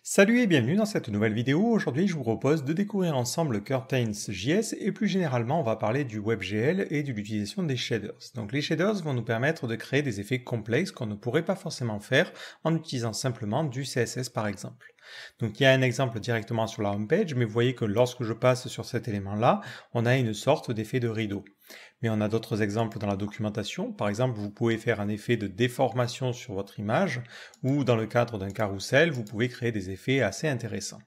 Salut et bienvenue dans cette nouvelle vidéo. Aujourd'hui, je vous propose de découvrir ensemble Curtains.js et plus généralement, on va parler du WebGL et de l'utilisation des shaders. Donc les shaders vont nous permettre de créer des effets complexes qu'on ne pourrait pas forcément faire en utilisant simplement du CSS par exemple. Donc il y a un exemple directement sur la homepage, mais vous voyez que lorsque je passe sur cet élément-là, on a une sorte d'effet de rideau. Mais on a d'autres exemples dans la documentation. Par exemple, vous pouvez faire un effet de déformation sur votre image ou dans le cadre d'un carrousel, vous pouvez créer des effets assez intéressants.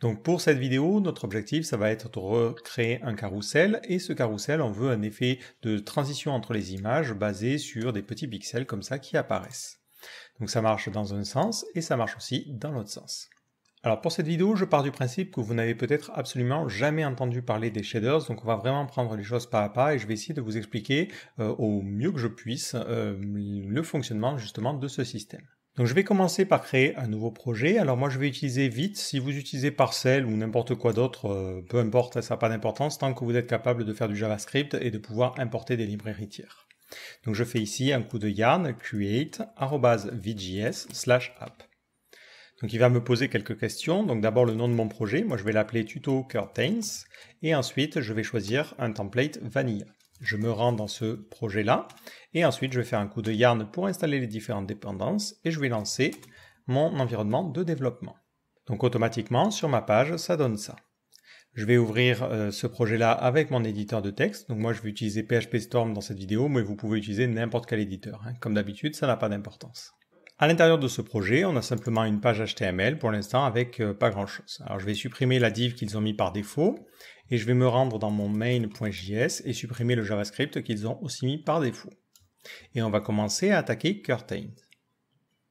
Donc pour cette vidéo, notre objectif, ça va être de recréer un carrousel et ce carrousel, on veut un effet de transition entre les images basé sur des petits pixels comme ça qui apparaissent. Donc ça marche dans un sens et ça marche aussi dans l'autre sens. Alors pour cette vidéo, je pars du principe que vous n'avez peut-être absolument jamais entendu parler des shaders, donc on va vraiment prendre les choses pas à pas et je vais essayer de vous expliquer au mieux que je puisse le fonctionnement justement de ce système. Donc je vais commencer par créer un nouveau projet. Alors moi je vais utiliser Vite. Si vous utilisez Parcel ou n'importe quoi d'autre, peu importe, ça n'a pas d'importance tant que vous êtes capable de faire du JavaScript et de pouvoir importer des librairies tiers. Donc je fais ici un coup de yarn create@vjs/app. Donc il va me poser quelques questions. Donc d'abord le nom de mon projet, moi je vais l'appeler tuto curtains et ensuite je vais choisir un template vanilla. Je me rends dans ce projet-là et ensuite je vais faire un coup de yarn pour installer les différentes dépendances et je vais lancer mon environnement de développement. Donc automatiquement sur ma page ça donne ça. Je vais ouvrir ce projet-là avec mon éditeur de texte. Donc moi je vais utiliser PHP Storm dans cette vidéo, mais vous pouvez utiliser n'importe quel éditeur. Comme d'habitude, ça n'a pas d'importance. À l'intérieur de ce projet, on a simplement une page HTML pour l'instant avec pas grand-chose. Alors je vais supprimer la div qu'ils ont mis par défaut et je vais me rendre dans mon main.js et supprimer le JavaScript qu'ils ont aussi mis par défaut. Et on va commencer à attaquer Curtains.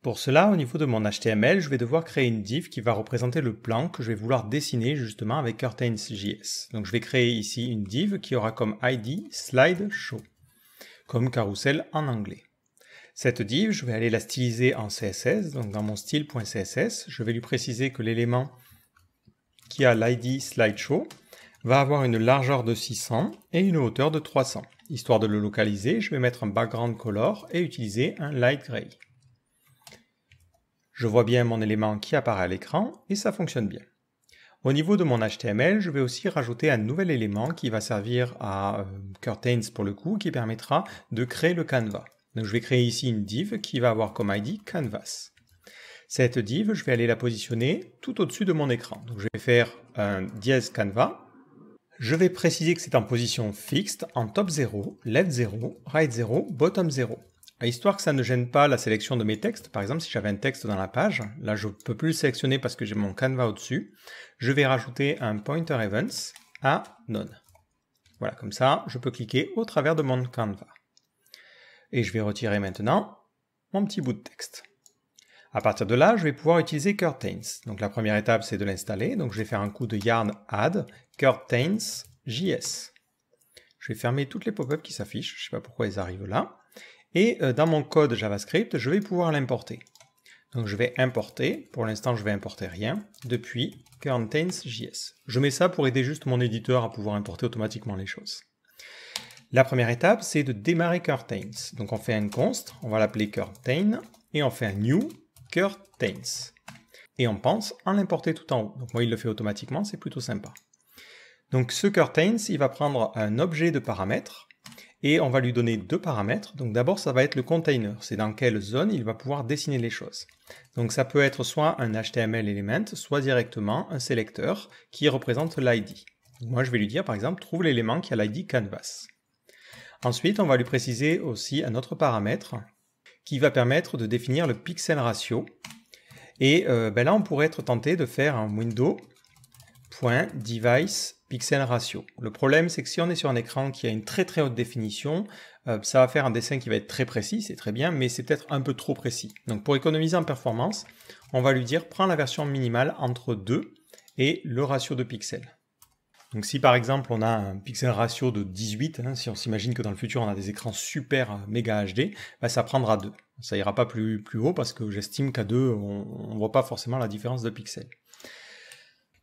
Pour cela, au niveau de mon HTML, je vais devoir créer une div qui va représenter le plan que je vais vouloir dessiner justement avec Curtains.js. Donc je vais créer ici une div qui aura comme ID slideshow, comme carrousel en anglais. Cette div, je vais aller la styliser en CSS, donc dans mon style.css, je vais lui préciser que l'élément qui a l'ID slideshow va avoir une largeur de 600 et une hauteur de 300. Histoire de le localiser, je vais mettre un background color et utiliser un light gray. Je vois bien mon élément qui apparaît à l'écran et ça fonctionne bien. Au niveau de mon HTML, je vais aussi rajouter un nouvel élément qui va servir à Curtains pour le coup, qui permettra de créer le canevas. Donc je vais créer ici une div qui va avoir comme ID canvas. Cette div, je vais aller la positionner tout au-dessus de mon écran. Donc je vais faire un dièse canvas. Je vais préciser que c'est en position fixe, en top 0, left 0, right 0, bottom 0. Histoire que ça ne gêne pas la sélection de mes textes. Par exemple, si j'avais un texte dans la page, là je ne peux plus le sélectionner parce que j'ai mon canvas au-dessus. Je vais rajouter un pointer events à none. Voilà, comme ça, je peux cliquer au travers de mon canvas. Et je vais retirer maintenant mon petit bout de texte. À partir de là, je vais pouvoir utiliser Curtains. Donc la première étape, c'est de l'installer. Donc je vais faire un coup de yarn add curtains.js. Je vais fermer toutes les pop-up qui s'affichent. Je ne sais pas pourquoi elles arrivent là. Et dans mon code JavaScript, je vais pouvoir l'importer. Donc je vais importer, pour l'instant je vais importer rien, depuis curtains.js. Je mets ça pour aider juste mon éditeur à pouvoir importer automatiquement les choses. La première étape, c'est de démarrer Curtains. Donc on fait un const, on va l'appeler Curtain, et on fait un new Curtains. Et on pense à l'importer tout en haut. Donc moi il le fait automatiquement, c'est plutôt sympa. Donc ce Curtains, il va prendre un objet de paramètres, et on va lui donner deux paramètres. Donc d'abord, ça va être le container. C'est dans quelle zone il va pouvoir dessiner les choses. Donc ça peut être soit un HTML element, soit directement un sélecteur qui représente l'ID. Moi, je vais lui dire, par exemple, trouve l'élément qui a l'ID canvas. Ensuite, on va lui préciser aussi un autre paramètre qui va permettre de définir le pixel ratio. Et là, on pourrait être tenté de faire un window.device pixel ratio. Le problème, c'est que si on est sur un écran qui a une très très haute définition, ça va faire un dessin qui va être très précis, c'est très bien, mais c'est peut-être un peu trop précis. Donc pour économiser en performance, on va lui dire prends la version minimale entre 2 et le ratio de pixels. Donc si par exemple on a un pixel ratio de 18, si on s'imagine que dans le futur on a des écrans super méga HD, ça prendra 2. Ça ira pas plus haut parce que j'estime qu'à 2, on ne voit pas forcément la différence de pixels.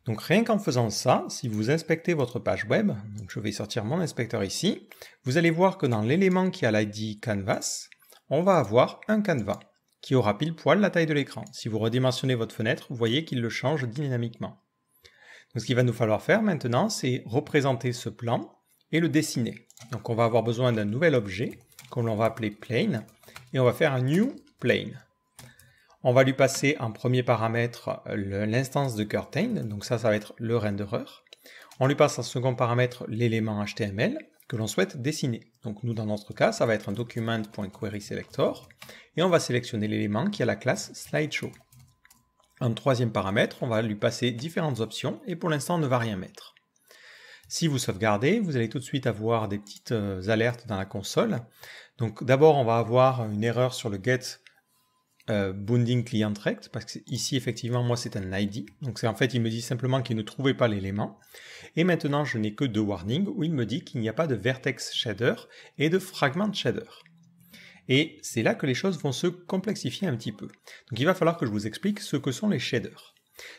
Donc rien qu'en faisant ça, si vous inspectez votre page web, donc je vais sortir mon inspecteur ici, vous allez voir que dans l'élément qui a l'ID canvas, on va avoir un canevas. qui aura pile poil la taille de l'écran. Si vous redimensionnez votre fenêtre, vous voyez qu'il le change dynamiquement. Donc ce qu'il va nous falloir faire maintenant, c'est représenter ce plan et le dessiner. Donc on va avoir besoin d'un nouvel objet qu'on va appeler plane et on va faire un new plane. On va lui passer en premier paramètre l'instance de Curtain, donc ça va être le renderer. On lui passe en second paramètre l'élément HTML que l'on souhaite dessiner. Donc nous dans notre cas, ça va être un document.querySelector et on va sélectionner l'élément qui a la classe slideshow. En troisième paramètre, on va lui passer différentes options et pour l'instant on ne va rien mettre. Si vous sauvegardez, vous allez tout de suite avoir des petites alertes dans la console. Donc d'abord on va avoir une erreur sur le get bounding client rect, parce que ici effectivement moi c'est un ID, donc c'est en fait il me dit simplement qu'il ne trouvait pas l'élément, et maintenant je n'ai que deux warnings où il me dit qu'il n'y a pas de vertex shader et de fragment shader. Et c'est là que les choses vont se complexifier un petit peu. Donc il va falloir que je vous explique ce que sont les shaders.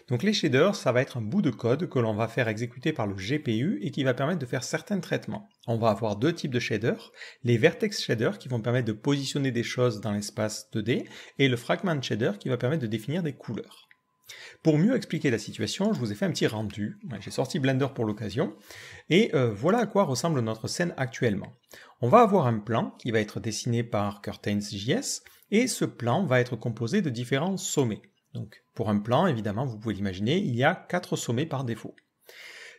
Donc les shaders, ça va être un bout de code que l'on va faire exécuter par le GPU et qui va permettre de faire certains traitements. On va avoir deux types de shaders, les vertex shaders qui vont permettre de positionner des choses dans l'espace 2D et le fragment shader qui va permettre de définir des couleurs. Pour mieux expliquer la situation, je vous ai fait un petit rendu, j'ai sorti Blender pour l'occasion, et voilà à quoi ressemble notre scène actuellement. On va avoir un plan qui va être dessiné par Curtains.js, et ce plan va être composé de différents sommets. Donc, pour un plan, évidemment, vous pouvez l'imaginer, il y a 4 sommets par défaut.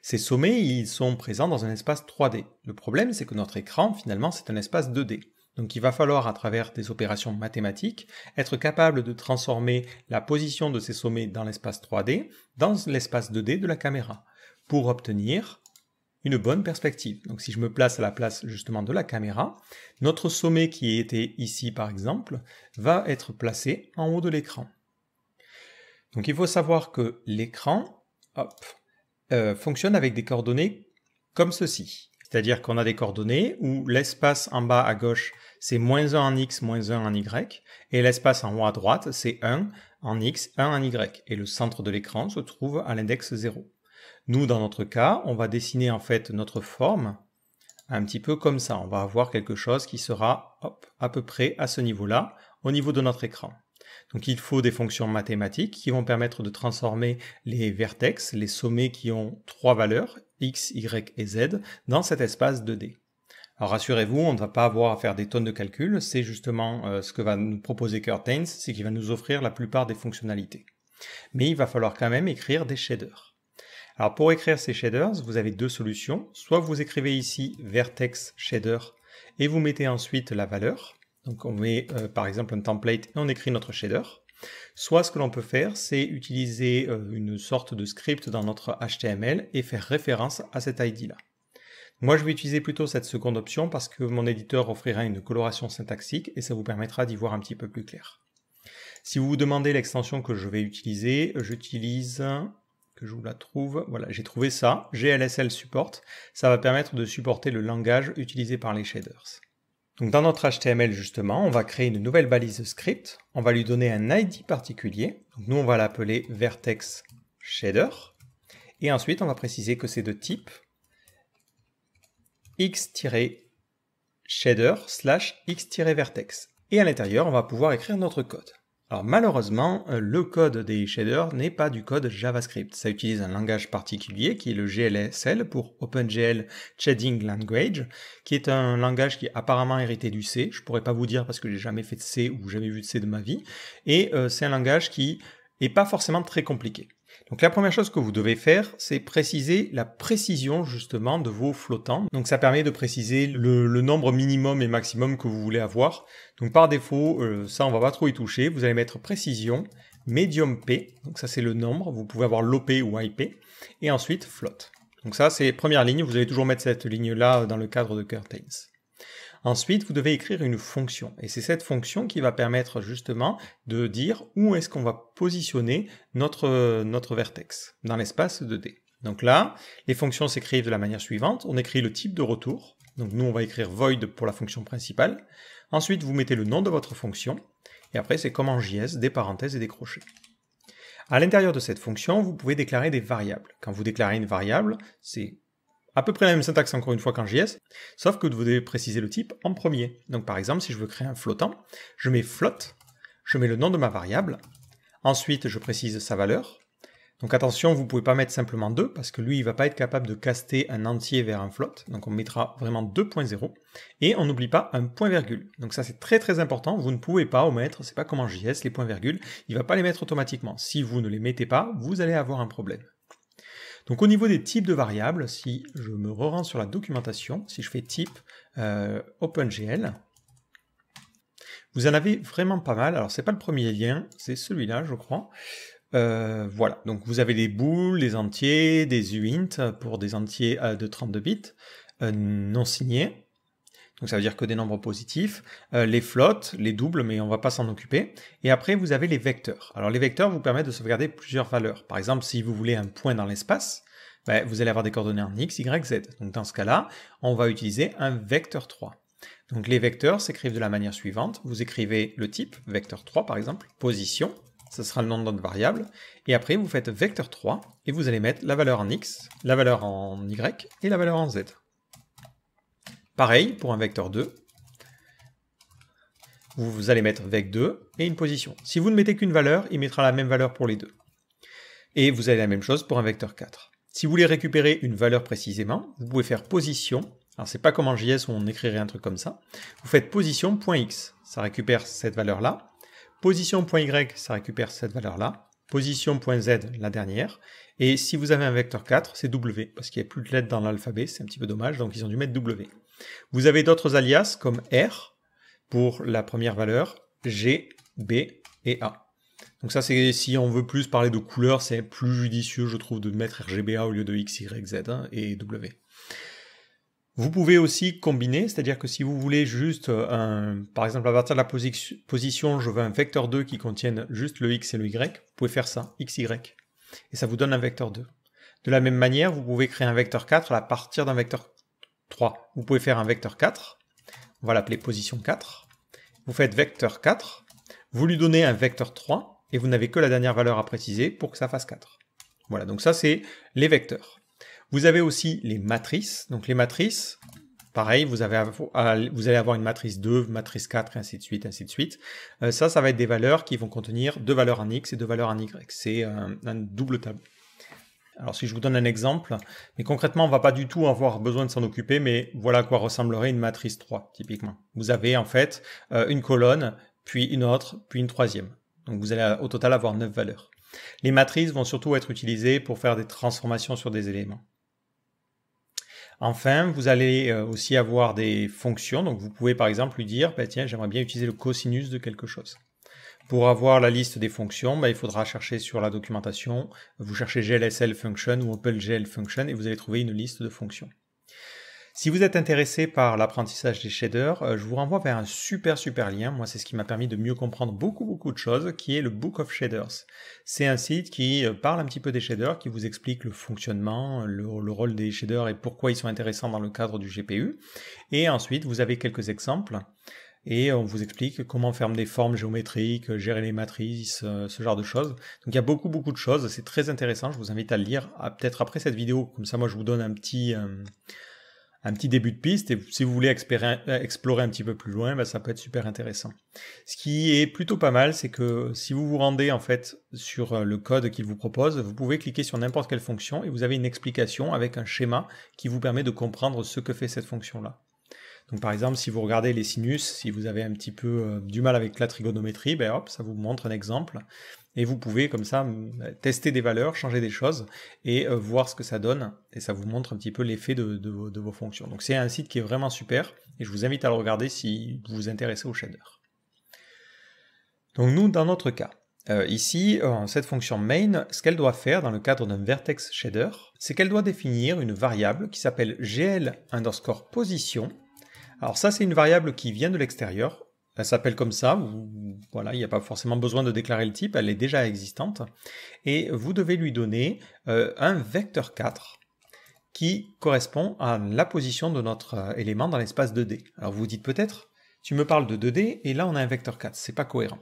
Ces sommets, ils sont présents dans un espace 3D. Le problème, c'est que notre écran, finalement, c'est un espace 2D. Donc il va falloir, à travers des opérations mathématiques, être capable de transformer la position de ces sommets dans l'espace 3D, dans l'espace 2D de la caméra, pour obtenir une bonne perspective. Donc si je me place à la place justement de la caméra, notre sommet qui était ici par exemple, va être placé en haut de l'écran. Donc il faut savoir que l'écran fonctionne avec des coordonnées comme ceci. C'est-à-dire qu'on a des coordonnées où l'espace en bas à gauche, c'est -1 en x, -1 en y, et l'espace en haut à droite, c'est 1 en x, 1 en y, et le centre de l'écran se trouve à l'index 0. Nous, dans notre cas, on va dessiner en fait notre forme un petit peu comme ça. On va avoir quelque chose qui sera à peu près à ce niveau-là, au niveau de notre écran. Donc il faut des fonctions mathématiques qui vont permettre de transformer les vertex, les sommets qui ont 3 valeurs, x, y et z, dans cet espace 2D. Alors rassurez-vous, on ne va pas avoir à faire des tonnes de calculs, c'est justement ce que va nous proposer Curtains, c'est qu'il va nous offrir la plupart des fonctionnalités. Mais il va falloir quand même écrire des shaders. Alors pour écrire ces shaders, vous avez deux solutions. Soit vous écrivez ici vertex shader et vous mettez ensuite la valeur. Donc on met par exemple un template et on écrit notre shader. Soit ce que l'on peut faire, c'est utiliser une sorte de script dans notre HTML et faire référence à cet ID-là. Moi je vais utiliser plutôt cette seconde option parce que mon éditeur offrira une coloration syntaxique et ça vous permettra d'y voir un petit peu plus clair. Si vous vous demandez l'extension que je vais utiliser, j'utilise, que je vous la trouve, voilà, j'ai trouvé ça, GLSL Support, ça va permettre de supporter le langage utilisé par les shaders. Donc dans notre HTML justement, on va créer une nouvelle balise script, on va lui donner un ID particulier, donc nous on va l'appeler vertex shader, et ensuite on va préciser que c'est de type x-shader/x-vertex. Et à l'intérieur, on va pouvoir écrire notre code. Alors malheureusement, le code des shaders n'est pas du code JavaScript. Ça utilise un langage particulier qui est le GLSL pour OpenGL Shading Language, qui est un langage qui est apparemment hérité du C. Je pourrais pas vous dire parce que j'ai jamais fait de C ou jamais vu de C de ma vie. Et c'est un langage qui est pas forcément très compliqué. Donc la première chose que vous devez faire, c'est préciser la précision justement de vos flottants. Donc ça permet de préciser le nombre minimum et maximum que vous voulez avoir. Donc par défaut, ça on va pas trop y toucher. Vous allez mettre précision, medium p, donc ça c'est le nombre, vous pouvez avoir l'OP ou IP, et ensuite float. Donc ça c'est première ligne, vous allez toujours mettre cette ligne-là dans le cadre de Curtains. Ensuite, vous devez écrire une fonction, et c'est cette fonction qui va permettre justement de dire où est-ce qu'on va positionner notre vertex dans l'espace 2D. Donc là, les fonctions s'écrivent de la manière suivante, on écrit le type de retour, donc nous on va écrire void pour la fonction principale, ensuite vous mettez le nom de votre fonction, et après c'est comme en JS, des parenthèses et des crochets. À l'intérieur de cette fonction, vous pouvez déclarer des variables. Quand vous déclarez une variable, c'est à peu près la même syntaxe encore une fois qu'en JS, sauf que vous devez préciser le type en premier. Donc par exemple, si je veux créer un flottant, je mets float, je mets le nom de ma variable. Ensuite, je précise sa valeur. Donc attention, vous ne pouvez pas mettre simplement 2 parce que lui, il ne va pas être capable de caster un entier vers un float. Donc on mettra vraiment 2.0 et on n'oublie pas un point virgule. Donc ça, c'est très très important. Vous ne pouvez pas omettre, c'est pas comme en JS, les points virgules. Il ne va pas les mettre automatiquement. Si vous ne les mettez pas, vous allez avoir un problème. Donc au niveau des types de variables, si je me rends sur la documentation, si je fais type OpenGL, vous en avez vraiment pas mal. Alors c'est pas le premier lien, c'est celui-là, je crois. Voilà, donc vous avez des bools, des entiers, des uint pour des entiers de 32 bits non signés. Donc ça veut dire que des nombres positifs, les floats, les doubles, mais on ne va pas s'en occuper. Et après, vous avez les vecteurs. Alors les vecteurs vous permettent de sauvegarder plusieurs valeurs. Par exemple, si vous voulez un point dans l'espace, ben, vous allez avoir des coordonnées en x, y, z. Donc dans ce cas-là, on va utiliser un vecteur 3. Donc les vecteurs s'écrivent de la manière suivante. Vous écrivez le type, vecteur 3 par exemple, position, ce sera le nom de notre variable, et après vous faites vecteur 3, et vous allez mettre la valeur en x, la valeur en y, et la valeur en z. Pareil pour un vecteur 2, vous allez mettre vec2 et une position. Si vous ne mettez qu'une valeur, il mettra la même valeur pour les deux. Et vous avez la même chose pour un vecteur 4. Si vous voulez récupérer une valeur précisément, vous pouvez faire position. Alors c'est pas comme en JS où on écrirait un truc comme ça. Vous faites position.x, ça récupère cette valeur-là. Position.y, ça récupère cette valeur-là. Position.z, la dernière. Et si vous avez un vecteur 4, c'est W, parce qu'il n'y a plus de lettres dans l'alphabet, c'est un petit peu dommage, donc ils ont dû mettre W. Vous avez d'autres alias comme R pour la première valeur, G, B et A. Donc ça, c'est si on veut plus parler de couleurs, c'est plus judicieux, je trouve, de mettre RGBA au lieu de X, Y, Z et W. Vous pouvez aussi combiner, c'est-à-dire que si vous voulez juste, par exemple, à partir de la position, je veux un vecteur 2 qui contienne juste le X et le Y, vous pouvez faire ça, X, Y. Et ça vous donne un vecteur 2. De la même manière, vous pouvez créer un vecteur 4 à partir d'un vecteur 3. Vous pouvez faire un vecteur 4, on va l'appeler position 4. Vous faites vecteur 4, vous lui donnez un vecteur 3, et vous n'avez que la dernière valeur à préciser pour que ça fasse 4. Voilà, donc ça c'est les vecteurs. Vous avez aussi les matrices. Donc les matrices, pareil, vous allez avoir une matrice 2, matrice 4, et ainsi de suite, ainsi de suite. Ça va être des valeurs qui vont contenir 2 valeurs en X et 2 valeurs en Y. C'est un double tableau. Alors si je vous donne un exemple, mais concrètement on ne va pas du tout avoir besoin de s'en occuper, mais voilà à quoi ressemblerait une matrice 3, typiquement. Vous avez en fait une colonne, puis une autre, puis une troisième. Donc vous allez au total avoir 9 valeurs. Les matrices vont surtout être utilisées pour faire des transformations sur des éléments. Enfin, vous allez aussi avoir des fonctions, donc vous pouvez par exemple lui dire, bah, tiens, j'aimerais bien utiliser le cosinus de quelque chose. Pour avoir la liste des fonctions, bah, il faudra chercher sur la documentation, vous cherchez GLSL function ou OpenGL function et vous allez trouver une liste de fonctions. Si vous êtes intéressé par l'apprentissage des shaders, je vous renvoie vers un super lien. Moi, c'est ce qui m'a permis de mieux comprendre beaucoup de choses, qui est le Book of Shaders. C'est un site qui parle un petit peu des shaders, qui vous explique le fonctionnement, le rôle des shaders et pourquoi ils sont intéressants dans le cadre du GPU. Et ensuite, vous avez quelques exemples. Et on vous explique comment faire des formes géométriques, gérer les matrices, ce genre de choses. Donc il y a beaucoup de choses, c'est très intéressant, je vous invite à le lire, peut-être après cette vidéo, comme ça moi je vous donne un petit début de piste, et si vous voulez explorer un petit peu plus loin, bah, ça peut être super intéressant. Ce qui est plutôt pas mal, c'est que si vous vous rendez en fait sur le code qu'il vous propose, vous pouvez cliquer sur n'importe quelle fonction et vous avez une explication avec un schéma qui vous permet de comprendre ce que fait cette fonction-là. Donc par exemple, si vous regardez les sinus, si vous avez un petit peu du mal avec la trigonométrie, ben hop, ça vous montre un exemple. Et vous pouvez comme ça tester des valeurs, changer des choses et voir ce que ça donne. Et ça vous montre un petit peu l'effet de vos fonctions. Donc c'est un site qui est vraiment super et je vous invite à le regarder si vous vous intéressez au shader. Donc nous, dans notre cas, ici, cette fonction main, ce qu'elle doit faire dans le cadre d'un vertex shader, c'est qu'elle doit définir une variable qui s'appelle gl_position. Alors ça, c'est une variable qui vient de l'extérieur. Elle s'appelle comme ça, voilà, il n'y a pas forcément besoin de déclarer le type, elle est déjà existante. Et vous devez lui donner un vecteur 4 qui correspond à la position de notre élément dans l'espace 2D. Alors vous vous dites peut-être, tu me parles de 2D et là on a un vecteur 4, c'est pas cohérent.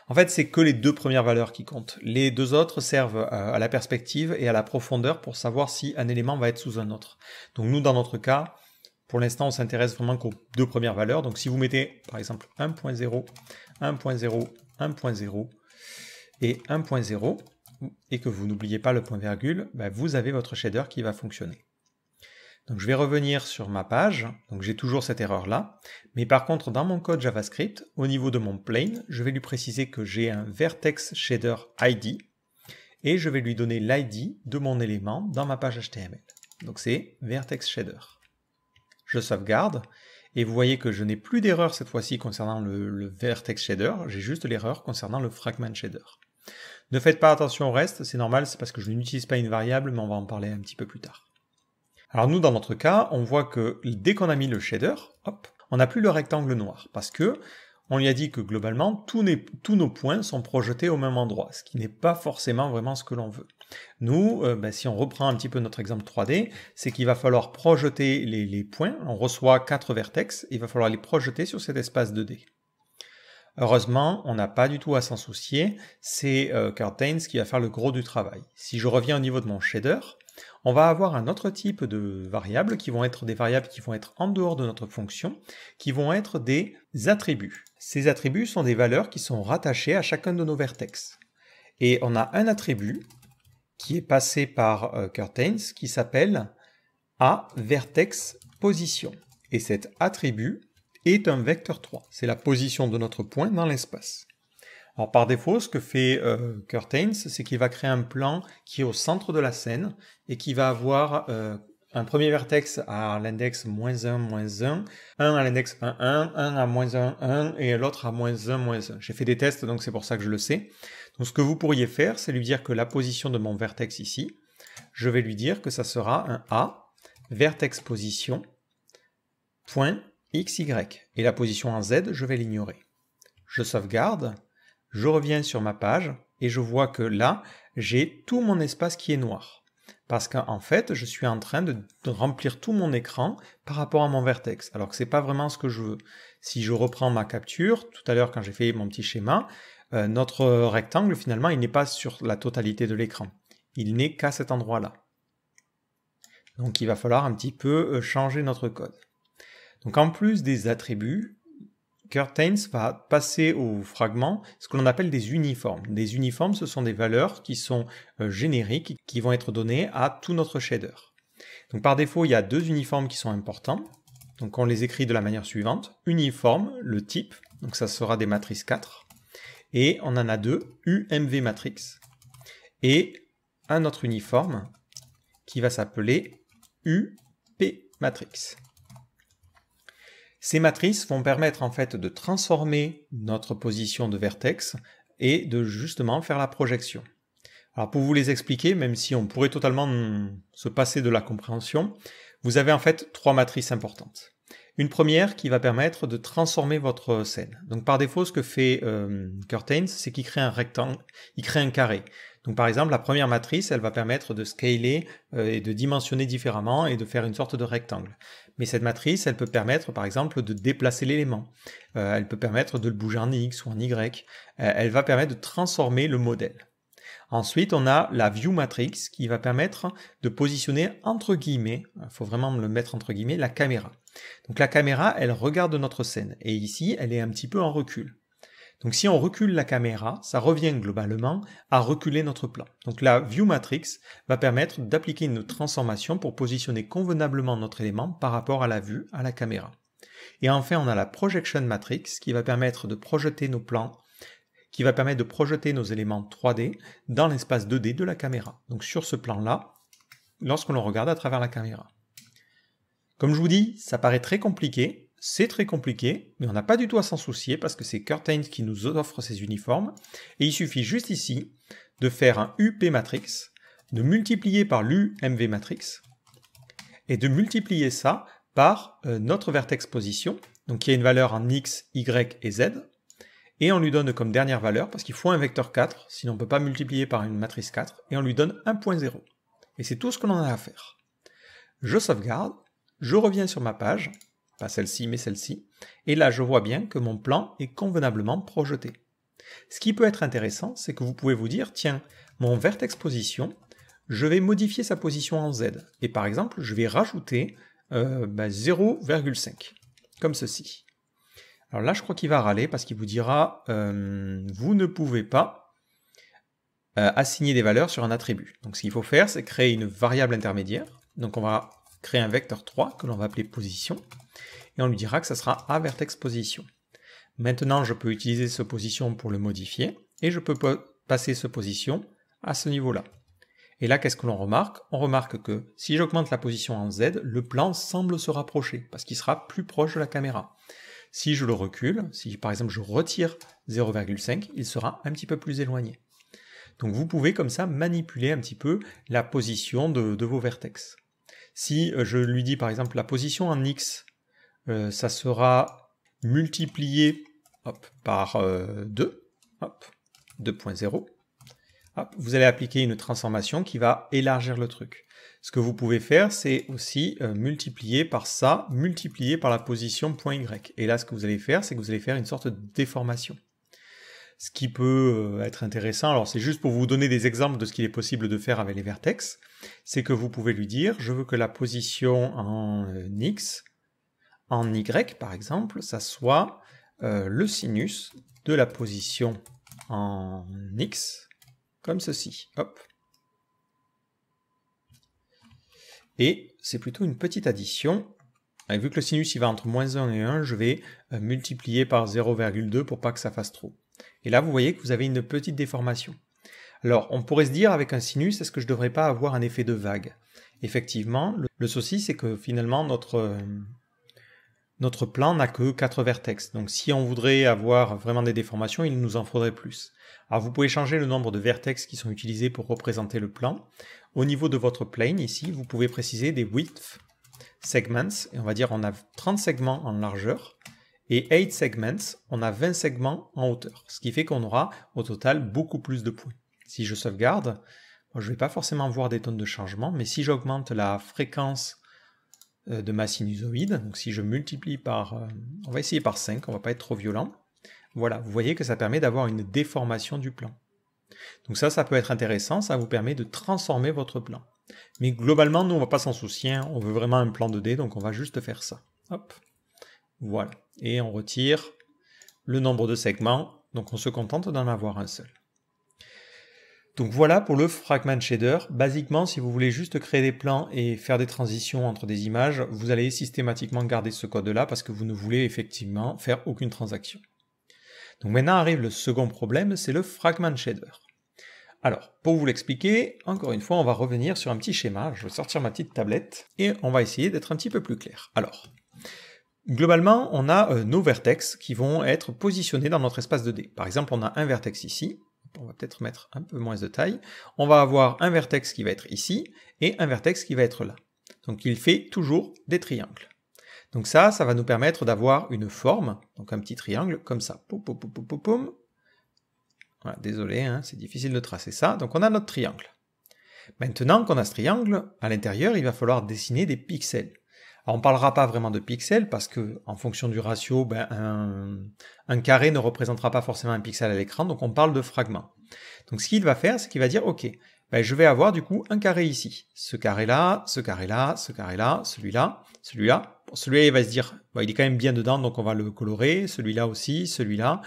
En fait, c'est que les deux premières valeurs qui comptent. Les deux autres servent à la perspective et à la profondeur pour savoir si un élément va être sous un autre. Donc nous, dans notre cas, Pour l'instant, on s'intéresse vraiment qu'aux deux premières valeurs. Donc si vous mettez par exemple 1.0, 1.0, 1.0 et 1.0, et que vous n'oubliez pas le point virgule, vous avez votre shader qui va fonctionner. Donc je vais revenir sur ma page, donc j'ai toujours cette erreur là, mais par contre dans mon code JavaScript, au niveau de mon plane, je vais lui préciser que j'ai un vertex shader ID, et je vais lui donner l'ID de mon élément dans ma page HTML. Donc c'est vertex shader. Je sauvegarde, et vous voyez que je n'ai plus d'erreur cette fois-ci concernant le vertex shader, j'ai juste l'erreur concernant le fragment shader. Ne faites pas attention au reste, c'est normal, c'est parce que je n'utilise pas une variable, mais on va en parler un petit peu plus tard. Alors nous, dans notre cas, on voit que dès qu'on a mis le shader, hop, on n'a plus le rectangle noir, parce que on lui a dit que globalement, tous nos points sont projetés au même endroit, ce qui n'est pas forcément vraiment ce que l'on veut. Nous, si on reprend un petit peu notre exemple 3D, c'est qu'il va falloir projeter les points, on reçoit 4 vertex, il va falloir les projeter sur cet espace 2D. Heureusement, on n'a pas du tout à s'en soucier, c'est Curtains qui va faire le gros du travail. Si je reviens au niveau de mon shader, on va avoir un autre type de variables qui vont être des variables qui vont être en dehors de notre fonction, qui vont être des attributs. Ces attributs sont des valeurs qui sont rattachées à chacun de nos vertex. Et on a un attribut qui est passé par Curtains qui s'appelle aVertexPosition. Et cet attribut est un vecteur 3. C'est la position de notre point dans l'espace. Alors par défaut, ce que fait Curtains, c'est qu'il va créer un plan qui est au centre de la scène et qui va avoir un premier vertex à l'index -1, -1, un à l'index 1, 1, un à -1, 1 et l'autre à -1, -1. J'ai fait des tests, donc c'est pour ça que je le sais. Donc ce que vous pourriez faire, c'est lui dire que la position de mon vertex ici, je vais lui dire que ça sera un A, vertex position, point XY. Et la position en Z, je vais l'ignorer. Je sauvegarde. Je reviens sur ma page et je vois que là, j'ai tout mon espace qui est noir. Parce qu'en fait, je suis en train de remplir tout mon écran par rapport à mon vertex, alors que ce n'est pas vraiment ce que je veux. Si je reprends ma capture, tout à l'heure quand j'ai fait mon petit schéma, notre rectangle finalement, il n'est pas sur la totalité de l'écran. Il n'est qu'à cet endroit-là. Donc il va falloir un petit peu changer notre code. Donc en plus des attributs, Curtains va passer au fragment ce que l'on appelle des uniformes. Des uniformes, ce sont des valeurs qui sont génériques, qui vont être données à tout notre shader. Donc par défaut, il y a deux uniformes qui sont importants. Donc on les écrit de la manière suivante. Uniforme, le type, donc ça sera des matrices 4. Et on en a deux, UMV matrix. Et un autre uniforme qui va s'appeler UP matrix. Ces matrices vont permettre en fait de transformer notre position de vertex et de justement faire la projection. Alors pour vous les expliquer, même si on pourrait totalement se passer de la compréhension, vous avez en fait trois matrices importantes. Une première qui va permettre de transformer votre scène. Donc par défaut, ce que fait Curtains, c'est qu'il crée un rectangle, il crée un carré. Donc par exemple, la première matrice, elle va permettre de scaler et de dimensionner différemment et de faire une sorte de rectangle. Mais cette matrice, elle peut permettre par exemple de déplacer l'élément. Elle peut permettre de le bouger en X ou en Y. Elle va permettre de transformer le modèle. Ensuite, on a la view matrix qui va permettre de positionner entre guillemets, il faut vraiment le mettre entre guillemets, la caméra. Donc la caméra, elle regarde notre scène et ici, elle est un petit peu en recul. Donc si on recule la caméra, ça revient globalement à reculer notre plan. Donc la view matrix va permettre d'appliquer une transformation pour positionner convenablement notre élément par rapport à la vue, à la caméra. Et enfin, on a la projection matrix qui va permettre de projeter nos plans, qui va permettre de projeter nos éléments 3D dans l'espace 2D de la caméra. Donc sur ce plan-là, lorsque l'on regarde à travers la caméra. Comme je vous dis, ça paraît très compliqué. C'est très compliqué, mais on n'a pas du tout à s'en soucier parce que c'est Curtains qui nous offre ces uniformes. Et il suffit juste ici de faire un UP matrix, de multiplier par l'UMV matrix et de multiplier ça par notre vertex position, donc qui a une valeur en X, Y et Z. Et on lui donne comme dernière valeur, parce qu'il faut un vecteur 4, sinon on ne peut pas multiplier par une matrice 4, et on lui donne 1.0. Et c'est tout ce que l'on a à faire. Je sauvegarde, je reviens sur ma page, pas celle-ci, mais celle-ci, et là je vois bien que mon plan est convenablement projeté. Ce qui peut être intéressant, c'est que vous pouvez vous dire, tiens, mon vertex position, je vais modifier sa position en Z, et par exemple, je vais rajouter 0,5, comme ceci. Alors là, je crois qu'il va râler parce qu'il vous dira vous ne pouvez pas assigner des valeurs sur un attribut. Donc ce qu'il faut faire, c'est créer une variable intermédiaire. Donc on va créer un vecteur 3 que l'on va appeler position, et on lui dira que ça sera a vertex position. Maintenant, je peux utiliser ce position pour le modifier, et je peux passer ce position à ce niveau-là. Et là, qu'est-ce que l'on remarque? On remarque que si j'augmente la position en Z, le plan semble se rapprocher, parce qu'il sera plus proche de la caméra. Si je le recule, si par exemple je retire 0,5, il sera un petit peu plus éloigné. Donc vous pouvez comme ça manipuler un petit peu la position de vos vertex. Si je lui dis par exemple la position en X, ça sera multiplié par 2, 2.0. Vous allez appliquer une transformation qui va élargir le truc. Ce que vous pouvez faire, c'est aussi multiplier par ça, multiplier par la position .y. Et là, ce que vous allez faire, c'est que vous allez faire une sorte de déformation. Ce qui peut être intéressant, alors c'est juste pour vous donner des exemples de ce qu'il est possible de faire avec les vertex, c'est que vous pouvez lui dire, je veux que la position en X, en Y par exemple, ça soit le sinus de la position en X, comme ceci. Hop. Et c'est plutôt une petite addition. Et vu que le sinus il va entre moins 1 et 1, je vais multiplier par 0,2 pour pas que ça fasse trop. Et là, vous voyez que vous avez une petite déformation. Alors, on pourrait se dire, avec un sinus, est-ce que je ne devrais pas avoir un effet de vague? Effectivement, le souci, c'est que finalement, notre plan n'a que 4 vertex. Donc, si on voudrait avoir vraiment des déformations, il nous en faudrait plus. Alors, vous pouvez changer le nombre de vertex qui sont utilisés pour représenter le plan. Au niveau de votre plane, ici, vous pouvez préciser des width segments. Et on va dire on a 30 segments en largeur. Et 8 segments, on a 20 segments en hauteur. Ce qui fait qu'on aura au total beaucoup plus de points. Si je sauvegarde, je ne vais pas forcément voir des tonnes de changement, mais si j'augmente la fréquence de ma sinusoïde, donc si je multiplie par... on va essayer par 5, on ne va pas être trop violent. Voilà, vous voyez que ça permet d'avoir une déformation du plan. Donc ça peut être intéressant, ça vous permet de transformer votre plan. Mais globalement, nous, on ne va pas s'en soucier, on veut vraiment un plan 2D, donc on va juste faire ça. Hop. Voilà, et on retire le nombre de segments, donc on se contente d'en avoir un seul. Donc voilà pour le fragment shader. Basiquement, si vous voulez juste créer des plans et faire des transitions entre des images, vous allez systématiquement garder ce code-là parce que vous ne voulez effectivement faire aucune transaction. Donc maintenant arrive le second problème, c'est le fragment shader. Alors, pour vous l'expliquer, encore une fois, on va revenir sur un petit schéma. Je vais sortir ma petite tablette et on va essayer d'être un petit peu plus clair. Alors, globalement, on a nos vertex qui vont être positionnés dans notre espace 2D. Par exemple, on a un vertex ici. On va peut-être mettre un peu moins de taille. On va avoir un vertex qui va être ici et un vertex qui va être là. Donc, il fait toujours des triangles. Donc ça va nous permettre d'avoir une forme, donc un petit triangle comme ça. Poum, poum, poum, poum, poum. Voilà, désolé, hein, c'est difficile de tracer ça. Donc on a notre triangle. Maintenant qu'on a ce triangle, à l'intérieur, il va falloir dessiner des pixels. Alors on ne parlera pas vraiment de pixels parce que en fonction du ratio, un carré ne représentera pas forcément un pixel à l'écran, donc on parle de fragments. Donc ce qu'il va faire, c'est qu'il va dire, ok, je vais avoir du coup un carré ici. Ce carré-là, ce carré-là, ce carré-là, celui-là, celui-là. Bon, celui-là, il va se dire, il est quand même bien dedans, donc on va le colorer. Celui-là aussi, celui-là.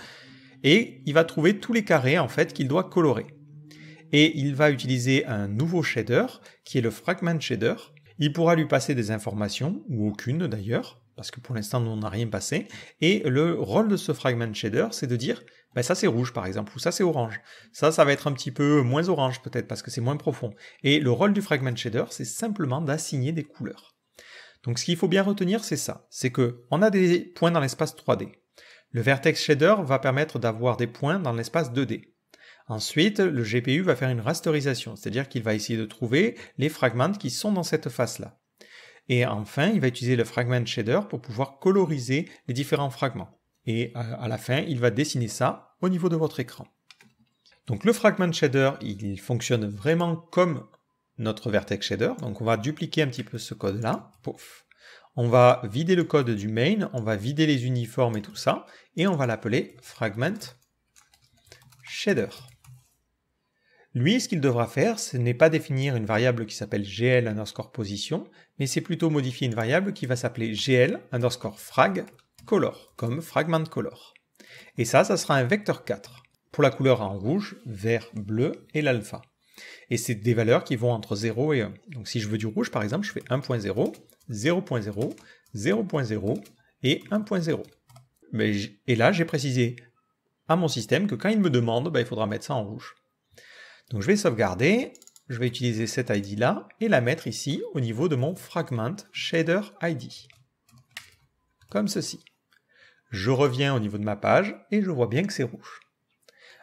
Et il va trouver tous les carrés en fait qu'il doit colorer. Et il va utiliser un nouveau shader qui est le fragment shader. Il pourra lui passer des informations, ou aucune d'ailleurs, parce que pour l'instant nous on n'a rien passé. Et le rôle de ce fragment shader, c'est de dire, ça c'est rouge par exemple, ou ça c'est orange. Ça va être un petit peu moins orange peut-être parce que c'est moins profond. Et le rôle du fragment shader, c'est simplement d'assigner des couleurs. Donc ce qu'il faut bien retenir, c'est ça. C'est qu'on a des points dans l'espace 3D. Le vertex shader va permettre d'avoir des points dans l'espace 2D. Ensuite, le GPU va faire une rasterisation, c'est-à-dire qu'il va essayer de trouver les fragments qui sont dans cette face-là. Et enfin, il va utiliser le fragment shader pour pouvoir coloriser les différents fragments. Et à la fin, il va dessiner ça au niveau de votre écran. Donc le fragment shader, il fonctionne vraiment comme notre vertex shader. Donc on va dupliquer un petit peu ce code-là. Pouf. On va vider le code du main, on va vider les uniformes et tout ça, et on va l'appeler fragment shader. Lui, ce qu'il devra faire, ce n'est pas définir une variable qui s'appelle gl underscore position, mais c'est plutôt modifier une variable qui va s'appeler gl underscore frag color, comme fragment color. Et ça sera un vecteur 4, pour la couleur en rouge, vert, bleu et l'alpha. Et c'est des valeurs qui vont entre 0 et 1. Donc si je veux du rouge, par exemple, je fais 1.0, 0.0, 0.0 et 1.0. Et là, j'ai précisé à mon système que quand il me demande, il faudra mettre ça en rouge. Donc je vais sauvegarder, je vais utiliser cette ID là et la mettre ici au niveau de mon fragment shader ID. Comme ceci. Je reviens au niveau de ma page et je vois bien que c'est rouge.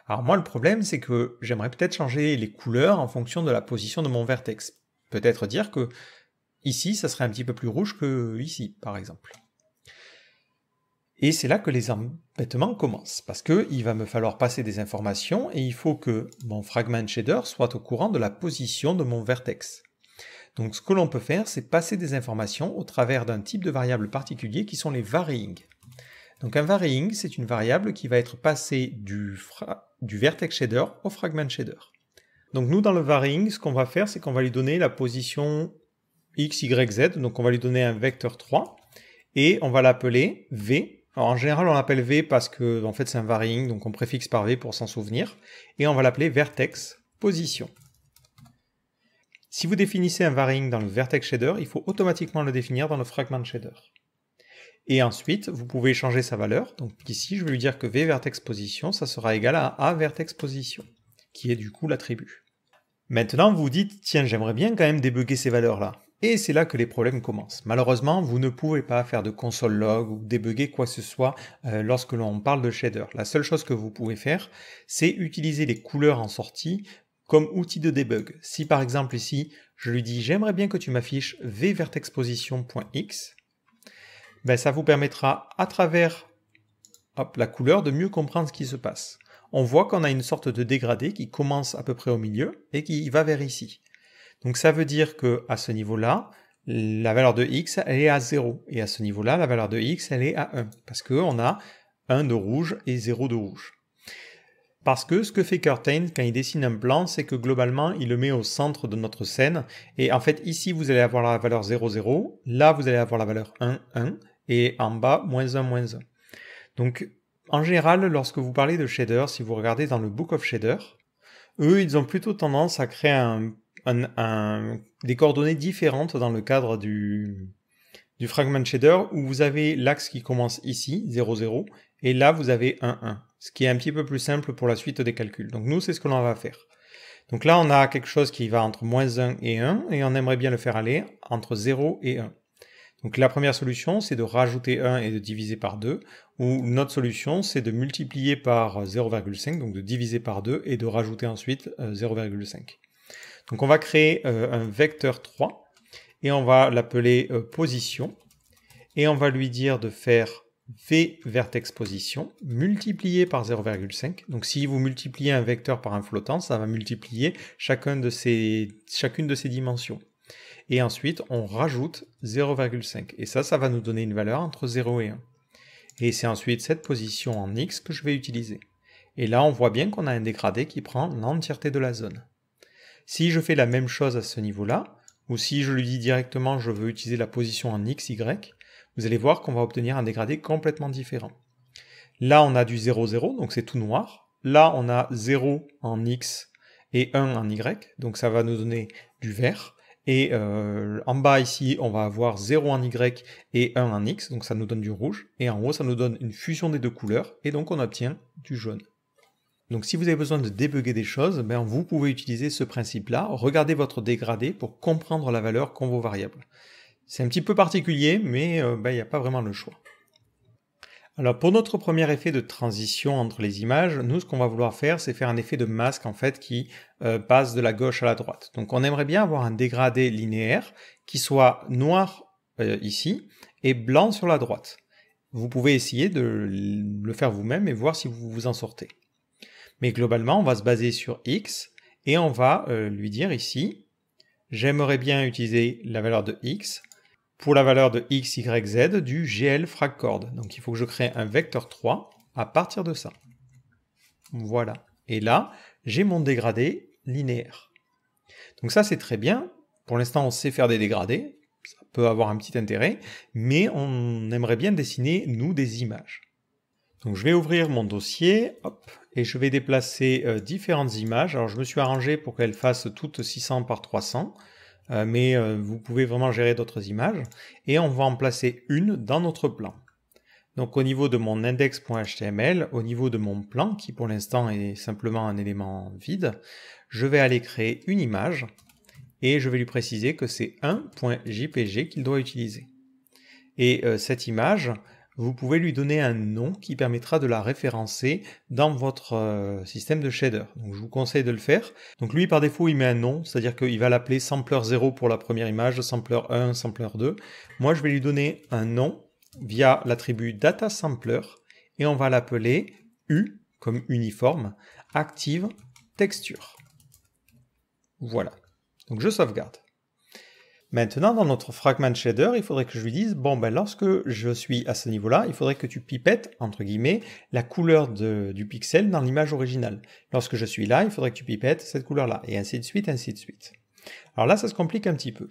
Alors moi le problème c'est que j'aimerais peut-être changer les couleurs en fonction de la position de mon vertex. Peut-être dire que ici ça serait un petit peu plus rouge que ici par exemple. Et c'est là que les embêtements commencent, parce qu'il va me falloir passer des informations et il faut que mon fragment shader soit au courant de la position de mon vertex. Donc ce que l'on peut faire, c'est passer des informations au travers d'un type de variable particulier qui sont les varying. Donc un varying, c'est une variable qui va être passée du vertex shader au fragment shader. Donc nous, dans le varying, ce qu'on va faire, c'est qu'on va lui donner la position x, y, z, donc on va lui donner un vecteur 3, et on va l'appeler v. Alors en général, on l'appelle v parce que en fait c'est un varying, donc on préfixe par v pour s'en souvenir, et on va l'appeler vertex position. Si vous définissez un varying dans le vertex shader, il faut automatiquement le définir dans le fragment shader. Et ensuite, vous pouvez changer sa valeur. Donc ici, je vais lui dire que v vertex position, ça sera égal à a vertex position, qui est du coup l'attribut. Maintenant, vous vous dites, tiens, j'aimerais bien quand même débugger ces valeurs-là. Et c'est là que les problèmes commencent. Malheureusement, vous ne pouvez pas faire de console log ou débugger quoi que ce soit lorsque l'on parle de shader. La seule chose que vous pouvez faire, c'est utiliser les couleurs en sortie comme outil de debug. Si par exemple ici, je lui dis j'aimerais bien que tu m'affiches vvertexposition.x, ça vous permettra à travers la couleur de mieux comprendre ce qui se passe. On voit qu'on a une sorte de dégradé qui commence à peu près au milieu et qui va vers ici. Donc ça veut dire que à ce niveau-là, la valeur de x, elle est à 0. Et à ce niveau-là, la valeur de x, elle est à 1. Parce qu'on a 1 de rouge et 0 de rouge. Parce que ce que fait Curtain quand il dessine un plan, c'est que globalement, il le met au centre de notre scène. Et en fait, ici, vous allez avoir la valeur 0, 0. Là, vous allez avoir la valeur 1, 1. Et en bas, moins 1, moins 1. Donc, en général, lorsque vous parlez de shader, si vous regardez dans le Book of Shader, eux, ils ont plutôt tendance à créer des coordonnées différentes dans le cadre du fragment shader où vous avez l'axe qui commence ici, 0, 0, et là vous avez 1, 1, ce qui est un petit peu plus simple pour la suite des calculs. Donc nous, c'est ce que l'on va faire. Donc là, on a quelque chose qui va entre moins 1 et 1, et on aimerait bien le faire aller entre 0 et 1. Donc la première solution, c'est de rajouter 1 et de diviser par 2, ou notre solution, c'est de multiplier par 0,5, donc de diviser par 2, et de rajouter ensuite 0,5. Donc on va créer un vecteur 3 et on va l'appeler position et on va lui dire de faire v vertex position multiplié par 0,5. Donc si vous multipliez un vecteur par un flottant, ça va multiplier chacune de ces dimensions. Et ensuite on rajoute 0,5 et ça va nous donner une valeur entre 0 et 1. Et c'est ensuite cette position en x que je vais utiliser. Et là on voit bien qu'on a un dégradé qui prend l'entièreté de la zone. Si je fais la même chose à ce niveau-là, ou si je lui dis directement je veux utiliser la position en x, y, vous allez voir qu'on va obtenir un dégradé complètement différent. Là, on a du 0, 0, donc c'est tout noir. Là, on a 0 en x et 1 en y, donc ça va nous donner du vert. Et en bas ici, on va avoir 0 en y et 1 en x, donc ça nous donne du rouge. Et en haut, ça nous donne une fusion des deux couleurs, et donc on obtient du jaune. Donc si vous avez besoin de débugger des choses, vous pouvez utiliser ce principe-là. Regardez votre dégradé pour comprendre la valeur qu'ont vos variables. C'est un petit peu particulier, mais il n'y a pas vraiment le choix. Alors pour notre premier effet de transition entre les images, nous ce qu'on va vouloir faire, c'est faire un effet de masque en fait qui passe de la gauche à la droite. Donc on aimerait bien avoir un dégradé linéaire qui soit noir ici et blanc sur la droite. Vous pouvez essayer de le faire vous-même et voir si vous vous en sortez. Mais globalement, on va se baser sur x et on va lui dire ici, j'aimerais bien utiliser la valeur de x pour la valeur de x, y, z du gl fragchord. Donc il faut que je crée un vecteur 3 à partir de ça. Voilà. Et là, j'ai mon dégradé linéaire. Donc ça c'est très bien. Pour l'instant on sait faire des dégradés, ça peut avoir un petit intérêt, mais on aimerait bien dessiner nous des images. Donc je vais ouvrir mon dossier, hop, et je vais déplacer différentes images. Alors je me suis arrangé pour qu'elles fassent toutes 600 par 300, mais vous pouvez vraiment gérer d'autres images. Et on va en placer une dans notre plan. Donc au niveau de mon index.html, au niveau de mon plan, qui pour l'instant est simplement un élément vide, je vais aller créer une image, et je vais lui préciser que c'est un.jpg qu'il doit utiliser. Et cette image, vous pouvez lui donner un nom qui permettra de la référencer dans votre système de shader. Donc je vous conseille de le faire. Donc lui par défaut il met un nom, c'est-à-dire qu'il va l'appeler sampler 0 pour la première image, sampler 1, sampler 2. Moi je vais lui donner un nom via l'attribut dataSampler et on va l'appeler U comme uniforme, active texture. Voilà. Donc je sauvegarde. Maintenant, dans notre fragment shader, il faudrait que je lui dise, bon, ben, lorsque je suis à ce niveau-là, il faudrait que tu pipettes, entre guillemets, la couleur du pixel dans l'image originale. Lorsque je suis là, il faudrait que tu pipettes cette couleur-là, et ainsi de suite, ainsi de suite. Alors là, ça se complique un petit peu.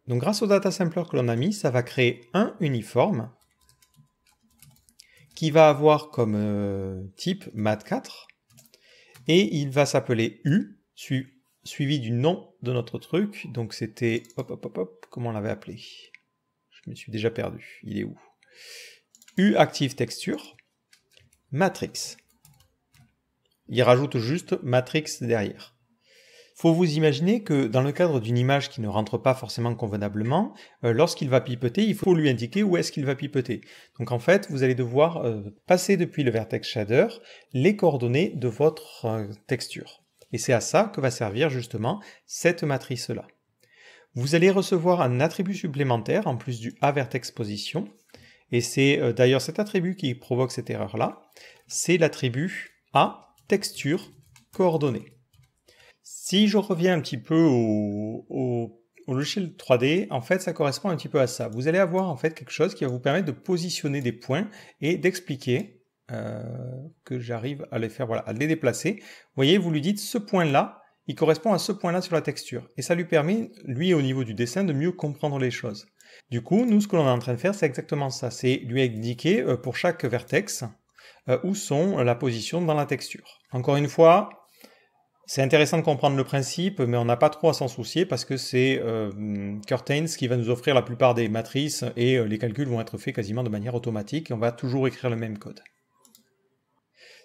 Donc, grâce au datasampler que l'on a mis, ça va créer un uniforme qui va avoir comme type mat4, et il va s'appeler U, suivi du nom de notre truc, donc c'était, comment on l'avait appelé? Je me suis déjà perdu, il est où? U active texture, matrix. Il rajoute juste matrix derrière. Faut vous imaginer que dans le cadre d'une image qui ne rentre pas forcément convenablement, lorsqu'il va pipeter, il faut lui indiquer où est-ce qu'il va pipeter. Donc en fait, vous allez devoir passer depuis le vertex shader les coordonnées de votre texture. Et c'est à ça que va servir justement cette matrice-là. Vous allez recevoir un attribut supplémentaire en plus du aVertexPosition. Et c'est d'ailleurs cet attribut qui provoque cette erreur-là. C'est l'attribut aTextureCoordonnées. Si je reviens un petit peu au logiciel 3D, en fait ça correspond un petit peu à ça. Vous allez avoir en fait quelque chose qui va vous permettre de positionner des points et d'expliquer que j'arrive à les faire, voilà, à les déplacer. Vous voyez, vous lui dites ce point-là, il correspond à ce point-là sur la texture. Et ça lui permet, lui, au niveau du dessin, de mieux comprendre les choses. Du coup, nous, ce que l'on est en train de faire, c'est exactement ça. C'est lui indiquer pour chaque vertex où sont la position dans la texture. Encore une fois, c'est intéressant de comprendre le principe, mais on n'a pas trop à s'en soucier parce que c'est Curtains qui va nous offrir la plupart des matrices et les calculs vont être faits quasiment de manière automatique et on va toujours écrire le même code.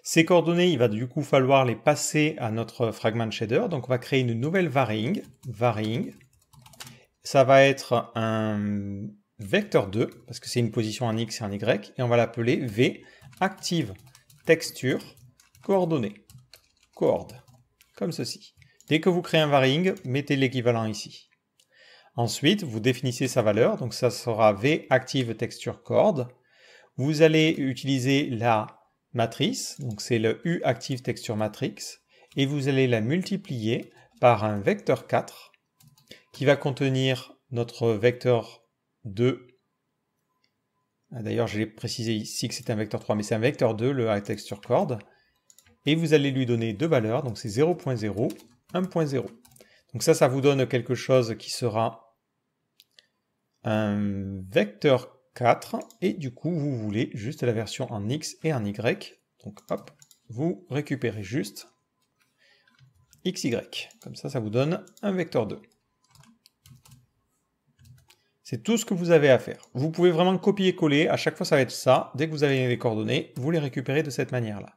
Ces coordonnées, il va du coup falloir les passer à notre fragment shader. Donc on va créer une nouvelle varying. Ça va être un vecteur 2, parce que c'est une position en X et en Y, et on va l'appeler V, active texture, coordonnées. Coord, comme ceci. Dès que vous créez un varying, mettez l'équivalent ici. Ensuite, vous définissez sa valeur, donc ça sera V, active texture, coord. Vous allez utiliser la matrice, donc c'est le U active texture matrix, et vous allez la multiplier par un vecteur 4 qui va contenir notre vecteur 2. D'ailleurs, je l'ai précisé ici que c'était un vecteur 3, mais c'est un vecteur 2, le texture chord. Et vous allez lui donner deux valeurs, donc c'est 0.0, 1.0. Donc ça vous donne quelque chose qui sera un vecteur 4, et du coup, vous voulez juste la version en X et en Y. Donc hop, vous récupérez juste XY. Comme ça vous donne un vecteur 2. C'est tout ce que vous avez à faire. Vous pouvez vraiment copier-coller, à chaque fois ça va être ça. Dès que vous avez les coordonnées, vous les récupérez de cette manière-là.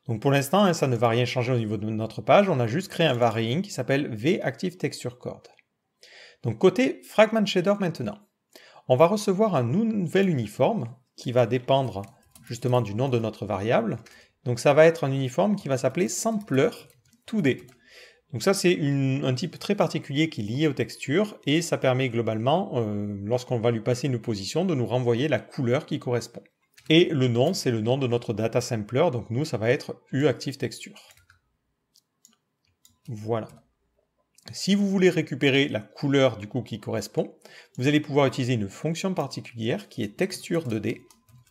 Donc pour l'instant, ça ne va rien changer au niveau de notre page, on a juste créé un varying qui s'appelle VActiveTextureCoord. Donc côté Fragment Shader maintenant. On va recevoir un nouvel uniforme qui va dépendre justement du nom de notre variable. Donc ça va être un uniforme qui va s'appeler Sampler2D. Donc ça c'est un type très particulier qui est lié aux textures et ça permet globalement, lorsqu'on va lui passer une position, de nous renvoyer la couleur qui correspond. Et le nom, c'est le nom de notre data sampler, donc nous ça va être uActiveTexture. Voilà. Si vous voulez récupérer la couleur du coup qui correspond, vous allez pouvoir utiliser une fonction particulière qui est texture2D.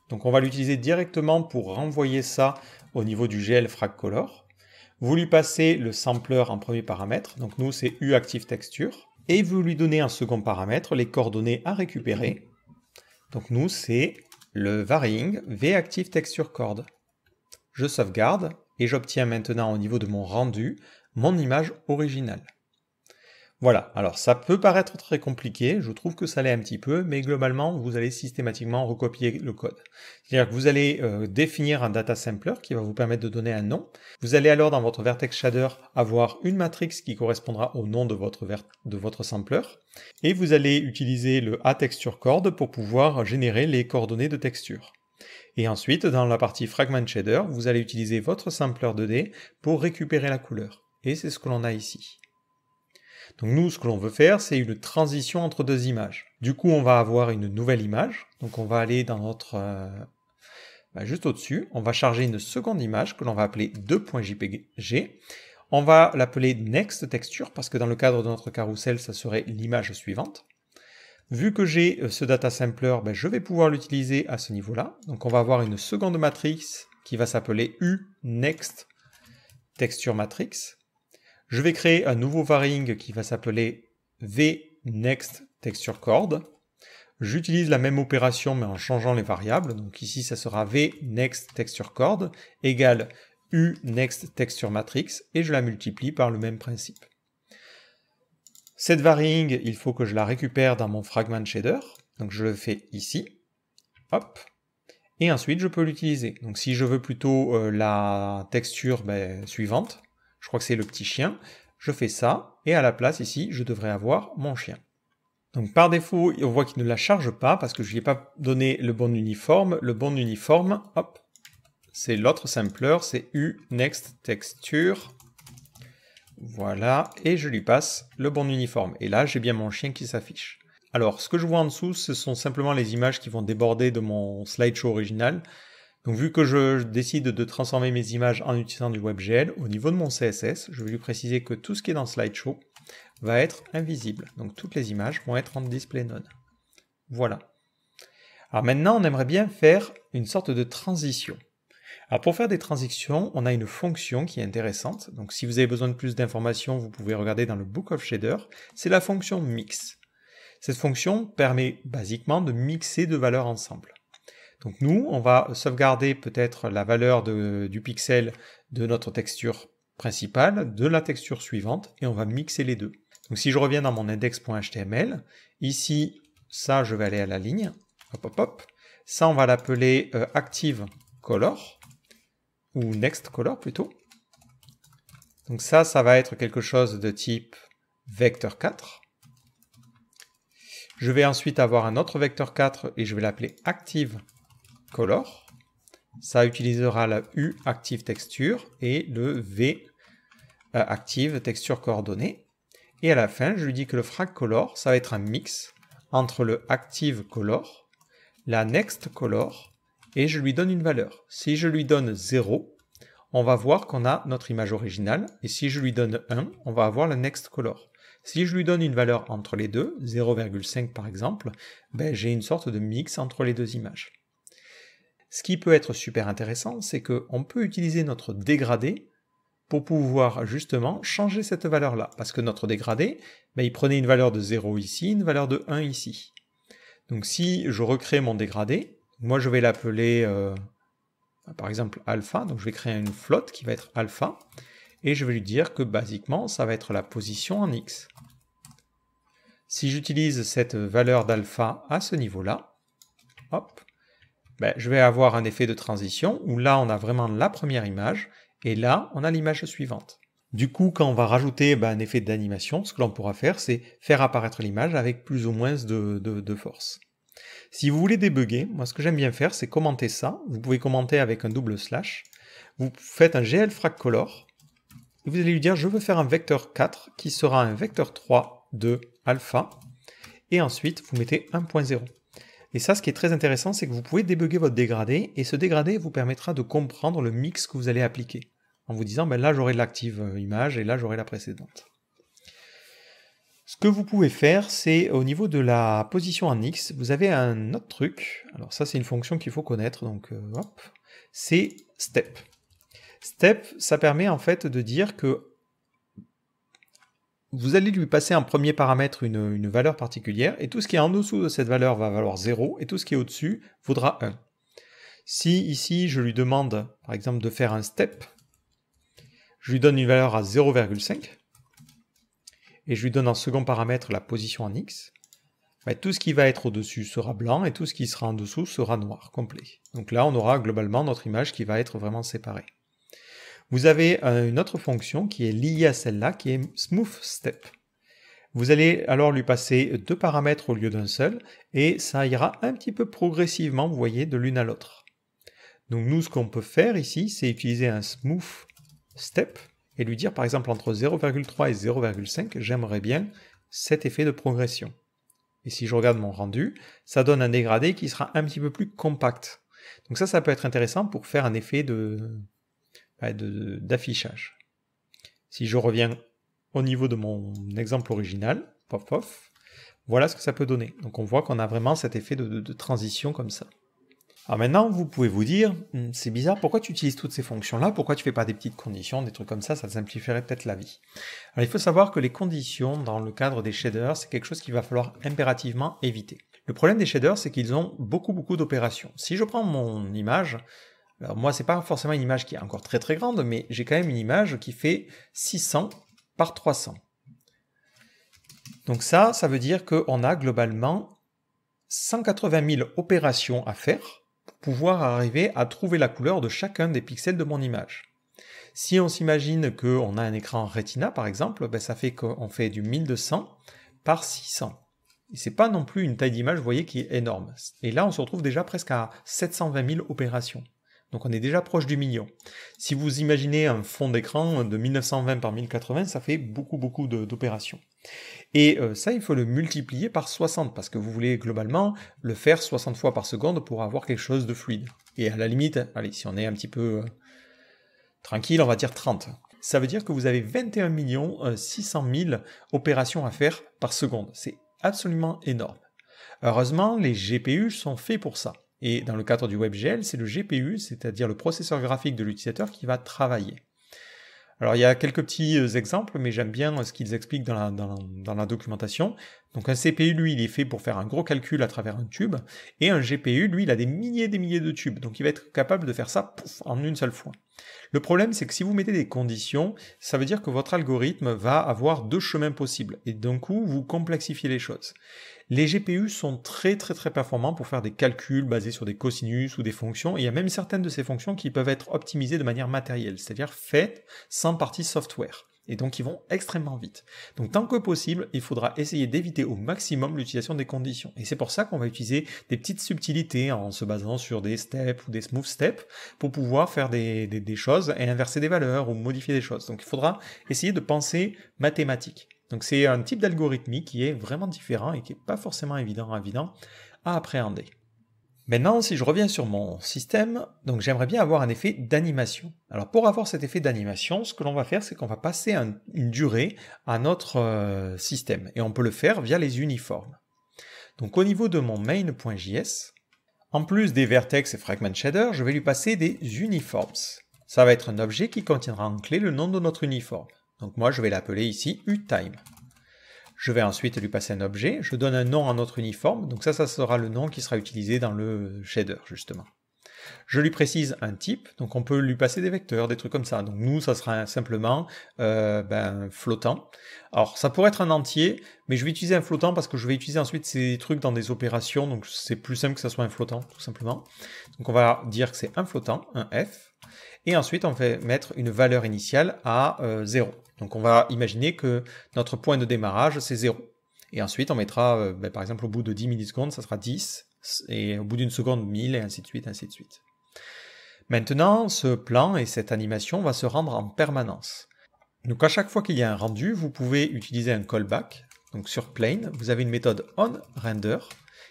Donc on va l'utiliser directement pour renvoyer ça au niveau du GL FragColor. Vous lui passez le sampler en premier paramètre, donc nous c'est uActiveTexture, et vous lui donnez en second paramètre les coordonnées à récupérer. Donc nous c'est le varying vActiveTextureCord. Je sauvegarde et j'obtiens maintenant au niveau de mon rendu mon image originale. Voilà, alors ça peut paraître très compliqué, je trouve que ça l'est un petit peu, mais globalement vous allez systématiquement recopier le code. C'est-à-dire que vous allez définir un data sampler qui va vous permettre de donner un nom. Vous allez alors dans votre vertex shader avoir une matrix qui correspondra au nom de votre sampler, et vous allez utiliser le aTextureCord pour pouvoir générer les coordonnées de texture. Et ensuite, dans la partie Fragment Shader, vous allez utiliser votre sampler 2D pour récupérer la couleur. Et c'est ce que l'on a ici. Donc nous, ce que l'on veut faire, c'est une transition entre deux images. Du coup, on va avoir une nouvelle image. Donc on va aller dans notre... juste au-dessus, on va charger une seconde image que l'on va appeler 2.jpg. On va l'appeler Next Texture, parce que dans le cadre de notre carrousel, ça serait l'image suivante. Vu que j'ai ce data sampler, je vais pouvoir l'utiliser à ce niveau-là. Donc on va avoir une seconde matrice qui va s'appeler uNext Texture Matrix. Je vais créer un nouveau varying qui va s'appeler vNextTextureCord. J'utilise la même opération mais en changeant les variables. Donc ici, ça sera vNextTextureCord égale uNextTextureMatrix et je la multiplie par le même principe. Cette varying, il faut que je la récupère dans mon Fragment Shader. Donc je le fais ici. Hop. Et ensuite, je peux l'utiliser. Donc si je veux plutôt la texture suivante, je crois que c'est le petit chien, je fais ça, et à la place ici, je devrais avoir mon chien. Donc par défaut, on voit qu'il ne la charge pas, parce que je ne lui ai pas donné le bon uniforme. Le bon uniforme, hop, c'est l'autre sampler, c'est uNextTexture. Voilà, et je lui passe le bon uniforme. Et là, j'ai bien mon chien qui s'affiche. Alors, ce que je vois en dessous, ce sont simplement les images qui vont déborder de mon slideshow original. Donc vu que je décide de transformer mes images en utilisant du WebGL, au niveau de mon CSS, je vais lui préciser que tout ce qui est dans Slideshow va être invisible. Donc toutes les images vont être en display none. Voilà. Alors maintenant, on aimerait bien faire une sorte de transition. Alors pour faire des transitions, on a une fonction qui est intéressante. Donc si vous avez besoin de plus d'informations, vous pouvez regarder dans le Book of Shader. C'est la fonction mix. Cette fonction permet basiquement de mixer deux valeurs ensemble. Donc nous, on va sauvegarder peut-être la valeur du pixel de notre texture principale, de la texture suivante, et on va mixer les deux. Donc si je reviens dans mon index.html, ici, ça, je vais aller à la ligne, hop, hop, hop. Ça, on va l'appeler ActiveColor, ou NextColor plutôt. Donc ça va être quelque chose de type vector4. Je vais ensuite avoir un autre vector4 et je vais l'appeler ActiveColor. Ça utilisera la uActiveTexture et le vActiveTextureCoordonnées. Et à la fin, je lui dis que le fragColor, ça va être un mix entre le ActiveColor, la NextColor, et je lui donne une valeur. Si je lui donne 0, on va voir qu'on a notre image originale, et si je lui donne 1, on va avoir la NextColor. Si je lui donne une valeur entre les deux, 0,5 par exemple, j'ai une sorte de mix entre les deux images. Ce qui peut être super intéressant, c'est qu'on peut utiliser notre dégradé pour pouvoir justement changer cette valeur-là. Parce que notre dégradé, il prenait une valeur de 0 ici, une valeur de 1 ici. Donc si je recrée mon dégradé, moi je vais l'appeler par exemple alpha, donc je vais créer une flotte qui va être alpha, et je vais lui dire que basiquement ça va être la position en X. Si j'utilise cette valeur d'alpha à ce niveau-là, hop, je vais avoir un effet de transition où là on a vraiment la première image et là on a l'image suivante. Du coup, quand on va rajouter un effet d'animation, ce que l'on pourra faire, c'est faire apparaître l'image avec plus ou moins de force. Si vous voulez débugger, moi ce que j'aime bien faire, c'est commenter ça. Vous pouvez commenter avec un double slash. Vous faites un glFragColor. Et vous allez lui dire, je veux faire un vecteur 4 qui sera un vecteur 3 de alpha. Et ensuite, vous mettez 1.0. Et ça, ce qui est très intéressant, c'est que vous pouvez débugger votre dégradé. Et ce dégradé vous permettra de comprendre le mix que vous allez appliquer. En vous disant, là j'aurai l'active image et là j'aurai la précédente. Ce que vous pouvez faire, c'est au niveau de la position en X, vous avez un autre truc. Alors ça, c'est une fonction qu'il faut connaître, donc hop, c'est step. Step, ça permet en fait de dire que vous allez lui passer en premier paramètre une valeur particulière, et tout ce qui est en dessous de cette valeur va valoir 0, et tout ce qui est au-dessus vaudra 1. Si ici je lui demande par exemple de faire un step, je lui donne une valeur à 0,5, et je lui donne en second paramètre la position en x, tout ce qui va être au-dessus sera blanc, et tout ce qui sera en dessous sera noir, complet. Donc là, on aura globalement notre image qui va être vraiment séparée. Vous avez une autre fonction qui est liée à celle-là, qui est smooth step. Vous allez alors lui passer 2 paramètres au lieu d'un seul, et ça ira un petit peu progressivement, vous voyez, de l'une à l'autre. Donc nous, ce qu'on peut faire ici, c'est utiliser un smooth step, et lui dire par exemple entre 0,3 et 0,5, j'aimerais bien cet effet de progression. Et si je regarde mon rendu, ça donne un dégradé qui sera un petit peu plus compact. Donc ça peut être intéressant pour faire un effet d'affichage. Si je reviens au niveau de mon exemple original, voilà ce que ça peut donner. Donc on voit qu'on a vraiment cet effet de transition comme ça. Alors maintenant, vous pouvez vous dire, c'est bizarre, pourquoi tu utilises toutes ces fonctions-là? Pourquoi tu fais pas des petites conditions, des trucs comme ça simplifierait peut-être la vie. Alors il faut savoir que les conditions dans le cadre des shaders, c'est quelque chose qu'il va falloir impérativement éviter. Le problème des shaders, c'est qu'ils ont beaucoup d'opérations. Si je prends mon image, alors moi c'est pas forcément une image qui est encore très grande, mais j'ai quand même une image qui fait 600 par 300. Donc ça veut dire qu'on a globalement 180 000 opérations à faire pour pouvoir arriver à trouver la couleur de chacun des pixels de mon image. Si on s'imagine qu'on a un écran Retina par exemple, ça fait qu'on fait du 1200 par 600. Et c'est pas non plus une taille d'image, vous voyez, qui est énorme. Et là, on se retrouve déjà presque à 720 000 opérations. Donc on est déjà proche du million. Si vous imaginez un fond d'écran de 1920 par 1080, ça fait beaucoup d'opérations. Et ça, il faut le multiplier par 60, parce que vous voulez globalement le faire 60 fois par seconde pour avoir quelque chose de fluide. Et à la limite, allez, si on est un petit peu tranquille, on va dire 30. Ça veut dire que vous avez 21 600 000 opérations à faire par seconde. C'est absolument énorme. Heureusement, les GPU sont faits pour ça. Et dans le cadre du WebGL, c'est le GPU, c'est-à-dire le processeur graphique de l'utilisateur, qui va travailler. Alors il y a quelques petits exemples, mais j'aime bien ce qu'ils expliquent dans la documentation. Donc un CPU, lui, il est fait pour faire un gros calcul à travers un tube, et un GPU, lui, il a des milliers de tubes, donc il va être capable de faire ça en une seule fois. Le problème, c'est que si vous mettez des conditions, ça veut dire que votre algorithme va avoir 2 chemins possibles, et d'un coup, vous complexifiez les choses. Les GPU sont très performants pour faire des calculs basés sur des cosinus ou des fonctions, et il y a même certaines de ces fonctions qui peuvent être optimisées de manière matérielle, c'est-à-dire faites sans partie software. Et donc ils vont extrêmement vite. Donc tant que possible, il faudra essayer d'éviter au maximum l'utilisation des conditions. Et c'est pour ça qu'on va utiliser des petites subtilités en se basant sur des steps ou des smooth steps pour pouvoir faire des choses et inverser des valeurs ou modifier des choses. Donc il faudra essayer de penser mathématique. Donc c'est un type d'algorithmique qui est vraiment différent et qui n'est pas forcément évident à appréhender. Maintenant, si je reviens sur mon système, donc j'aimerais bien avoir un effet d'animation. Alors pour avoir cet effet d'animation, ce que l'on va faire, c'est qu'on va passer une durée à notre système. Et on peut le faire via les uniformes. Donc au niveau de mon main.js, en plus des vertex et fragment shader, je vais lui passer des uniforms. Ça va être un objet qui contiendra en clé le nom de notre uniforme. Donc moi, je vais l'appeler ici uTime. Je vais ensuite lui passer un objet, je donne un nom à notre uniforme, donc ça sera le nom qui sera utilisé dans le shader, justement. Je lui précise un type, donc on peut lui passer des vecteurs, des trucs comme ça. Donc nous, ça sera simplement flottant. Alors ça pourrait être un entier, mais je vais utiliser un flottant parce que je vais utiliser ensuite ces trucs dans des opérations, donc c'est plus simple que ça soit un flottant, tout simplement. Donc on va dire que c'est un flottant, un f, et ensuite on va mettre une valeur initiale à 0. Donc on va imaginer que notre point de démarrage, c'est 0. Et ensuite, on mettra, par exemple, au bout de 10 millisecondes, ça sera 10, et au bout d'une seconde, 1000, et ainsi de suite, ainsi de suite. Maintenant, ce plan et cette animation va se rendre en permanence. Donc à chaque fois qu'il y a un rendu, vous pouvez utiliser un callback. Donc sur Plane, vous avez une méthode onRender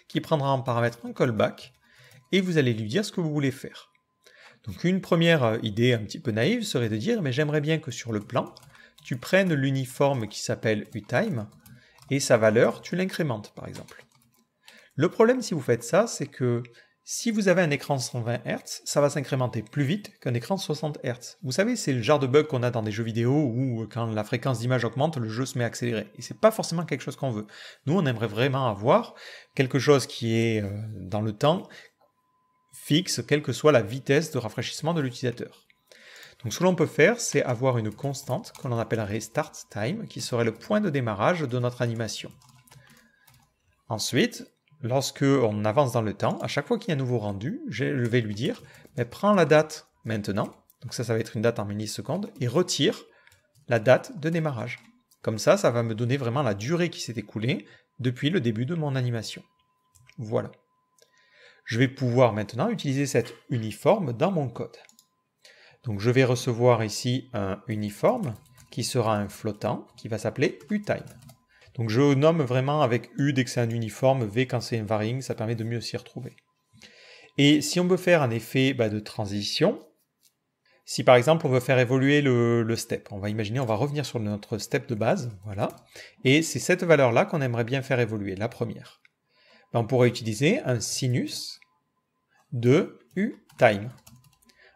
qui prendra en paramètre un callback, et vous allez lui dire ce que vous voulez faire. Donc une première idée un petit peu naïve serait de dire, mais j'aimerais bien que sur le plan, tu prennes l'uniforme qui s'appelle uTime, et sa valeur, tu l'incrémentes, par exemple. Le problème, si vous faites ça, c'est que Si vous avez un écran 120 Hz, ça va s'incrémenter plus vite qu'un écran 60 Hz. Vous savez, c'est le genre de bug qu'on a dans des jeux vidéo où quand la fréquence d'image augmente, le jeu se met à accélérer. Et c'est pas forcément quelque chose qu'on veut. Nous, on aimerait vraiment avoir quelque chose qui est dans le temps fixe, quelle que soit la vitesse de rafraîchissement de l'utilisateur. Donc ce que l'on peut faire, c'est avoir une constante que l'on appellerait start time, qui serait le point de démarrage de notre animation. Ensuite, lorsque on avance dans le temps, à chaque fois qu'il y a un nouveau rendu, je vais lui dire prends la date maintenant, donc ça va être une date en millisecondes, et retire la date de démarrage. Comme ça va me donner vraiment la durée qui s'est écoulée depuis le début de mon animation. Voilà. Je vais pouvoir maintenant utiliser cet uniforme dans mon code. Donc je vais recevoir ici un uniforme qui sera un flottant qui va s'appeler uTime. Donc je nomme vraiment avec U dès que c'est un uniforme, V quand c'est un varying, ça permet de mieux s'y retrouver. Et si on veut faire un effet de transition, si par exemple on veut faire évoluer le step, on va imaginer, on va revenir sur notre step de base, voilà, et c'est cette valeur-là qu'on aimerait bien faire évoluer, la première. On pourrait utiliser un sinus de uTime.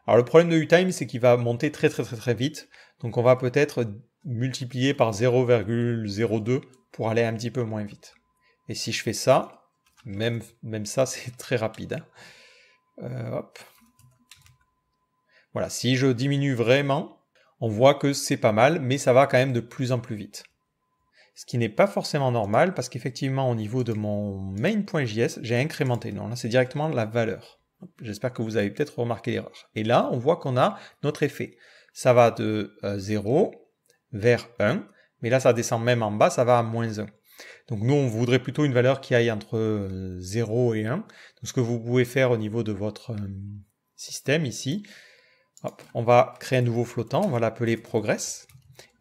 Alors le problème de uTime, c'est qu'il va monter très vite, donc on va peut-être multiplier par 0,02 pour aller un petit peu moins vite. Et si je fais ça, même ça c'est très rapide. Hop. Voilà, si je diminue vraiment, on voit que c'est pas mal, mais ça va quand même de plus en plus vite. Ce qui n'est pas forcément normal, parce qu'effectivement au niveau de mon main.js, j'ai incrémenté. Non, là c'est directement la valeur. J'espère que vous avez peut-être remarqué l'erreur. Et là, on voit qu'on a notre effet. Ça va de 0 vers 1, mais là ça descend même en bas, ça va à moins 1. Donc nous, on voudrait plutôt une valeur qui aille entre 0 et 1. Donc ce que vous pouvez faire au niveau de votre système ici, hop, on va créer un nouveau flottant, on va l'appeler progress,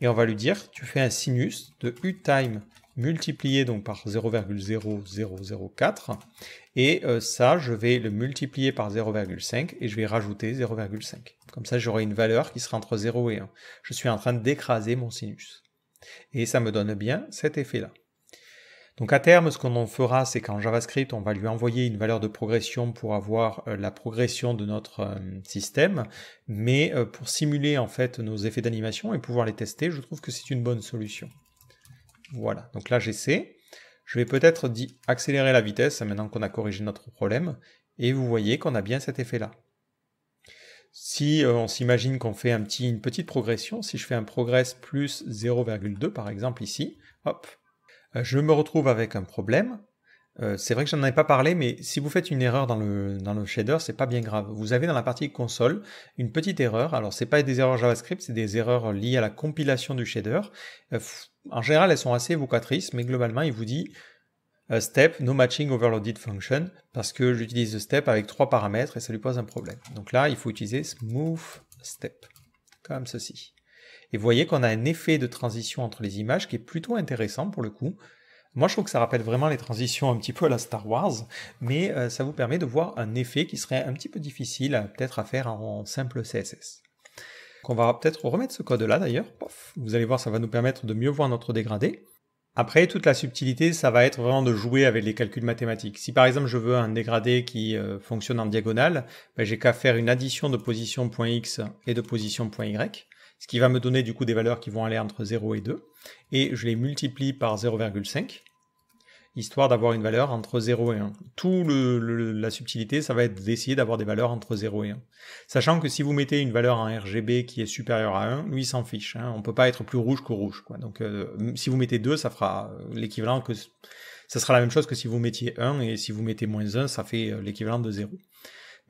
et on va lui dire, tu fais un sinus de uTime multiplié donc par 0,0004, et ça, je vais le multiplier par 0,5, et je vais rajouter 0,5. Comme ça, j'aurai une valeur qui sera entre 0 et 1. Je suis en train d'écraser mon sinus. Et ça me donne bien cet effet-là. Donc à terme, ce qu'on en fera, c'est qu'en JavaScript, on va lui envoyer une valeur de progression pour avoir la progression de notre système, mais pour simuler en fait nos effets d'animation et pouvoir les tester, je trouve que c'est une bonne solution. Voilà, donc là j'essaie. Je vais peut-être accélérer la vitesse maintenant qu'on a corrigé notre problème, et vous voyez qu'on a bien cet effet-là. Si on s'imagine qu'on fait une petite progression, si je fais un progress plus 0,2 par exemple ici, hop, je me retrouve avec un problème. C'est vrai que j'en avais pas parlé, mais si vous faites une erreur dans le shader, c'est pas bien grave. Vous avez dans la partie console une petite erreur. Alors c'est pas des erreurs JavaScript, c'est des erreurs liées à la compilation du shader. En général, elles sont assez évocatrices, mais globalement, il vous dit step no matching overloaded function parce que j'utilise step avec 3 paramètres et ça lui pose un problème. Donc là, il faut utiliser smooth step comme ceci. Et vous voyez qu'on a un effet de transition entre les images qui est plutôt intéressant pour le coup. Moi, je trouve que ça rappelle vraiment les transitions un petit peu à la Star Wars, mais ça vous permet de voir un effet qui serait un petit peu difficile peut-être à faire en simple CSS. Donc on va peut-être remettre ce code-là d'ailleurs. Vous allez voir, ça va nous permettre de mieux voir notre dégradé. Après, toute la subtilité, ça va être vraiment de jouer avec les calculs mathématiques. Si par exemple je veux un dégradé qui fonctionne en diagonale, j'ai qu'à faire une addition de position .x et de position .y, ce qui va me donner du coup des valeurs qui vont aller entre 0 et 2, et je les multiplie par 0,5, histoire d'avoir une valeur entre 0 et 1. La subtilité, ça va être d'essayer d'avoir des valeurs entre 0 et 1. Sachant que si vous mettez une valeur en RGB qui est supérieure à 1, lui il s'en fiche. On ne peut pas être plus rouge que rouge, quoi. Donc si vous mettez 2, ça fera l'équivalent que... Ça sera la même chose que si vous mettiez 1, et si vous mettez moins 1, ça fait l'équivalent de 0.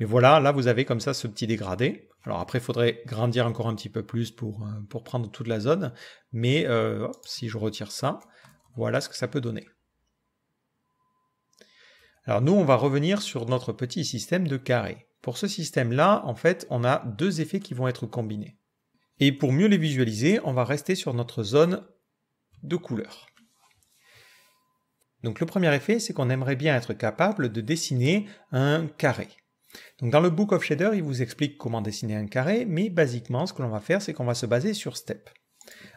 Mais voilà, là vous avez comme ça ce petit dégradé. Alors après, il faudrait grandir encore un petit peu plus pour prendre toute la zone. Mais si je retire ça, voilà ce que ça peut donner. Alors nous, on va revenir sur notre petit système de carré. Pour ce système-là, en fait, on a deux effets qui vont être combinés. Et pour mieux les visualiser, on va rester sur notre zone de couleur. Donc le premier effet, c'est qu'on aimerait bien être capable de dessiner un carré. Donc dans le Book of Shader, il vous explique comment dessiner un carré, mais basiquement, ce que l'on va faire, c'est qu'on va se baser sur step.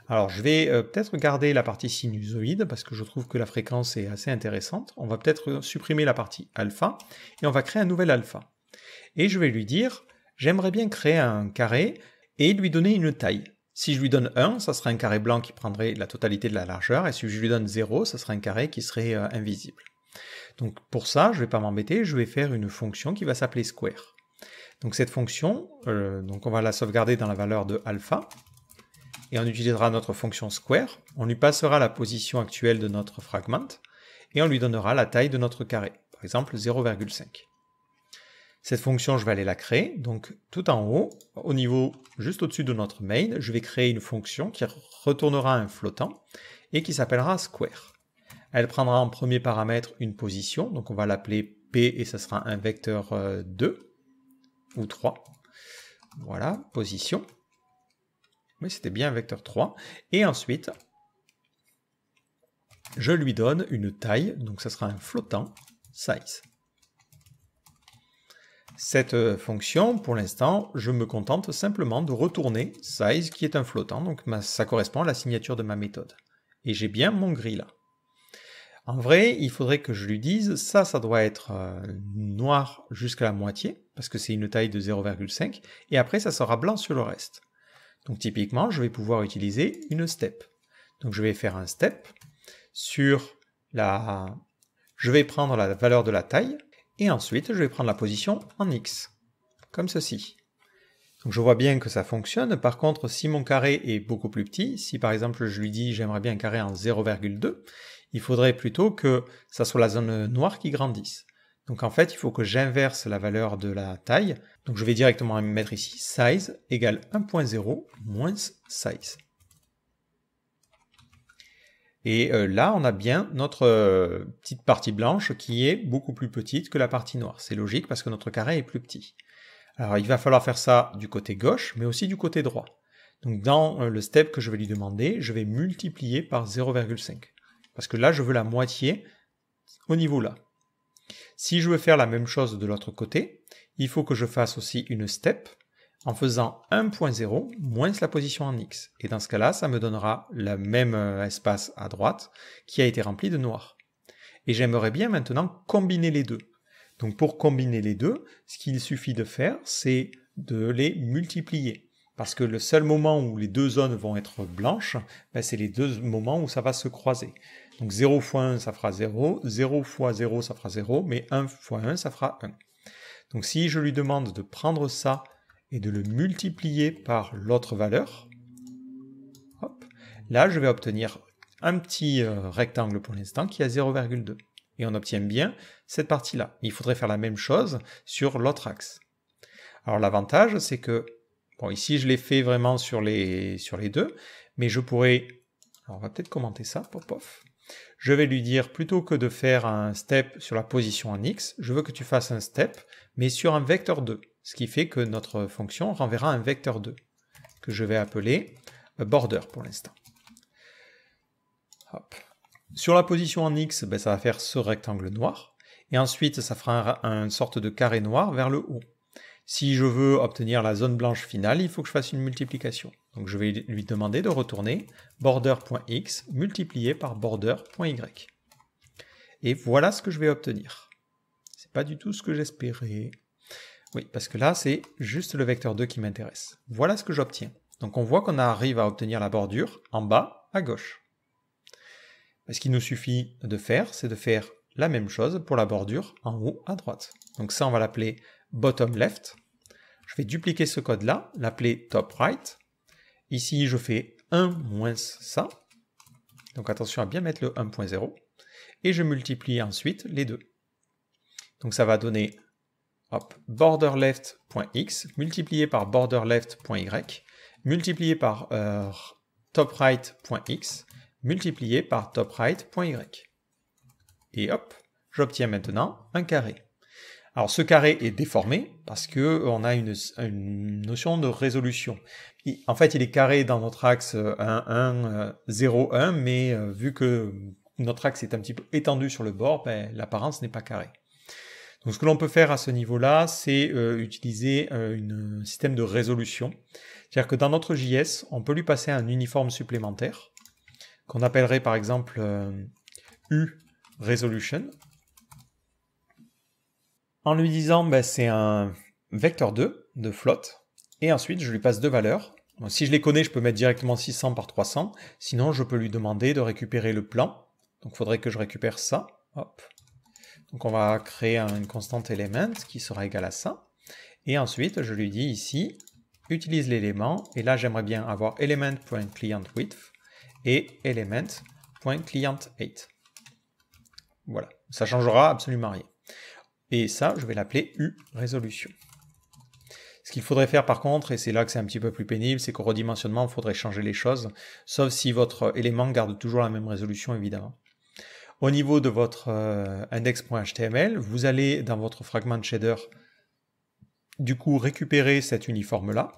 Alors je vais peut-être garder la partie sinusoïde parce que je trouve que la fréquence est assez intéressante. On va peut-être supprimer la partie alpha et on va créer un nouvel alpha. Et je vais lui dire, j'aimerais bien créer un carré et lui donner une taille. Si je lui donne 1, ça serait un carré blanc qui prendrait la totalité de la largeur, et si je lui donne 0, ça serait un carré qui serait invisible. Donc pour ça, je ne vais pas m'embêter, je vais faire une fonction qui va s'appeler square. Donc cette fonction, donc on va la sauvegarder dans la valeur de alpha, et on utilisera notre fonction square, on lui passera la position actuelle de notre fragment, et on lui donnera la taille de notre carré, par exemple 0,5. Cette fonction, je vais aller la créer, donc tout en haut, au niveau juste au-dessus de notre main, je vais créer une fonction qui retournera un flottant et qui s'appellera square. Elle prendra en premier paramètre une position, donc on va l'appeler P et ça sera un vecteur 2 ou 3. Voilà, position. Oui, c'était bien un vecteur 3. Et ensuite, je lui donne une taille, donc ça sera un flottant size. Cette fonction, pour l'instant, je me contente simplement de retourner size qui est un flottant, donc ça correspond à la signature de ma méthode. Et j'ai bien mon gris là. En vrai, il faudrait que je lui dise, ça doit être noir jusqu'à la moitié, parce que c'est une taille de 0,5, et après ça sera blanc sur le reste. Donc typiquement, je vais pouvoir utiliser une step. Donc je vais faire un step sur la... Je vais prendre la valeur de la taille, et ensuite, je vais prendre la position en X, comme ceci. Donc je vois bien que ça fonctionne. Par contre, si mon carré est beaucoup plus petit, si par exemple je lui dis j'aimerais bien un carré en 0,2, il faudrait plutôt que ça soit la zone noire qui grandisse. Donc en fait, il faut que j'inverse la valeur de la taille. Donc je vais directement mettre ici size égale 1.0 moins size. Et là, on a bien notre petite partie blanche qui est beaucoup plus petite que la partie noire. C'est logique parce que notre carré est plus petit. Alors, il va falloir faire ça du côté gauche, mais aussi du côté droit. Donc, dans le step que je vais lui demander, je vais multiplier par 0,5. Parce que là, je veux la moitié au niveau là. Si je veux faire la même chose de l'autre côté, il faut que je fasse aussi une step en faisant 1.0 moins la position en X. Et dans ce cas-là, ça me donnera le même espace à droite qui a été rempli de noir. Et j'aimerais bien maintenant combiner les deux. Donc pour combiner les deux, ce qu'il suffit de faire, c'est de les multiplier. Parce que le seul moment où les deux zones vont être blanches, c'est les deux moments où ça va se croiser. Donc 0 fois 1, ça fera 0, 0 fois 0, ça fera 0, mais 1 fois 1, ça fera 1. Donc si je lui demande de prendre ça et de le multiplier par l'autre valeur, hop, là je vais obtenir un petit rectangle pour l'instant qui a 0,2. Et on obtient bien cette partie-là. Il faudrait faire la même chose sur l'autre axe. Alors l'avantage, c'est que, bon, ici je l'ai fait vraiment sur les deux, mais je pourrais, alors on va peut-être commenter ça, pop, pof. Je vais lui dire, plutôt que de faire un step sur la position en X, je veux que tu fasses un step, mais sur un vecteur 2. Ce qui fait que notre fonction renverra un vecteur 2, que je vais appeler border pour l'instant. Sur la position en X, ça va faire ce rectangle noir, et ensuite ça fera une sorte de carré noir vers le haut. Si je veux obtenir la zone blanche finale, il faut que je fasse une multiplication. Donc je vais lui demander de retourner border.x multiplié par border.y. Et voilà ce que je vais obtenir. C'est pas du tout ce que j'espérais. Oui, parce que là, c'est juste le vecteur 2 qui m'intéresse. Voilà ce que j'obtiens. Donc on voit qu'on arrive à obtenir la bordure en bas à gauche. Ce qu'il nous suffit de faire, c'est de faire la même chose pour la bordure en haut à droite. Donc ça, on va l'appeler bottom left. Je vais dupliquer ce code-là, l'appeler top right. Ici, je fais 1 moins ça. Donc attention à bien mettre le 1.0. Et je multiplie ensuite les deux. Donc ça va donner borderLeft.x multiplié par borderLeft.y multiplié par topRight.x multiplié par topRight.y. Et hop, j'obtiens maintenant un carré. Alors ce carré est déformé parce qu'on a une notion de résolution. En fait, il est carré dans notre axe 1, 1, 0, 1, mais vu que notre axe est un petit peu étendu sur le bord, l'apparence n'est pas carrée. Donc ce que l'on peut faire à ce niveau-là, c'est utiliser un système de résolution. C'est-à-dire que dans notre JS, on peut lui passer un uniforme supplémentaire, qu'on appellerait par exemple uResolution, en lui disant c'est un vecteur 2 de float, et ensuite je lui passe deux valeurs. Donc, si je les connais, je peux mettre directement 600 par 300, sinon je peux lui demander de récupérer le plan. Donc il faudrait que je récupère ça. Hop. Donc on va créer une constante element qui sera égale à ça. Et ensuite, je lui dis ici, utilise l'élément, et là j'aimerais bien avoir element.clientWidth et element.client8. Voilà, ça changera absolument rien. Et ça, je vais l'appeler uResolution. Ce qu'il faudrait faire par contre, et c'est là que c'est un petit peu plus pénible, c'est qu'au redimensionnement, il faudrait changer les choses, sauf si votre élément garde toujours la même résolution, évidemment. Au niveau de votre index.html, vous allez dans votre fragment shader, du coup, récupérer cet uniforme-là,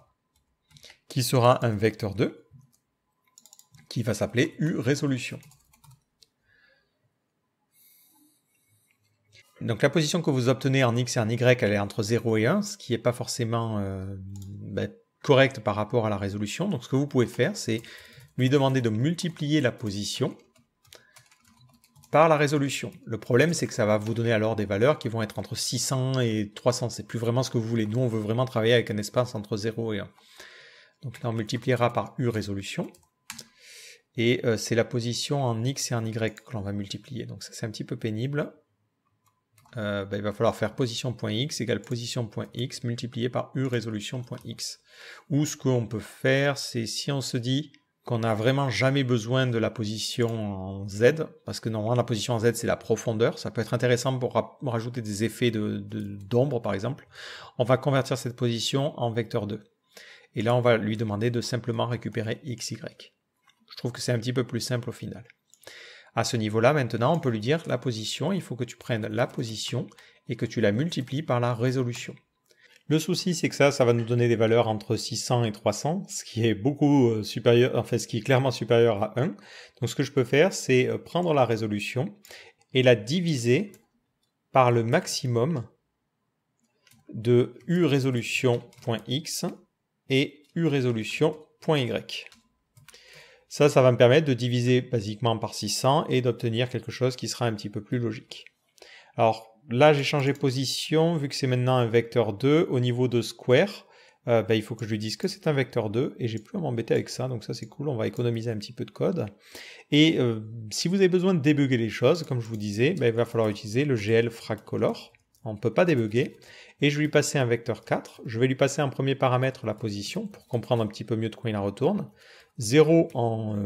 qui sera un vecteur 2, qui va s'appeler uResolution. Donc la position que vous obtenez en X et en Y, elle est entre 0 et 1, ce qui n'est pas forcément correct par rapport à la résolution. Donc ce que vous pouvez faire, c'est lui demander de multiplier la position par la résolution. Le problème, c'est que ça va vous donner alors des valeurs qui vont être entre 600 et 300. C'est plus vraiment ce que vous voulez. Nous, on veut vraiment travailler avec un espace entre 0 et 1. Donc là, on multipliera par uResolution. Et c'est la position en X et en Y que l'on va multiplier. Donc ça, c'est un petit peu pénible. Il va falloir faire position.x égale position.x multiplié par uResolution.x. Ou ce qu'on peut faire, c'est si on se dit qu'on n'a vraiment jamais besoin de la position en Z, parce que normalement la position en Z c'est la profondeur, ça peut être intéressant pour rajouter des effets d'ombre par exemple, on va convertir cette position en vecteur 2. Et là on va lui demander de simplement récupérer XY. Je trouve que c'est un petit peu plus simple au final. À ce niveau-là, maintenant, on peut lui dire la position, il faut que tu prennes la position et que tu la multiplies par la résolution. Le souci, c'est que ça va nous donner des valeurs entre 600 et 300, ce qui est beaucoup supérieur, enfin, ce qui est clairement supérieur à 1. Donc, ce que je peux faire, c'est prendre la résolution et la diviser par le maximum de uResolution.x et uResolution.y. Ça va me permettre de diviser basiquement par 600 et d'obtenir quelque chose qui sera un petit peu plus logique. Alors là, j'ai changé position, vu que c'est maintenant un vecteur 2, au niveau de square, il faut que je lui dise que c'est un vecteur 2, et j'ai plus à m'embêter avec ça, donc ça c'est cool, on va économiser un petit peu de code. Et si vous avez besoin de débugger les choses, comme je vous disais, il va falloir utiliser le GL fragcolor, on ne peut pas débugger, et je vais lui passer un vecteur 4, je vais lui passer en premier paramètre la position, pour comprendre un petit peu mieux de quoi il en retourne, 0 en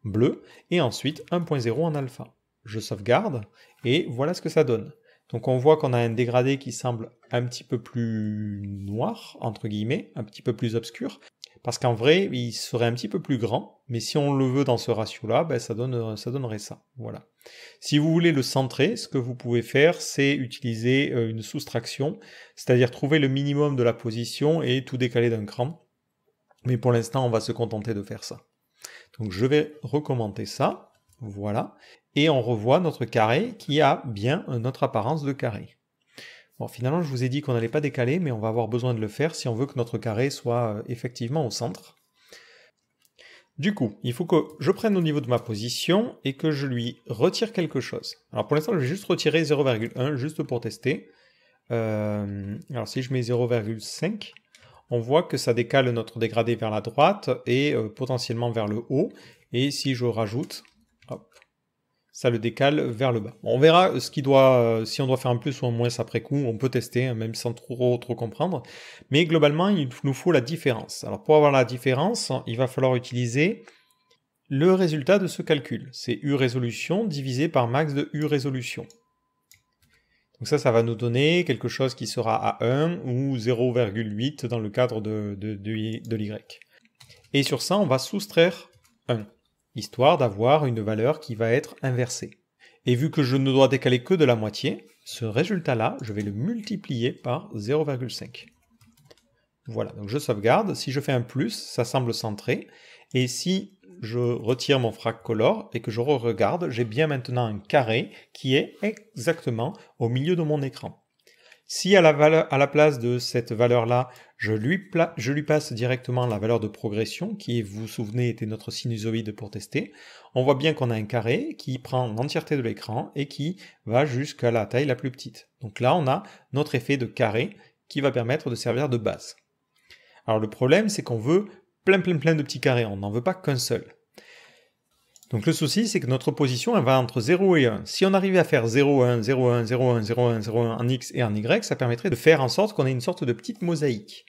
bleu, et ensuite 1.0 en alpha. Je sauvegarde, et voilà ce que ça donne. Donc on voit qu'on a un dégradé qui semble un petit peu plus noir, entre guillemets, un petit peu plus obscur, parce qu'en vrai, il serait un petit peu plus grand, mais si on le veut dans ce ratio-là, ça donnerait ça. Voilà. Si vous voulez le centrer, ce que vous pouvez faire, c'est utiliser une soustraction, c'est-à-dire trouver le minimum de la position et tout décaler d'un cran. Mais pour l'instant, on va se contenter de faire ça. Donc je vais recommenter ça, voilà, et on revoit notre carré qui a bien notre apparence de carré. Bon, finalement, je vous ai dit qu'on n'allait pas décaler, mais on va avoir besoin de le faire si on veut que notre carré soit effectivement au centre. Du coup, il faut que je prenne au niveau de ma position et que je lui retire quelque chose. Alors pour l'instant, je vais juste retirer 0,1, juste pour tester. Alors si je mets 0,5, on voit que ça décale notre dégradé vers la droite et potentiellement vers le haut. Et si je rajoute, hop, ça le décale vers le bas. Bon, on verra si on doit faire un plus ou un moins après coup. On peut tester, même sans trop comprendre. Mais globalement, il nous faut la différence. Alors pour avoir la différence, il va falloir utiliser le résultat de ce calcul. C'est uResolution divisé par max de uResolution. Donc ça va nous donner quelque chose qui sera à 1 ou 0,8 dans le cadre de l'Y. Et sur ça, on va soustraire 1, histoire d'avoir une valeur qui va être inversée. Et vu que je ne dois décaler que de la moitié, ce résultat-là, je vais le multiplier par 0,5. Voilà, donc je sauvegarde. Si je fais un plus, ça semble centré. Et si je retire mon frac color et que je regarde, j'ai bien maintenant un carré qui est exactement au milieu de mon écran. Si à la place de cette valeur-là, je lui passe directement la valeur de progression, qui, vous vous souvenez, était notre sinusoïde pour tester, on voit bien qu'on a un carré qui prend l'entièreté de l'écran et qui va jusqu'à la taille la plus petite. Donc là, on a notre effet de carré qui va permettre de servir de base. Alors le problème, c'est qu'on veut plein de petits carrés, on n'en veut pas qu'un seul. Donc le souci, c'est que notre position, elle va entre 0 et 1. Si on arrivait à faire 0, 1, 0, 1, 0, 1, 0, 1, 0, 1 en X et en Y, ça permettrait de faire en sorte qu'on ait une sorte de petite mosaïque.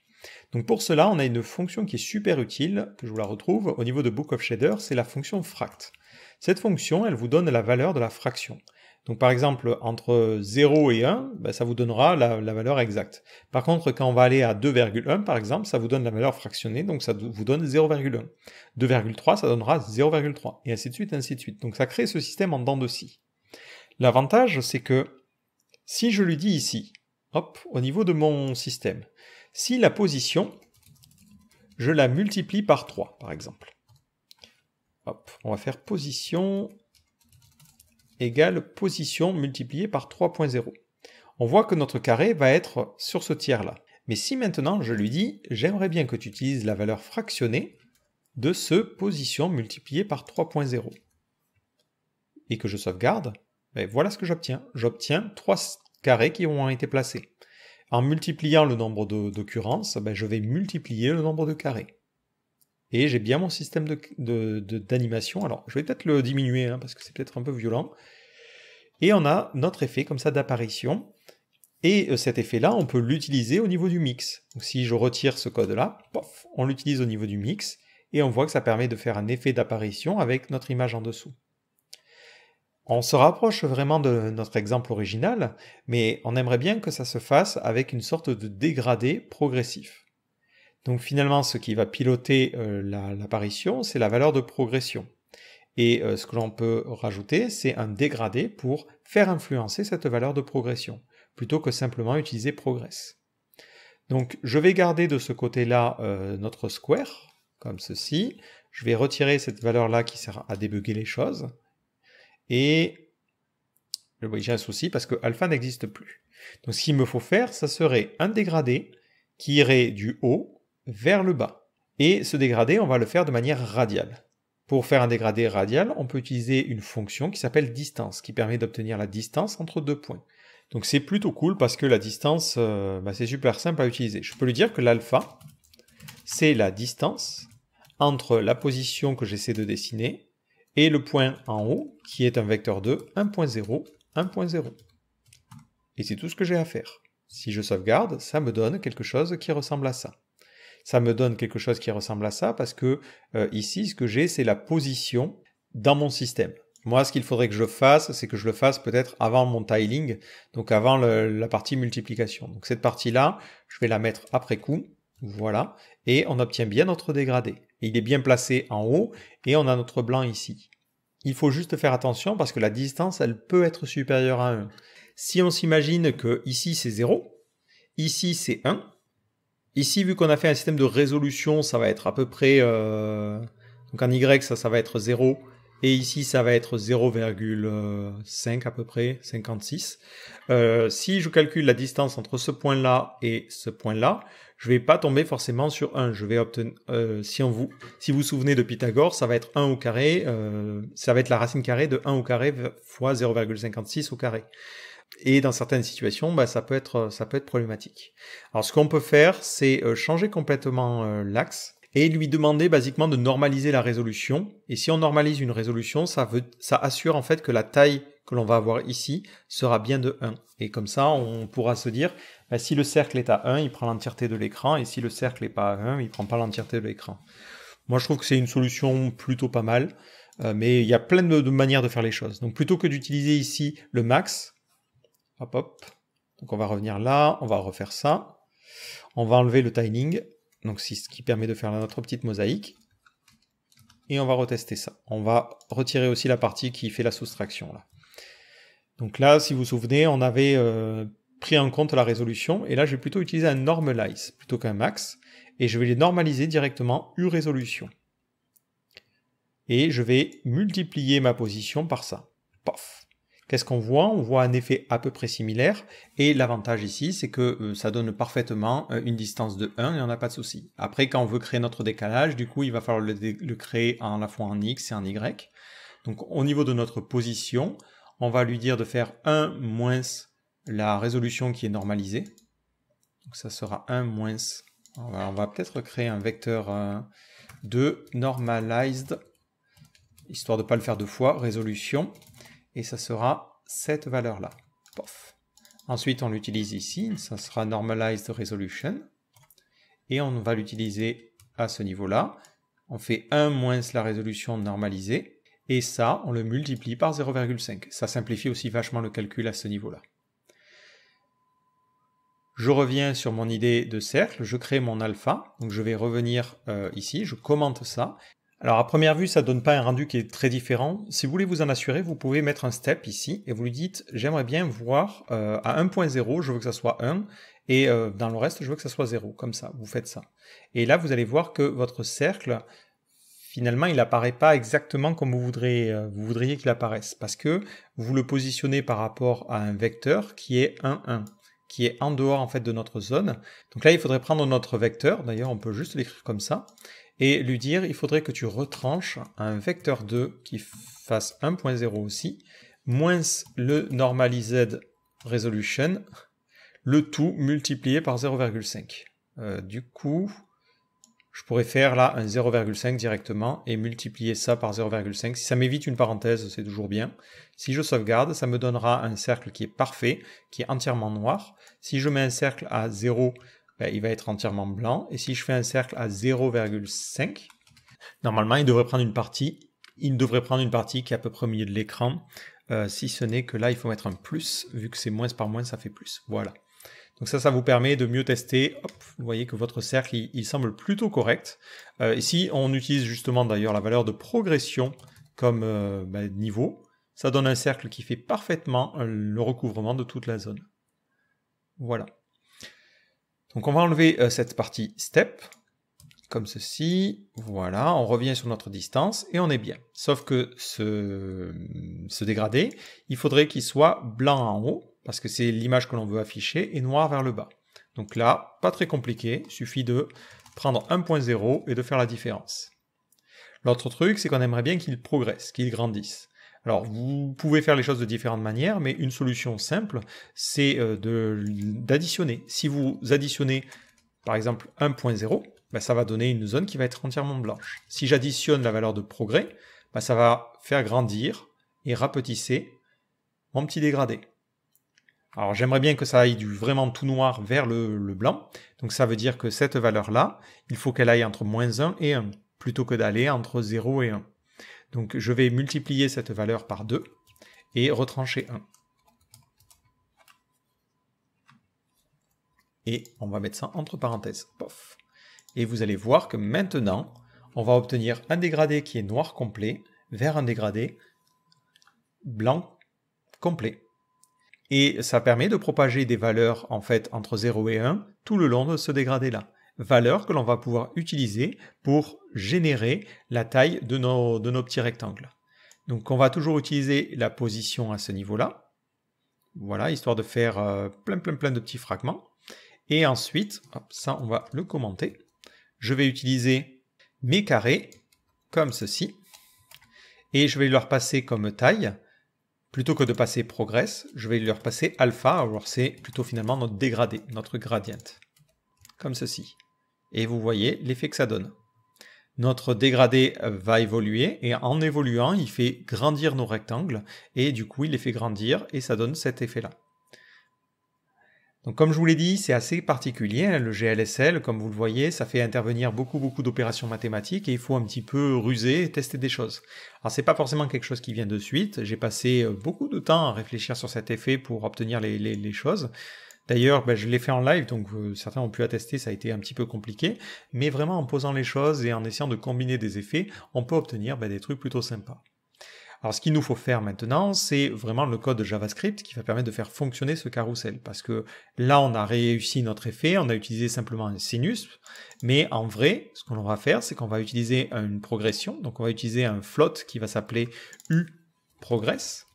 Donc pour cela, on a une fonction qui est super utile, que je vous la retrouve au niveau de Book of Shader, c'est la fonction fract. Cette fonction, elle vous donne la valeur de la fraction. Donc par exemple, entre 0 et 1, ça vous donnera la valeur exacte. Par contre, quand on va aller à 2,1 par exemple, ça vous donne la valeur fractionnée, donc ça vous donne 0,1. 2,3, ça donnera 0,3, et ainsi de suite, ainsi de suite. Donc ça crée ce système en dents de scie. L'avantage, c'est que si je lui dis ici, hop, au niveau de mon système, si la position, je la multiplie par 3, par exemple. Hop, on va faire position égale position multipliée par 3.0. On voit que notre carré va être sur ce tiers-là. Mais si maintenant je lui dis, j'aimerais bien que tu utilises la valeur fractionnée de ce position multipliée par 3.0 et que je sauvegarde, voilà ce que j'obtiens. J'obtiens 3 carrés qui ont été placés. En multipliant le nombre d'occurrences, je vais multiplier le nombre de carrés. Et j'ai bien mon système d'animation. Alors, je vais peut-être le diminuer, parce que c'est peut-être un peu violent. Et on a notre effet comme ça d'apparition. Et cet effet-là, on peut l'utiliser au niveau du mix. Donc si je retire ce code-là, on l'utilise au niveau du mix. Et on voit que ça permet de faire un effet d'apparition avec notre image en dessous. On se rapproche vraiment de notre exemple original, mais on aimerait bien que ça se fasse avec une sorte de dégradé progressif. Donc finalement, ce qui va piloter l'apparition, c'est la valeur de progression. Et ce que l'on peut rajouter, c'est un dégradé pour faire influencer cette valeur de progression, plutôt que simplement utiliser progress. Donc je vais garder de ce côté-là notre square, comme ceci. Je vais retirer cette valeur-là qui sert à débugger les choses. Et oui, j'ai un souci parce que alpha n'existe plus. Donc ce qu'il me faut faire, ça serait un dégradé qui irait du haut vers le bas. Et ce dégradé, on va le faire de manière radiale. Pour faire un dégradé radial, on peut utiliser une fonction qui s'appelle distance, qui permet d'obtenir la distance entre deux points. Donc c'est plutôt cool parce que la distance, c'est super simple à utiliser. Je peux lui dire que l'alpha, c'est la distance entre la position que j'essaie de dessiner et le point en haut, qui est un vecteur de 1.0, 1.0. Et c'est tout ce que j'ai à faire. Si je sauvegarde, ça me donne quelque chose qui ressemble à ça. Ça me donne quelque chose qui ressemble à ça parce que ici, ce que j'ai, c'est la position dans mon système. Moi, ce qu'il faudrait que je fasse, c'est que je le fasse peut-être avant mon tiling, donc avant la partie multiplication. Donc cette partie-là, je vais la mettre après coup, voilà, et on obtient bien notre dégradé. Et il est bien placé en haut, et on a notre blanc ici. Il faut juste faire attention parce que la distance, elle peut être supérieure à 1. Si on s'imagine que ici c'est 0, ici c'est 1, ici vu qu'on a fait un système de résolution, ça va être à peu près, donc en Y ça va être 0, et ici ça va être 0,5 à peu près, 56. Si je calcule la distance entre ce point-là et ce point-là, je ne vais pas tomber forcément sur 1. Je vais obtenir, si vous vous souvenez de Pythagore, ça va être 1 au carré, ça va être la racine carrée de 1 au carré fois 0,56 au carré. Et dans certaines situations, ça peut être problématique. Alors ce qu'on peut faire, c'est changer complètement l'axe et lui demander basiquement de normaliser la résolution. Et si on normalise une résolution, ça assure en fait que la taille que l'on va avoir ici sera bien de 1. Et comme ça, on pourra se dire, si le cercle est à 1, il prend l'entièreté de l'écran, et si le cercle n'est pas à 1, il ne prend pas l'entièreté de l'écran. Moi, je trouve que c'est une solution plutôt pas mal, mais il y a plein de manières de faire les choses. Donc plutôt que d'utiliser ici le max, hop, donc on va revenir là, on va refaire ça, on va enlever le tiling, donc c'est ce qui permet de faire notre petite mosaïque, et on va retester ça. On va retirer aussi la partie qui fait la soustraction là. Donc là, si vous vous souvenez, on avait pris en compte la résolution, et là je vais plutôt utiliser un normalize plutôt qu'un max, et je vais les normaliser directement U résolution. et je vais multiplier ma position par ça. Pof. Qu'est-ce qu'on voit? On voit un effet à peu près similaire, et l'avantage ici, c'est que ça donne parfaitement une distance de 1 et on n'a pas de souci. Après, quand on veut créer notre décalage, du coup, il va falloir le créer à la fois en X et en Y. Donc, au niveau de notre position, on va lui dire de faire 1 moins la résolution qui est normalisée. Donc, ça sera 1 moins... On va peut-être créer un vecteur de normalized, histoire de ne pas le faire deux fois, résolution. Et ça sera cette valeur-là. Ensuite, on l'utilise ici, ça sera Normalized Resolution. Et on va l'utiliser à ce niveau-là. On fait 1 moins la résolution normalisée. Et ça, on le multiplie par 0,5. Ça simplifie aussi vachement le calcul à ce niveau-là. Je reviens sur mon idée de cercle, je crée mon alpha. Donc je vais revenir ici, je commente ça. Alors à première vue, ça ne donne pas un rendu qui est très différent. Si vous voulez vous en assurer, vous pouvez mettre un step ici et vous lui dites « J'aimerais bien voir à 1.0, je veux que ça soit 1 et dans le reste, je veux que ça soit 0. » Comme ça, vous faites ça. Et là, vous allez voir que votre cercle, finalement, il n'apparaît pas exactement comme vous voudriez qu'il apparaisse parce que vous le positionnez par rapport à un vecteur qui est 1, 1, qui est en dehors en fait de notre zone. Donc là, il faudrait prendre notre vecteur, d'ailleurs on peut juste l'écrire comme ça, et lui dire, il faudrait que tu retranches un vecteur 2 qui fasse 1.0 aussi, moins le normalized resolution, le tout multiplié par 0,5. Du coup, je pourrais faire là un 0,5 directement et multiplier ça par 0,5. Si ça m'évite une parenthèse, c'est toujours bien. Si je sauvegarde, ça me donnera un cercle qui est parfait, qui est entièrement noir. Si je mets un cercle à 0, il va être entièrement blanc. Et si je fais un cercle à 0,5, normalement, il devrait prendre une partie. Il devrait prendre une partie qui est à peu près au milieu de l'écran. Si ce n'est que là, il faut mettre un plus. Vu que c'est moins par moins, ça fait plus. Voilà. Donc ça vous permet de mieux tester. Hop, vous voyez que votre cercle, il semble plutôt correct. Ici, on utilise justement d'ailleurs la valeur de progression comme niveau. Ça donne un cercle qui fait parfaitement le recouvrement de toute la zone. Voilà. Donc on va enlever cette partie step, comme ceci. Voilà, on revient sur notre distance et on est bien. Sauf que ce dégradé, il faudrait qu'il soit blanc en haut, parce que c'est l'image que l'on veut afficher, et noir vers le bas. Donc là, pas très compliqué, il suffit de prendre 1.0 et de faire la différence. L'autre truc, c'est qu'on aimerait bien qu'il progresse, qu'il grandisse. Alors, vous pouvez faire les choses de différentes manières, mais une solution simple, c'est d'additionner. Si vous additionnez, par exemple, 1.0, ça va donner une zone qui va être entièrement blanche. Si j'additionne la valeur de progrès, ça va faire grandir et rapetisser mon petit dégradé. Alors j'aimerais bien que ça aille du vraiment tout noir vers le blanc. Donc ça veut dire que cette valeur-là, il faut qu'elle aille entre moins 1 et 1, plutôt que d'aller entre 0 et 1. Donc je vais multiplier cette valeur par 2 et retrancher 1. Et on va mettre ça entre parenthèses. Pof. Et vous allez voir que maintenant, on va obtenir un dégradé qui est noir complet vers un dégradé blanc complet. Et ça permet de propager des valeurs en fait entre 0 et 1 tout le long de ce dégradé-là. Valeurs que l'on va pouvoir utiliser pour générer la taille de nos petits rectangles. Donc on va toujours utiliser la position à ce niveau-là. Voilà, histoire de faire plein de petits fragments. Et ensuite, hop, ça on va le commenter. Je vais utiliser mes carrés comme ceci. Et je vais leur passer comme taille. Plutôt que de passer progress, je vais leur passer alpha, alors c'est plutôt finalement notre dégradé, notre gradient. Comme ceci. Et vous voyez l'effet que ça donne. Notre dégradé va évoluer, et en évoluant, il fait grandir nos rectangles, et du coup, il les fait grandir, et ça donne cet effet-là. Donc comme je vous l'ai dit, c'est assez particulier, le GLSL, comme vous le voyez, ça fait intervenir beaucoup d'opérations mathématiques et il faut un petit peu ruser et tester des choses. Alors c'est pas forcément quelque chose qui vient de suite, j'ai passé beaucoup de temps à réfléchir sur cet effet pour obtenir les choses. D'ailleurs, je l'ai fait en live, donc certains ont pu attester, ça a été un petit peu compliqué, mais vraiment en posant les choses et en essayant de combiner des effets, on peut obtenir des trucs plutôt sympas. Alors ce qu'il nous faut faire maintenant, c'est vraiment le code JavaScript qui va permettre de faire fonctionner ce carrousel. Parce que là, on a réussi notre effet, on a utilisé simplement un sinus, mais en vrai, ce qu'on va faire, c'est qu'on va utiliser une progression. Donc on va utiliser un float qui va s'appeler uProgress,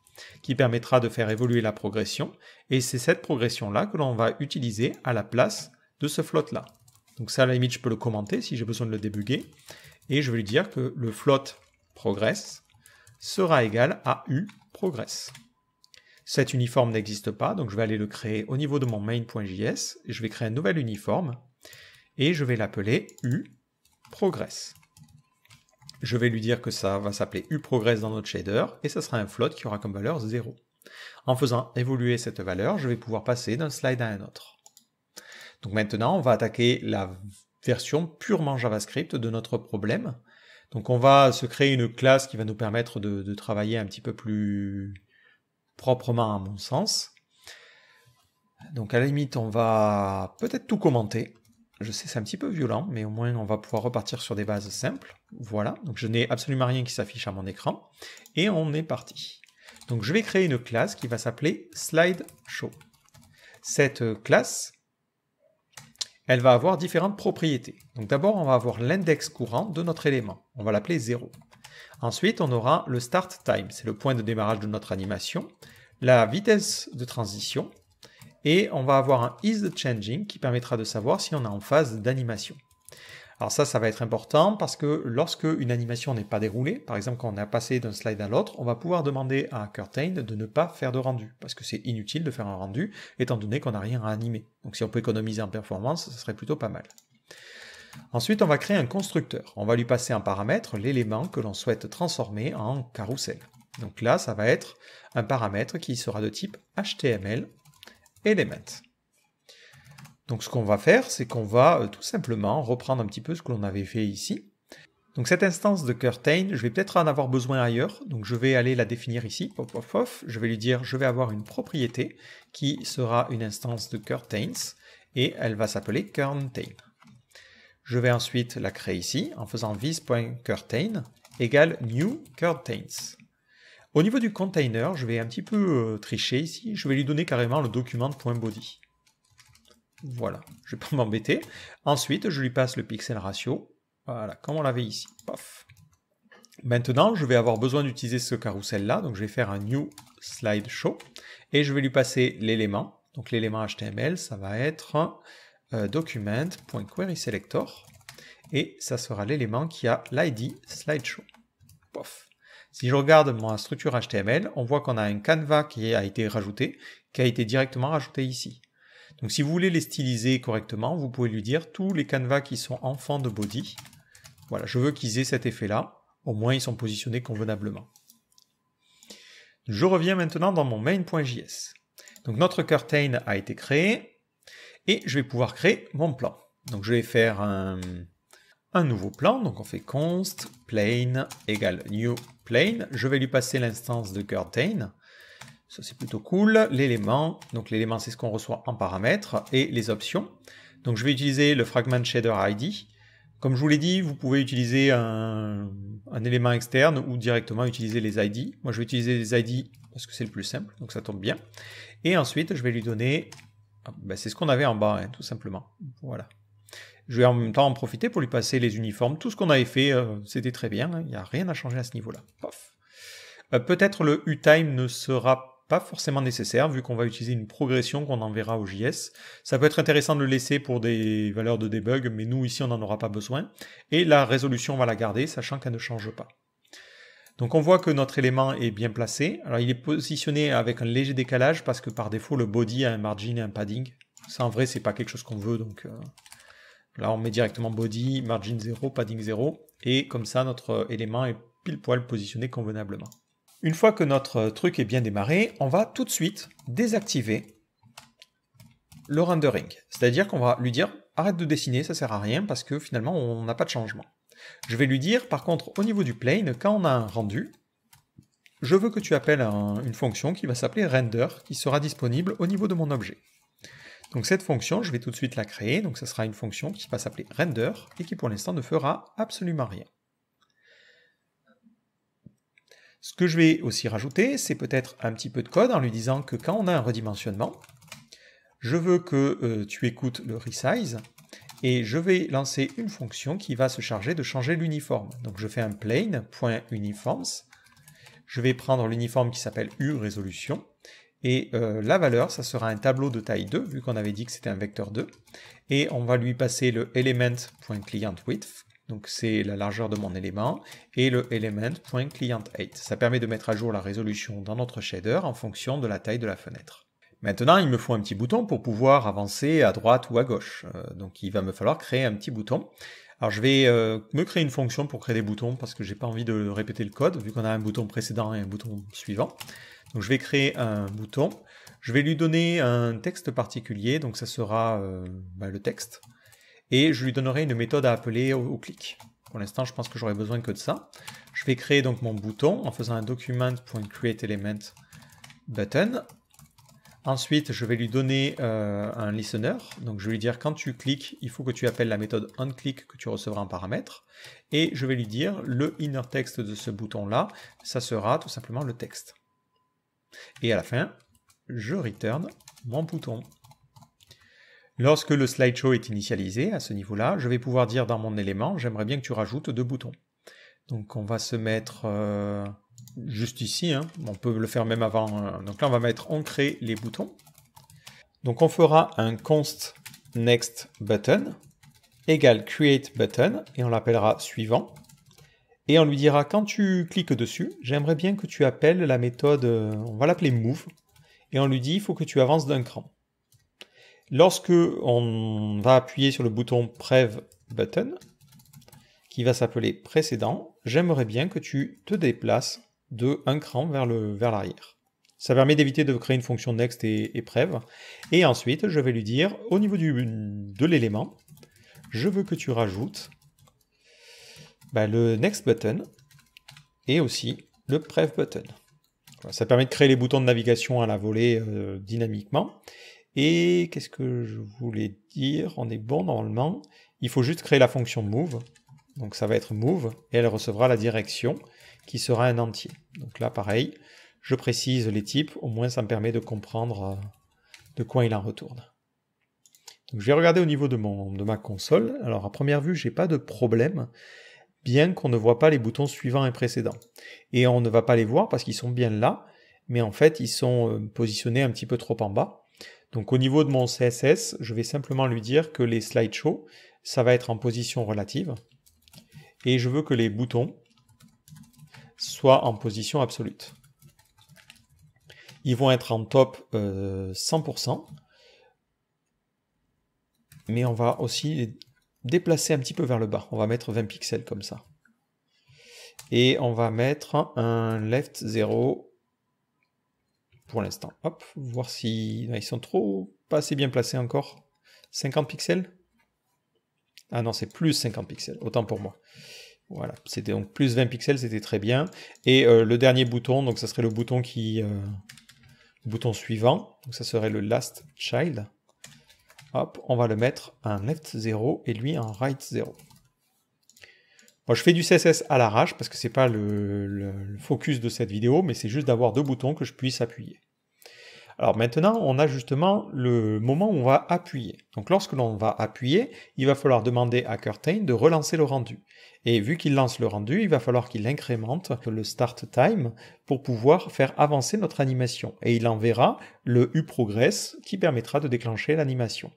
qui permettra de faire évoluer la progression. Et c'est cette progression-là que l'on va utiliser à la place de ce float-là. Donc ça, à la limite, je peux le commenter si j'ai besoin de le débugger. Et je vais lui dire que le float progress sera égal à uProgress. Cet uniforme n'existe pas, donc je vais aller le créer au niveau de mon main.js. Et je vais créer un nouvel uniforme et je vais l'appeler uProgress. Je vais lui dire que ça va s'appeler uProgress dans notre shader et ça sera un float qui aura comme valeur 0. En faisant évoluer cette valeur, je vais pouvoir passer d'un slide à un autre. Donc maintenant, on va attaquer la version purement JavaScript de notre problème. Donc on va se créer une classe qui va nous permettre de travailler un petit peu plus proprement à mon sens. Donc à la limite, on va peut-être tout commenter. Je sais, c'est un petit peu violent, mais au moins on va pouvoir repartir sur des bases simples. Voilà, donc je n'ai absolument rien qui s'affiche à mon écran. Et on est parti. Donc je vais créer une classe qui va s'appeler SlideShow. Cette classe, elle va avoir différentes propriétés. Donc d'abord, on va avoir l'index courant de notre élément. On va l'appeler 0. Ensuite, on aura le start time, c'est le point de démarrage de notre animation, la vitesse de transition, et on va avoir un isChanging qui permettra de savoir si on est en phase d'animation. Alors ça va être important parce que lorsque une animation n'est pas déroulée, par exemple quand on a passé d'un slide à l'autre, on va pouvoir demander à Curtain de ne pas faire de rendu, parce que c'est inutile de faire un rendu, étant donné qu'on n'a rien à animer. Donc si on peut économiser en performance, ce serait plutôt pas mal. Ensuite, on va créer un constructeur. On va lui passer en paramètre l'élément que l'on souhaite transformer en carrousel. Donc là, ça va être un paramètre qui sera de type HTML element. Donc ce qu'on va faire, c'est qu'on va tout simplement reprendre un petit peu ce que l'on avait fait ici. Donc cette instance de Curtain, je vais peut-être en avoir besoin ailleurs, donc je vais aller la définir ici, je vais lui dire, je vais avoir une propriété qui sera une instance de Curtains, et elle va s'appeler Curtain. Je vais ensuite la créer ici, en faisant this.curtain égale new curtains. Au niveau du container, je vais un petit peu tricher ici, je vais lui donner carrément le document.body. Voilà, je ne vais pas m'embêter. Ensuite, je lui passe le pixel ratio, voilà, comme on l'avait ici. Paf. Maintenant, je vais avoir besoin d'utiliser ce carrousel-là, donc je vais faire un new slide show, et je vais lui passer l'élément. Donc l'élément HTML, ça va être document.querySelector, et ça sera l'élément qui a l'ID slideshow. Pof. Si je regarde ma structure HTML, on voit qu'on a un canevas qui a été rajouté, qui a été directement rajouté ici. Donc si vous voulez les styliser correctement, vous pouvez lui dire tous les canevas qui sont enfants de body. Voilà, je veux qu'ils aient cet effet-là. Au moins, ils sont positionnés convenablement. Je reviens maintenant dans mon main.js. Donc notre curtain a été créé et je vais pouvoir créer mon plan. Donc je vais faire un nouveau plan. Donc on fait const plane égale new plane. Je vais lui passer l'instance de curtain. Ça c'est plutôt cool. L'élément, donc l'élément c'est ce qu'on reçoit en paramètres et les options. Donc je vais utiliser le fragment shader ID. Comme je vous l'ai dit, vous pouvez utiliser un élément externe ou directement utiliser les ID. Moi je vais utiliser les ID parce que c'est le plus simple, donc ça tombe bien. Et ensuite je vais lui donner, c'est ce qu'on avait en bas, hein, tout simplement. Voilà. Je vais en même temps en profiter pour lui passer les uniformes. Tout ce qu'on avait fait, c'était très bien. Il n'y a rien à changer à ce niveau-là. Peut-être le uTime ne sera pas forcément nécessaire, vu qu'on va utiliser une progression qu'on enverra au JS. Ça peut être intéressant de le laisser pour des valeurs de debug, mais nous, ici, on n'en aura pas besoin. Et la résolution, on va la garder, sachant qu'elle ne change pas. Donc on voit que notre élément est bien placé. Alors il est positionné avec un léger décalage, parce que par défaut, le body a un margin et un padding. Ça, en vrai, c'est pas quelque chose qu'on veut, donc... Là, on met directement body, margin 0, padding 0, et comme ça, notre élément est pile poil positionné convenablement. Une fois que notre truc est bien démarré, on va tout de suite désactiver le rendering. C'est-à-dire qu'on va lui dire, arrête de dessiner, ça sert à rien, parce que finalement, on n'a pas de changement. Je vais lui dire, par contre, au niveau du plane, quand on a un rendu, je veux que tu appelles une fonction qui va s'appeler render, qui sera disponible au niveau de mon objet. Donc cette fonction, je vais tout de suite la créer, donc ça sera une fonction qui va s'appeler render, et qui pour l'instant ne fera absolument rien. Ce que je vais aussi rajouter, c'est peut-être un petit peu de code en lui disant que quand on a un redimensionnement, je veux que tu écoutes le resize et je vais lancer une fonction qui va se charger de changer l'uniforme. Donc je fais un plain.uniforms. Je vais prendre l'uniforme qui s'appelle uRésolution et la valeur, ça sera un tableau de taille 2 vu qu'on avait dit que c'était un vecteur 2 et on va lui passer le element.clientWidth. Donc c'est la largeur de mon élément, et le element.clientHeight. Ça permet de mettre à jour la résolution dans notre shader en fonction de la taille de la fenêtre. Maintenant, il me faut un petit bouton pour pouvoir avancer à droite ou à gauche. Donc il va me falloir créer un petit bouton. Alors je vais me créer une fonction pour créer des boutons parce que j'ai pas envie de répéter le code, vu qu'on a un bouton précédent et un bouton suivant. Donc je vais créer un bouton. Je vais lui donner un texte particulier, donc ça sera le texte. Et je lui donnerai une méthode à appeler au clic. Pour l'instant, je pense que j'aurai besoin que de ça. Je vais créer donc mon bouton en faisant un document.createElementButton. Ensuite, je vais lui donner un listener. Donc, je vais lui dire quand tu cliques, il faut que tu appelles la méthode onClick que tu recevras en paramètre. Et je vais lui dire le inner text de ce bouton-là, ça sera tout simplement le texte. Et à la fin, je return mon bouton. Lorsque le slideshow est initialisé, à ce niveau-là, je vais pouvoir dire dans mon élément, j'aimerais bien que tu rajoutes 2 boutons. Donc on va se mettre juste ici, hein. On peut le faire même avant. Donc là on va mettre on crée les boutons. Donc on fera un const next button égale create button et on l'appellera suivant. Et on lui dira quand tu cliques dessus, j'aimerais bien que tu appelles la méthode, on va l'appeler move, et on lui dit il faut que tu avances d'un cran. Lorsque on va appuyer sur le bouton Prev Button, qui va s'appeler précédent, j'aimerais bien que tu te déplaces de un cran vers l'arrière. Ça permet d'éviter de créer une fonction next et prev. Et ensuite, je vais lui dire, au niveau de l'élément, je veux que tu rajoutes le next button et aussi le prev button. Voilà, ça permet de créer les boutons de navigation à la volée dynamiquement. Et qu'est-ce que je voulais dire? On est bon normalement. Il faut juste créer la fonction move. Donc ça va être move et elle recevra la direction qui sera un entier. Donc là pareil, je précise les types, au moins ça me permet de comprendre de quoi il en retourne. Donc je vais regarder au niveau de ma console. Alors à première vue, j'ai pas de problème, bien qu'on ne voit pas les boutons suivants et précédents. Et on ne va pas les voir parce qu'ils sont bien là, mais en fait ils sont positionnés un petit peu trop en bas. Donc au niveau de mon CSS, je vais simplement lui dire que les slideshows, ça va être en position relative. Et je veux que les boutons soient en position absolue. Ils vont être en top 100%. Mais on va aussi les déplacer un petit peu vers le bas. On va mettre 20 pixels comme ça. Et on va mettre un left 0 pour l'instant. Hop, voir si ils sont pas assez bien placés encore. 50 pixels. Ah non, c'est plus 50 pixels, autant pour moi. Voilà, c'était donc plus 20 pixels, c'était très bien. Et le dernier bouton, donc ça serait le bouton bouton suivant. Donc ça serait le last child. Hop, on va le mettre en left 0 et lui en right 0. Bon, je fais du CSS à l'arrache parce que c'est pas le focus de cette vidéo, mais c'est juste d'avoir 2 boutons que je puisse appuyer. Alors maintenant, on a justement le moment où on va appuyer. Donc lorsque l'on va appuyer, il va falloir demander à Curtain de relancer le rendu. Et vu qu'il lance le rendu, il va falloir qu'il incrémente le start time pour pouvoir faire avancer notre animation. Et il enverra le uProgress qui permettra de déclencher l'animation.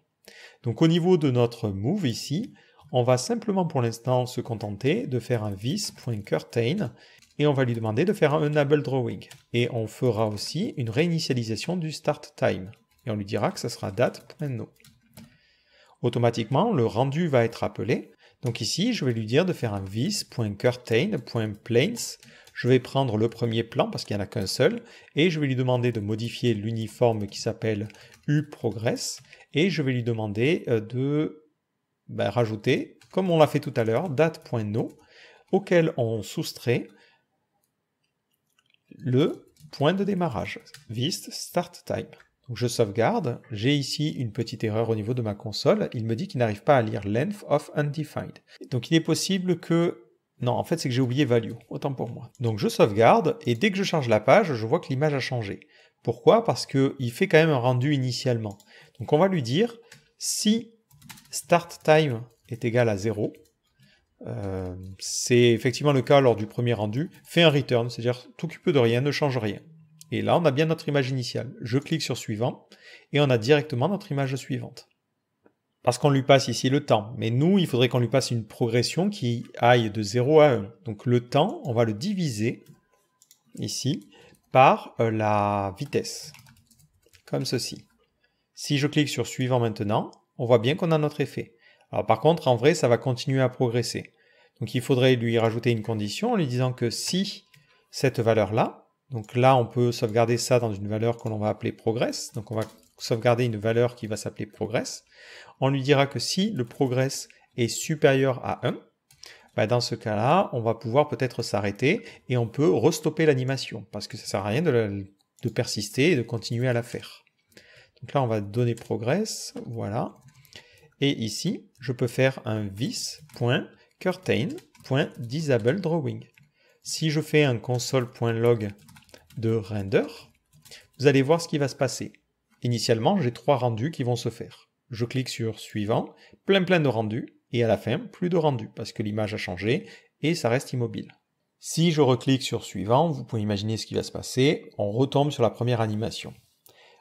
Donc au niveau de notre move ici, on va simplement pour l'instant se contenter de faire un this.curtain et on va lui demander de faire un enable drawing. Et on fera aussi une réinitialisation du start time. Et on lui dira que ça sera date.no. Automatiquement, le rendu va être appelé. Donc ici, je vais lui dire de faire un this.curtain.planes. Je vais prendre le premier plan parce qu'il n'y en a qu'un seul. Et je vais lui demander de modifier l'uniforme qui s'appelle uProgress. Et je vais lui demander de rajouter, comme on l'a fait tout à l'heure, date.no, auquel on soustrait le point de démarrage, this start time. Donc je sauvegarde, j'ai ici une petite erreur au niveau de ma console, il me dit qu'il n'arrive pas à lire length of undefined. Donc il est possible que Non, en fait, c'est que j'ai oublié value, autant pour moi. Donc je sauvegarde, et dès que je change la page, je vois que l'image a changé. Pourquoi? Parce qu'il fait quand même un rendu initialement. Donc on va lui dire, si start time est égal à 0, c'est effectivement le cas lors du premier rendu, fais un return, c'est-à-dire t'occupe de rien, ne change rien. Et là, on a bien notre image initiale. Je clique sur suivant, et on a directement notre image suivante. Parce qu'on lui passe ici le temps. Mais nous, il faudrait qu'on lui passe une progression qui aille de 0 à 1. Donc le temps, on va le diviser, ici, par la vitesse. Comme ceci. Si je clique sur suivant maintenant, on voit bien qu'on a notre effet. Alors par contre, en vrai, ça va continuer à progresser. Donc il faudrait lui rajouter une condition en lui disant que si cette valeur-là, donc là on peut sauvegarder ça dans une valeur que l'on va appeler progress, donc on va sauvegarder une valeur qui va s'appeler progress, on lui dira que si le progress est supérieur à 1, bah dans ce cas-là, on va pouvoir peut-être s'arrêter et on peut restopper l'animation, parce que ça ne sert à rien de persister et de continuer à la faire. Donc là, on va donner progress, voilà. Et ici, je peux faire un this.curtain.disableDrawing. Si je fais un console.log de render, vous allez voir ce qui va se passer. Initialement, j'ai 3 rendus qui vont se faire. Je clique sur suivant, plein de rendus, et à la fin, plus de rendus, parce que l'image a changé, et ça reste immobile. Si je reclique sur suivant, vous pouvez imaginer ce qui va se passer, on retombe sur la première animation.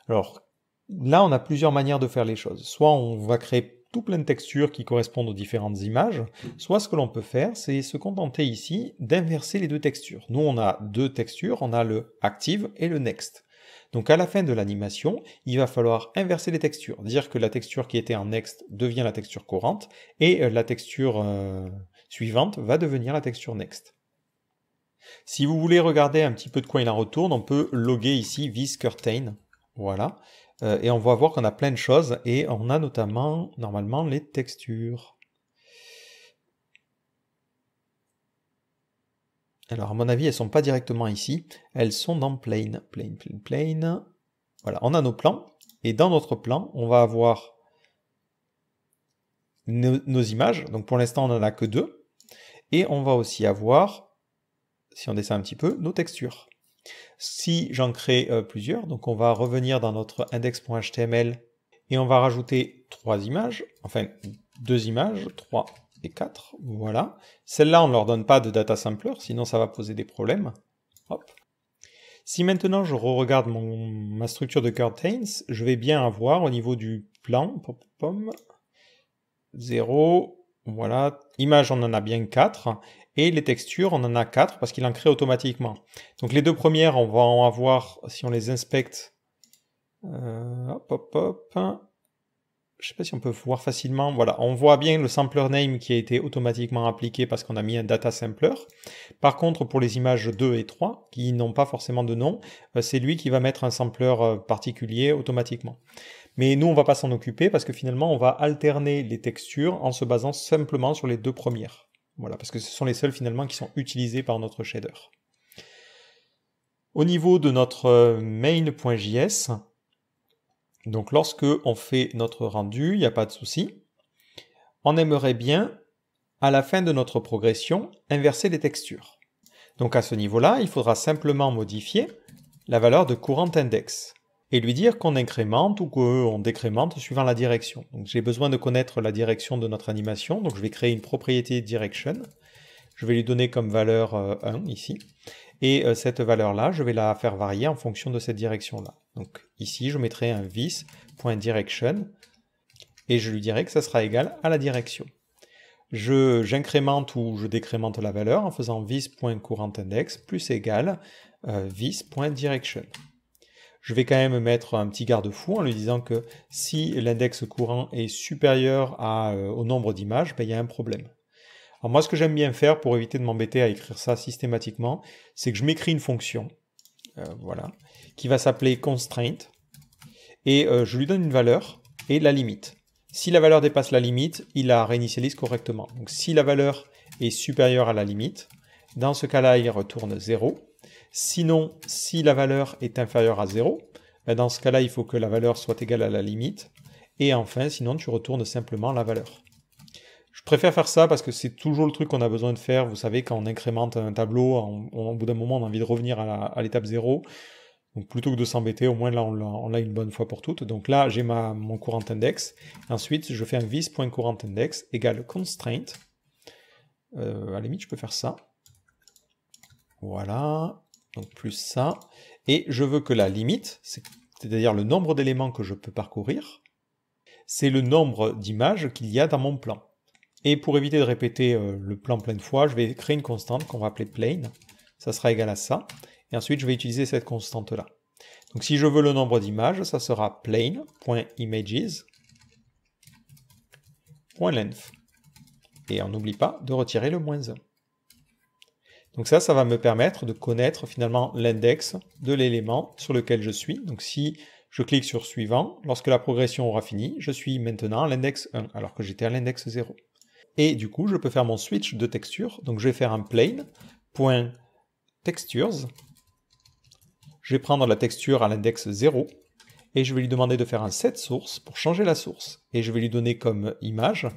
Alors, là, on a plusieurs manières de faire les choses. Soit on va créer tout plein de textures qui correspondent aux différentes images, soit ce que l'on peut faire, c'est se contenter ici d'inverser les deux textures. Nous, on a 2 textures, on a le Active et le Next. Donc à la fin de l'animation, il va falloir inverser les textures, dire que la texture qui était en Next devient la texture courante, et la texture suivante va devenir la texture Next. Si vous voulez regarder un petit peu de quoi il en retourne, on peut loguer ici visCurtain, voilà, et on va voir qu'on a plein de choses, et on a notamment, normalement, les textures. Alors, à mon avis, elles ne sont pas directement ici, elles sont dans Plane. Plane. Voilà, on a nos plans, et dans notre plan, on va avoir nos images. Donc, pour l'instant, on n'en a que 2. Et on va aussi avoir, si on descend un petit peu, nos textures. Si j'en crée plusieurs, donc on va revenir dans notre index.html, et on va rajouter 3 images, enfin 2 images, 3 et 4, voilà. Celles-là, on ne leur donne pas de data sampler, sinon ça va poser des problèmes. Hop. Si maintenant je regarde ma structure de curtains, je vais bien avoir au niveau du plan, 0, voilà, image on en a bien 4, et les textures on en a 4 parce qu'il en crée automatiquement. Donc les 2 premières, on va en avoir, si on les inspecte, je ne sais pas si on peut voir facilement, voilà, on voit bien le sampler name qui a été automatiquement appliqué parce qu'on a mis un data sampler. Par contre, pour les images 2 et 3, qui n'ont pas forcément de nom, c'est lui qui va mettre un sampler particulier automatiquement. Mais nous, on ne va pas s'en occuper parce que finalement, on va alterner les textures en se basant simplement sur les 2 premières. Voilà, parce que ce sont les seules finalement qui sont utilisées par notre shader. Au niveau de notre main.js, donc lorsque on fait notre rendu, il n'y a pas de souci. On aimerait bien, à la fin de notre progression, inverser les textures. Donc à ce niveau-là, il faudra simplement modifier la valeur de courant index et lui dire qu'on incrémente ou qu'on décrémente suivant la direction. Donc j'ai besoin de connaître la direction de notre animation, donc je vais créer une propriété direction. Je vais lui donner comme valeur 1 ici. Et cette valeur-là, je vais la faire varier en fonction de cette direction-là. Donc ici, je mettrai un this.direction et je lui dirai que ça sera égal à la direction. J'incrémente ou je décrémente la valeur en faisant this.courantIndex plus égal this.direction. Je vais quand même mettre un petit garde-fou en lui disant que si l'index courant est supérieur au nombre d'images, ben, il y a un problème. Alors moi, ce que j'aime bien faire pour éviter de m'embêter à écrire ça systématiquement, c'est que je m'écris une fonction, voilà, qui va s'appeler constraint, et je lui donne une valeur et la limite. Si la valeur dépasse la limite, il la réinitialise correctement. Donc si la valeur est supérieure à la limite, dans ce cas-là, il retourne 0. Sinon, si la valeur est inférieure à 0, ben dans ce cas-là, il faut que la valeur soit égale à la limite. Et enfin, sinon, tu retournes simplement la valeur. Je préfère faire ça parce que c'est toujours le truc qu'on a besoin de faire. Vous savez, quand on incrémente un tableau, au bout d'un moment, on a envie de revenir à l'étape 0. Donc plutôt que de s'embêter, au moins là, on l'a une bonne fois pour toutes. Donc là, j'ai mon courant index. Ensuite, je fais un vis.courrentIndex égale constraint. À la limite, je peux faire ça. Voilà. Donc plus ça. Et je veux que la limite, c'est-à-dire le nombre d'éléments que je peux parcourir, c'est le nombre d'images qu'il y a dans mon plan. Et pour éviter de répéter le plan plein de fois, je vais créer une constante qu'on va appeler plane. Ça sera égal à ça. Et ensuite, je vais utiliser cette constante-là. Donc si je veux le nombre d'images, ça sera plane.images.length. Et on n'oublie pas de retirer le -1. Donc ça va me permettre de connaître finalement l'index de l'élément sur lequel je suis. Donc si je clique sur suivant, lorsque la progression aura fini, je suis maintenant à l'index 1, alors que j'étais à l'index 0. Et du coup, je peux faire mon switch de texture. Donc je vais faire un plane.textures. Je vais prendre la texture à l'index 0 et je vais lui demander de faire un setSource pour changer la source. Et je vais lui donner comme image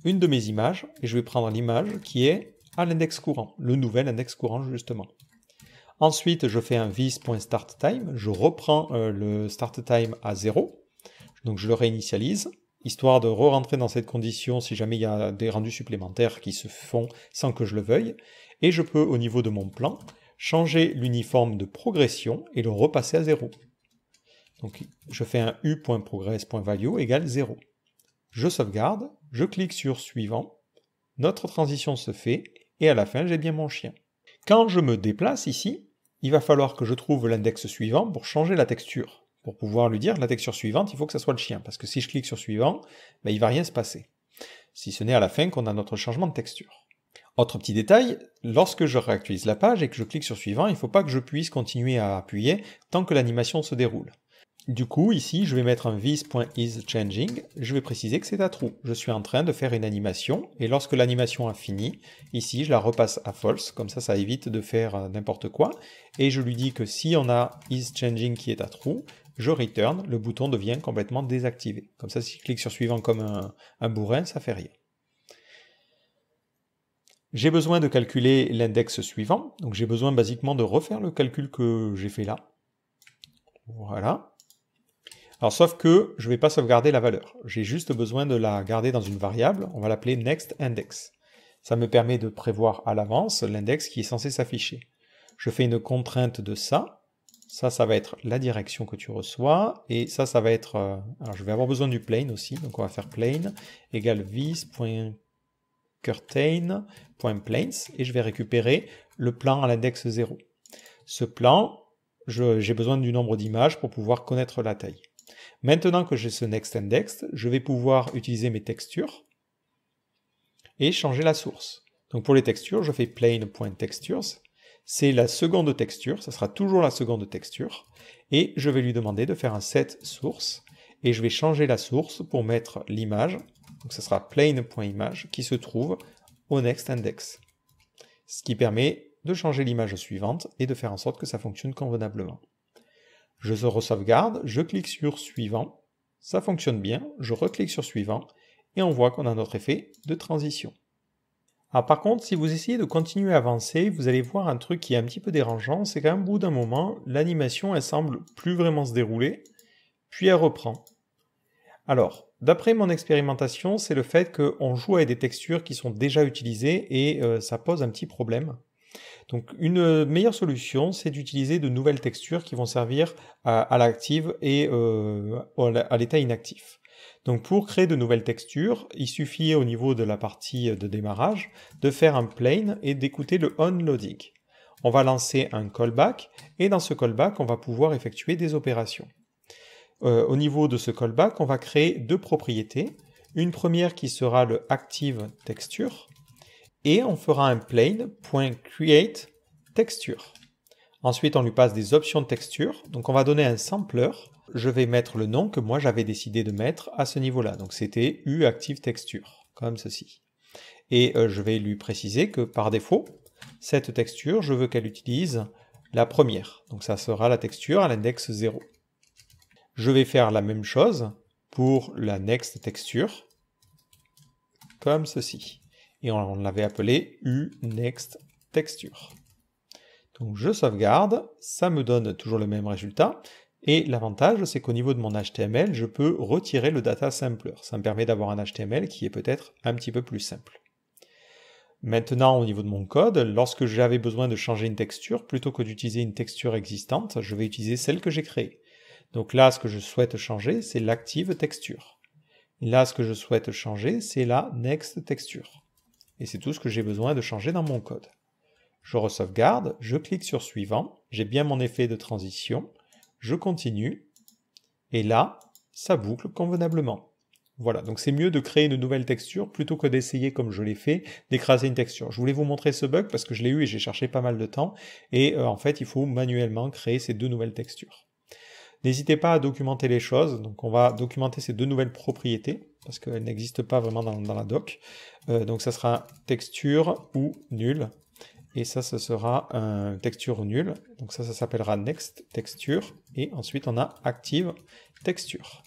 une de mes images et je vais prendre l'image qui est à l'index courant, le nouvel index courant justement. Ensuite, je fais un vis.startTime, je reprends le startTime à 0, donc je le réinitialise, histoire de re-rentrer dans cette condition si jamais il y a des rendus supplémentaires qui se font sans que je le veuille, et je peux au niveau de mon plan changer l'uniforme de progression et le repasser à 0. Donc je fais un u.progress.value égale 0. Je sauvegarde, je clique sur suivant, notre transition se fait, et à la fin j'ai bien mon chien. Quand je me déplace ici, il va falloir que je trouve l'index suivant pour changer la texture. Pour pouvoir lui dire la texture suivante, il faut que ça soit le chien, parce que si je clique sur suivant, ben, il ne va rien se passer. Si ce n'est à la fin qu'on a notre changement de texture. Autre petit détail, lorsque je réactualise la page et que je clique sur suivant, il ne faut pas que je puisse continuer à appuyer tant que l'animation se déroule. Du coup, ici, je vais mettre un vis.isChanging, je vais préciser que c'est à true. Je suis en train de faire une animation, et lorsque l'animation a fini, ici, je la repasse à false, comme ça évite de faire n'importe quoi, et je lui dis que si on a isChanging qui est à true, je return, le bouton devient complètement désactivé. Comme ça, si je clique sur suivant comme un bourrin, ça fait rien. J'ai besoin de calculer l'index suivant, donc j'ai besoin basiquement de refaire le calcul que j'ai fait là. Voilà. Alors sauf que je ne vais pas sauvegarder la valeur, j'ai juste besoin de la garder dans une variable, on va l'appeler nextIndex. Ça me permet de prévoir à l'avance l'index qui est censé s'afficher. Je fais une contrainte de ça va être la direction que tu reçois, et ça va être... alors je vais avoir besoin du plane aussi, donc on va faire plane égale vis.curtain.planes, et je vais récupérer le plan à l'index 0. Ce plan, j'ai besoin du nombre d'images pour pouvoir connaître la taille. Maintenant que j'ai ce nextIndex, je vais pouvoir utiliser mes textures et changer la source. Donc pour les textures, je fais plane.textures, c'est la seconde texture, ça sera toujours la seconde texture, et je vais lui demander de faire un setSource, et je vais changer la source pour mettre l'image, donc ça sera plane.image qui se trouve au nextIndex. Ce qui permet de changer l'image suivante et de faire en sorte que ça fonctionne convenablement. Je sauvegarde, je clique sur suivant, ça fonctionne bien, je reclique sur suivant, et on voit qu'on a notre effet de transition. Alors par contre, si vous essayez de continuer à avancer, vous allez voir un truc qui est un petit peu dérangeant, c'est qu'à un bout d'un moment, l'animation elle semble plus vraiment se dérouler, puis elle reprend. Alors, d'après mon expérimentation, c'est le fait qu'on joue avec des textures qui sont déjà utilisées et ça pose un petit problème. Donc une meilleure solution, c'est d'utiliser de nouvelles textures qui vont servir à l'active et à l'état inactif. Donc pour créer de nouvelles textures, il suffit au niveau de la partie de démarrage de faire un plane et d'écouter le onLoading. On va lancer un callback et dans ce callback, on va pouvoir effectuer des opérations. Au niveau de ce callback, on va créer deux propriétés. Une première qui sera le ActiveTexture et on fera un plane.createTexture. Ensuite, on lui passe des options de texture. Donc on va donner un sampler. Je vais mettre le nom que moi j'avais décidé de mettre à ce niveau-là. Donc c'était uActiveTexture, comme ceci. Et je vais lui préciser que par défaut, cette texture, je veux qu'elle utilise la première. Donc ça sera la texture à l'index 0. Je vais faire la même chose pour la next texture. comme ceci. Et on l'avait appelé uNextTexture. Donc je sauvegarde, ça me donne toujours le même résultat. Et l'avantage, c'est qu'au niveau de mon HTML, je peux retirer le data sampler. Ça me permet d'avoir un HTML qui est peut-être un petit peu plus simple. Maintenant, au niveau de mon code, lorsque j'avais besoin de changer une texture, plutôt que d'utiliser une texture existante, je vais utiliser celle que j'ai créée. Donc là, ce que je souhaite changer, c'est l'active texture. Là, ce que je souhaite changer, c'est la next texture. Et c'est tout ce que j'ai besoin de changer dans mon code. Je re-sauvegarde, je clique sur suivant, j'ai bien mon effet de transition, je continue, et là, ça boucle convenablement. Voilà, donc c'est mieux de créer une nouvelle texture plutôt que d'essayer, comme je l'ai fait, d'écraser une texture. Je voulais vous montrer ce bug parce que je l'ai eu et j'ai cherché pas mal de temps, et en fait, il faut manuellement créer ces deux nouvelles textures. N'hésitez pas à documenter les choses, donc on va documenter ces deux nouvelles propriétés, parce qu'elles n'existent pas vraiment dans la doc. Donc ça sera texture ou nul, et ça, ce sera un texture nul. Donc ça s'appellera next texture. Et ensuite, on a active texture.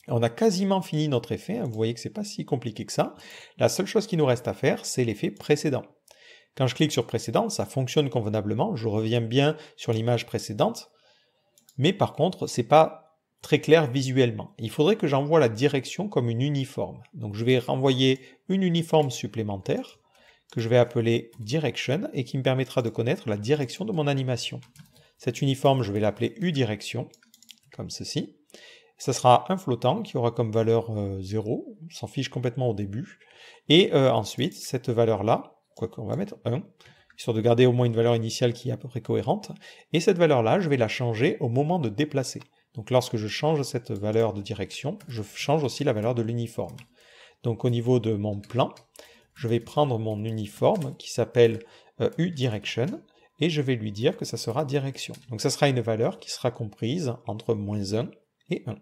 On a quasiment fini notre effet. Vous voyez que c'est pas si compliqué que ça. La seule chose qui nous reste à faire, c'est l'effet précédent. Quand je clique sur précédent, ça fonctionne convenablement. Je reviens bien sur l'image précédente. Mais par contre, c'est pas très clair visuellement. Il faudrait que j'envoie la direction comme une uniforme. Donc je vais renvoyer une uniforme supplémentaire que je vais appeler direction et qui me permettra de connaître la direction de mon animation. Cette uniforme, je vais l'appeler uDirection, comme ceci. Ça sera un flottant qui aura comme valeur 0, on s'en fiche complètement au début. Et ensuite, cette valeur-là, quoique on va mettre 1, histoire de garder au moins une valeur initiale qui est à peu près cohérente. Et cette valeur-là, je vais la changer au moment de déplacer. Donc lorsque je change cette valeur de direction, je change aussi la valeur de l'uniforme. Donc au niveau de mon plan, je vais prendre mon uniforme qui s'appelle uDirection et je vais lui dire que ça sera direction. Donc ça sera une valeur qui sera comprise entre -1 et 1.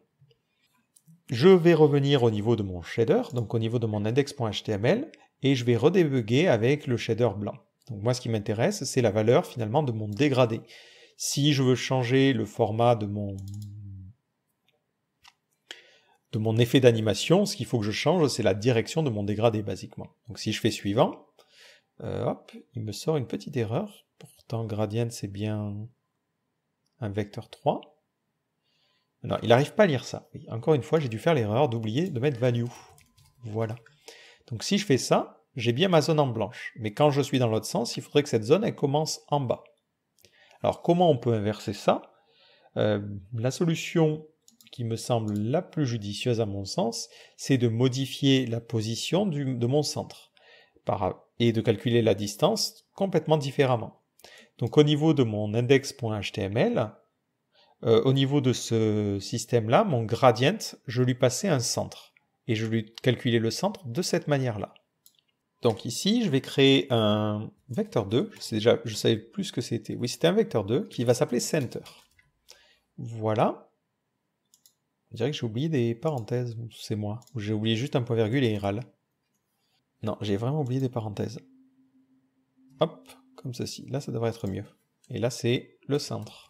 Je vais revenir au niveau de mon shader, donc au niveau de mon index.html, et je vais redébugger avec le shader blanc. Donc moi ce qui m'intéresse, c'est la valeur finalement de mon dégradé. Si je veux changer le format de mon effet d'animation, ce qu'il faut que je change, c'est la direction de mon dégradé, basiquement. Donc si je fais suivant, hop, il me sort une petite erreur. Pourtant, gradient, c'est bien un vecteur 3. Non, il n'arrive pas à lire ça. Oui, encore une fois, j'ai dû faire l'erreur d'oublier de mettre value. Voilà. Donc si je fais ça, j'ai bien ma zone en blanche. Mais quand je suis dans l'autre sens, il faudrait que cette zone, elle commence en bas. Alors comment on peut inverser ça? La solution qui me semble la plus judicieuse à mon sens, c'est de modifier la position de mon centre et de calculer la distance complètement différemment. Donc au niveau de mon index.html, au niveau de ce système-là, mon gradient, je lui passais un centre. Et je lui calculais le centre de cette manière-là. Donc ici, je vais créer un vecteur 2. Je savais plus ce que c'était. Oui, c'était un vecteur 2 qui va s'appeler center. Voilà. On dirait que j'ai oublié des parenthèses, ou c'est moi. Ou j'ai oublié juste un point virgule et il râle. Non, j'ai vraiment oublié des parenthèses. Hop, comme ceci. Là, ça devrait être mieux. Et là, c'est le centre.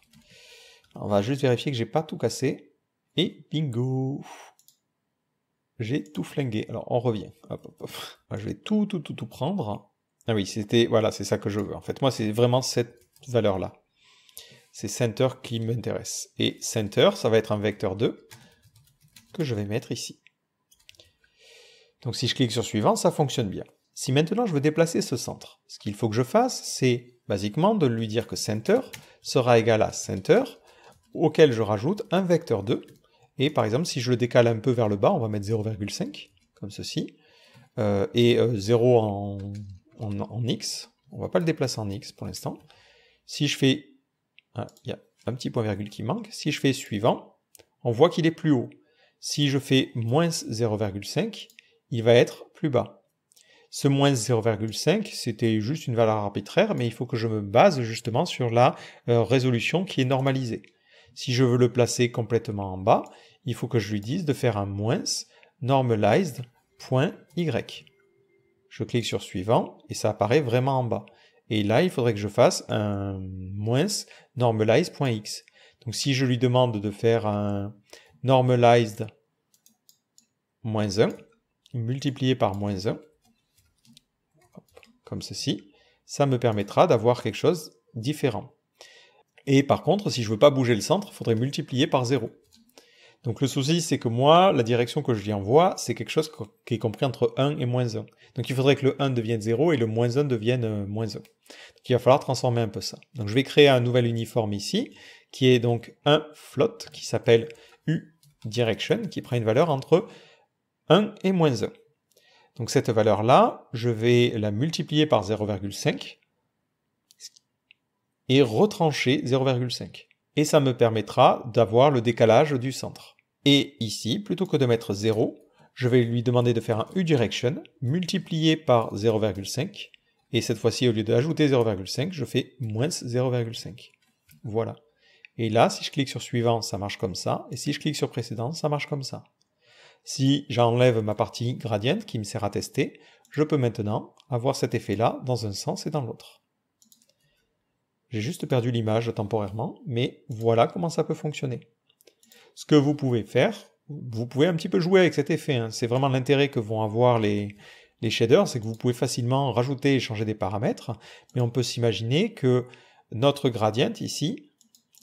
On va juste vérifier que j'ai pas tout cassé. Et bingo! J'ai tout flingué. Alors, on revient. Hop, hop, hop. Je vais tout prendre. Ah oui, voilà, c'est ça que je veux. En fait, moi, c'est vraiment cette valeur-là. C'est center qui m'intéresse. Et center, ça va être un vecteur 2 que je vais mettre ici. Donc, si je clique sur suivant, ça fonctionne bien. Si maintenant je veux déplacer ce centre, ce qu'il faut que je fasse, c'est basiquement de lui dire que center sera égal à center, auquel je rajoute un vecteur 2. Et par exemple, si je le décale un peu vers le bas, on va mettre 0,5, comme ceci, et 0 en x. On ne va pas le déplacer en x pour l'instant. Si je fais... Ah, il y a un petit point virgule qui manque. Si je fais suivant, on voit qu'il est plus haut. Si je fais moins 0,5, il va être plus bas. Ce moins 0,5, c'était juste une valeur arbitraire, mais il faut que je me base justement sur la résolution qui est normalisée. Si je veux le placer complètement en bas, il faut que je lui dise de faire un moins normalized.y. Je clique sur suivant et ça apparaît vraiment en bas. Et là, il faudrait que je fasse un moins normalized.x. Donc si je lui demande de faire un normalized -1, multiplié par moins 1, comme ceci, ça me permettra d'avoir quelque chose de différent. Et par contre, si je ne veux pas bouger le centre, il faudrait multiplier par 0. Donc le souci, c'est que moi, la direction que je lui envoie, c'est quelque chose qui est compris entre 1 et moins 1. Donc il faudrait que le 1 devienne 0 et le moins 1 devienne moins 1. Donc il va falloir transformer un peu ça. Donc je vais créer un nouvel uniforme ici, qui est donc un float, qui s'appelle uDirection, qui prend une valeur entre 1 et moins 1. Donc cette valeur-là, je vais la multiplier par 0,5 et retrancher 0,5. Et ça me permettra d'avoir le décalage du centre. Et ici, plutôt que de mettre 0, je vais lui demander de faire un uDirection multiplié par 0,5. Et cette fois-ci, au lieu d'ajouter 0,5, je fais moins 0,5. Voilà. Et là, si je clique sur suivant, ça marche comme ça. Et si je clique sur précédent, ça marche comme ça. Si j'enlève ma partie gradient qui me sert à tester, je peux maintenant avoir cet effet-là dans un sens et dans l'autre. J'ai juste perdu l'image temporairement, mais voilà comment ça peut fonctionner. Ce que vous pouvez faire, vous pouvez un petit peu jouer avec cet effet, hein. C'est vraiment l'intérêt que vont avoir les shaders, c'est que vous pouvez facilement rajouter et changer des paramètres, mais on peut s'imaginer que notre gradient ici,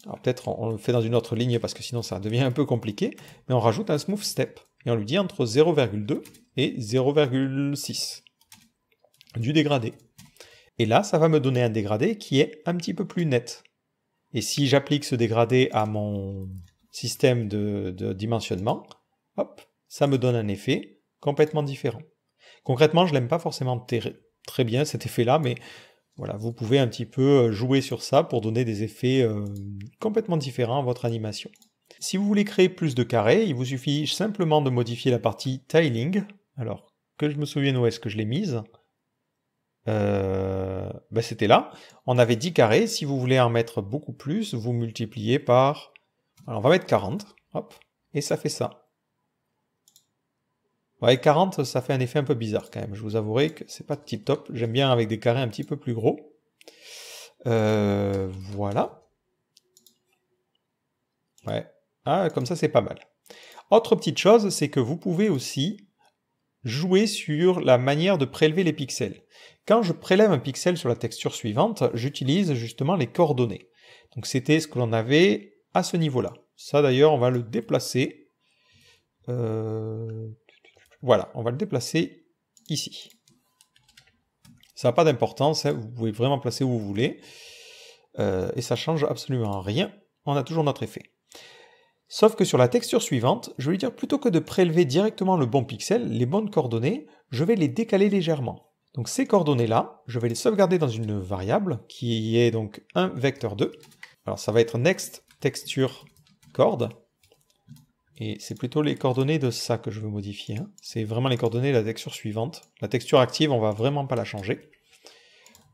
alors peut-être on le fait dans une autre ligne parce que sinon ça devient un peu compliqué, mais on rajoute un smooth step, et on lui dit entre 0,2 et 0,6 du dégradé. Et là, ça va me donner un dégradé qui est un petit peu plus net. Et si j'applique ce dégradé à mon système de dimensionnement, hop, ça me donne un effet complètement différent. Concrètement, je l'aime pas forcément très bien cet effet-là, mais voilà, vous pouvez un petit peu jouer sur ça pour donner des effets complètement différents à votre animation. Si vous voulez créer plus de carrés, il vous suffit simplement de modifier la partie tiling. Alors, que je me souvienne où est-ce que je l'ai mise. C'était là. On avait 10 carrés. Si vous voulez en mettre beaucoup plus, vous multipliez par... Alors, on va mettre 40. Hop. Et ça fait ça. Ouais, 40, ça fait un effet un peu bizarre quand même. Je vous avouerai que c'est pas tip top. J'aime bien avec des carrés un petit peu plus gros. Voilà. Ouais. Ah, comme ça, c'est pas mal. Autre petite chose, c'est que vous pouvez aussi jouer sur la manière de prélever les pixels. Quand je prélève un pixel sur la texture suivante, j'utilise justement les coordonnées. Donc c'était ce que l'on avait à ce niveau-là. Ça d'ailleurs, on va le déplacer. Voilà, on va le déplacer ici. Ça n'a pas d'importance, hein, vous pouvez vraiment placer où vous voulez. Et ça change absolument rien. On a toujours notre effet. Sauf que sur la texture suivante, je vais lui dire plutôt que de prélever directement le bon pixel, les bonnes coordonnées, je vais les décaler légèrement. Donc ces coordonnées-là, je vais les sauvegarder dans une variable qui est donc un vecteur2. Alors ça va être next texture chord. Et c'est plutôt les coordonnées de ça que je veux modifier, hein. C'est vraiment les coordonnées de la texture suivante. La texture active, on va vraiment pas la changer.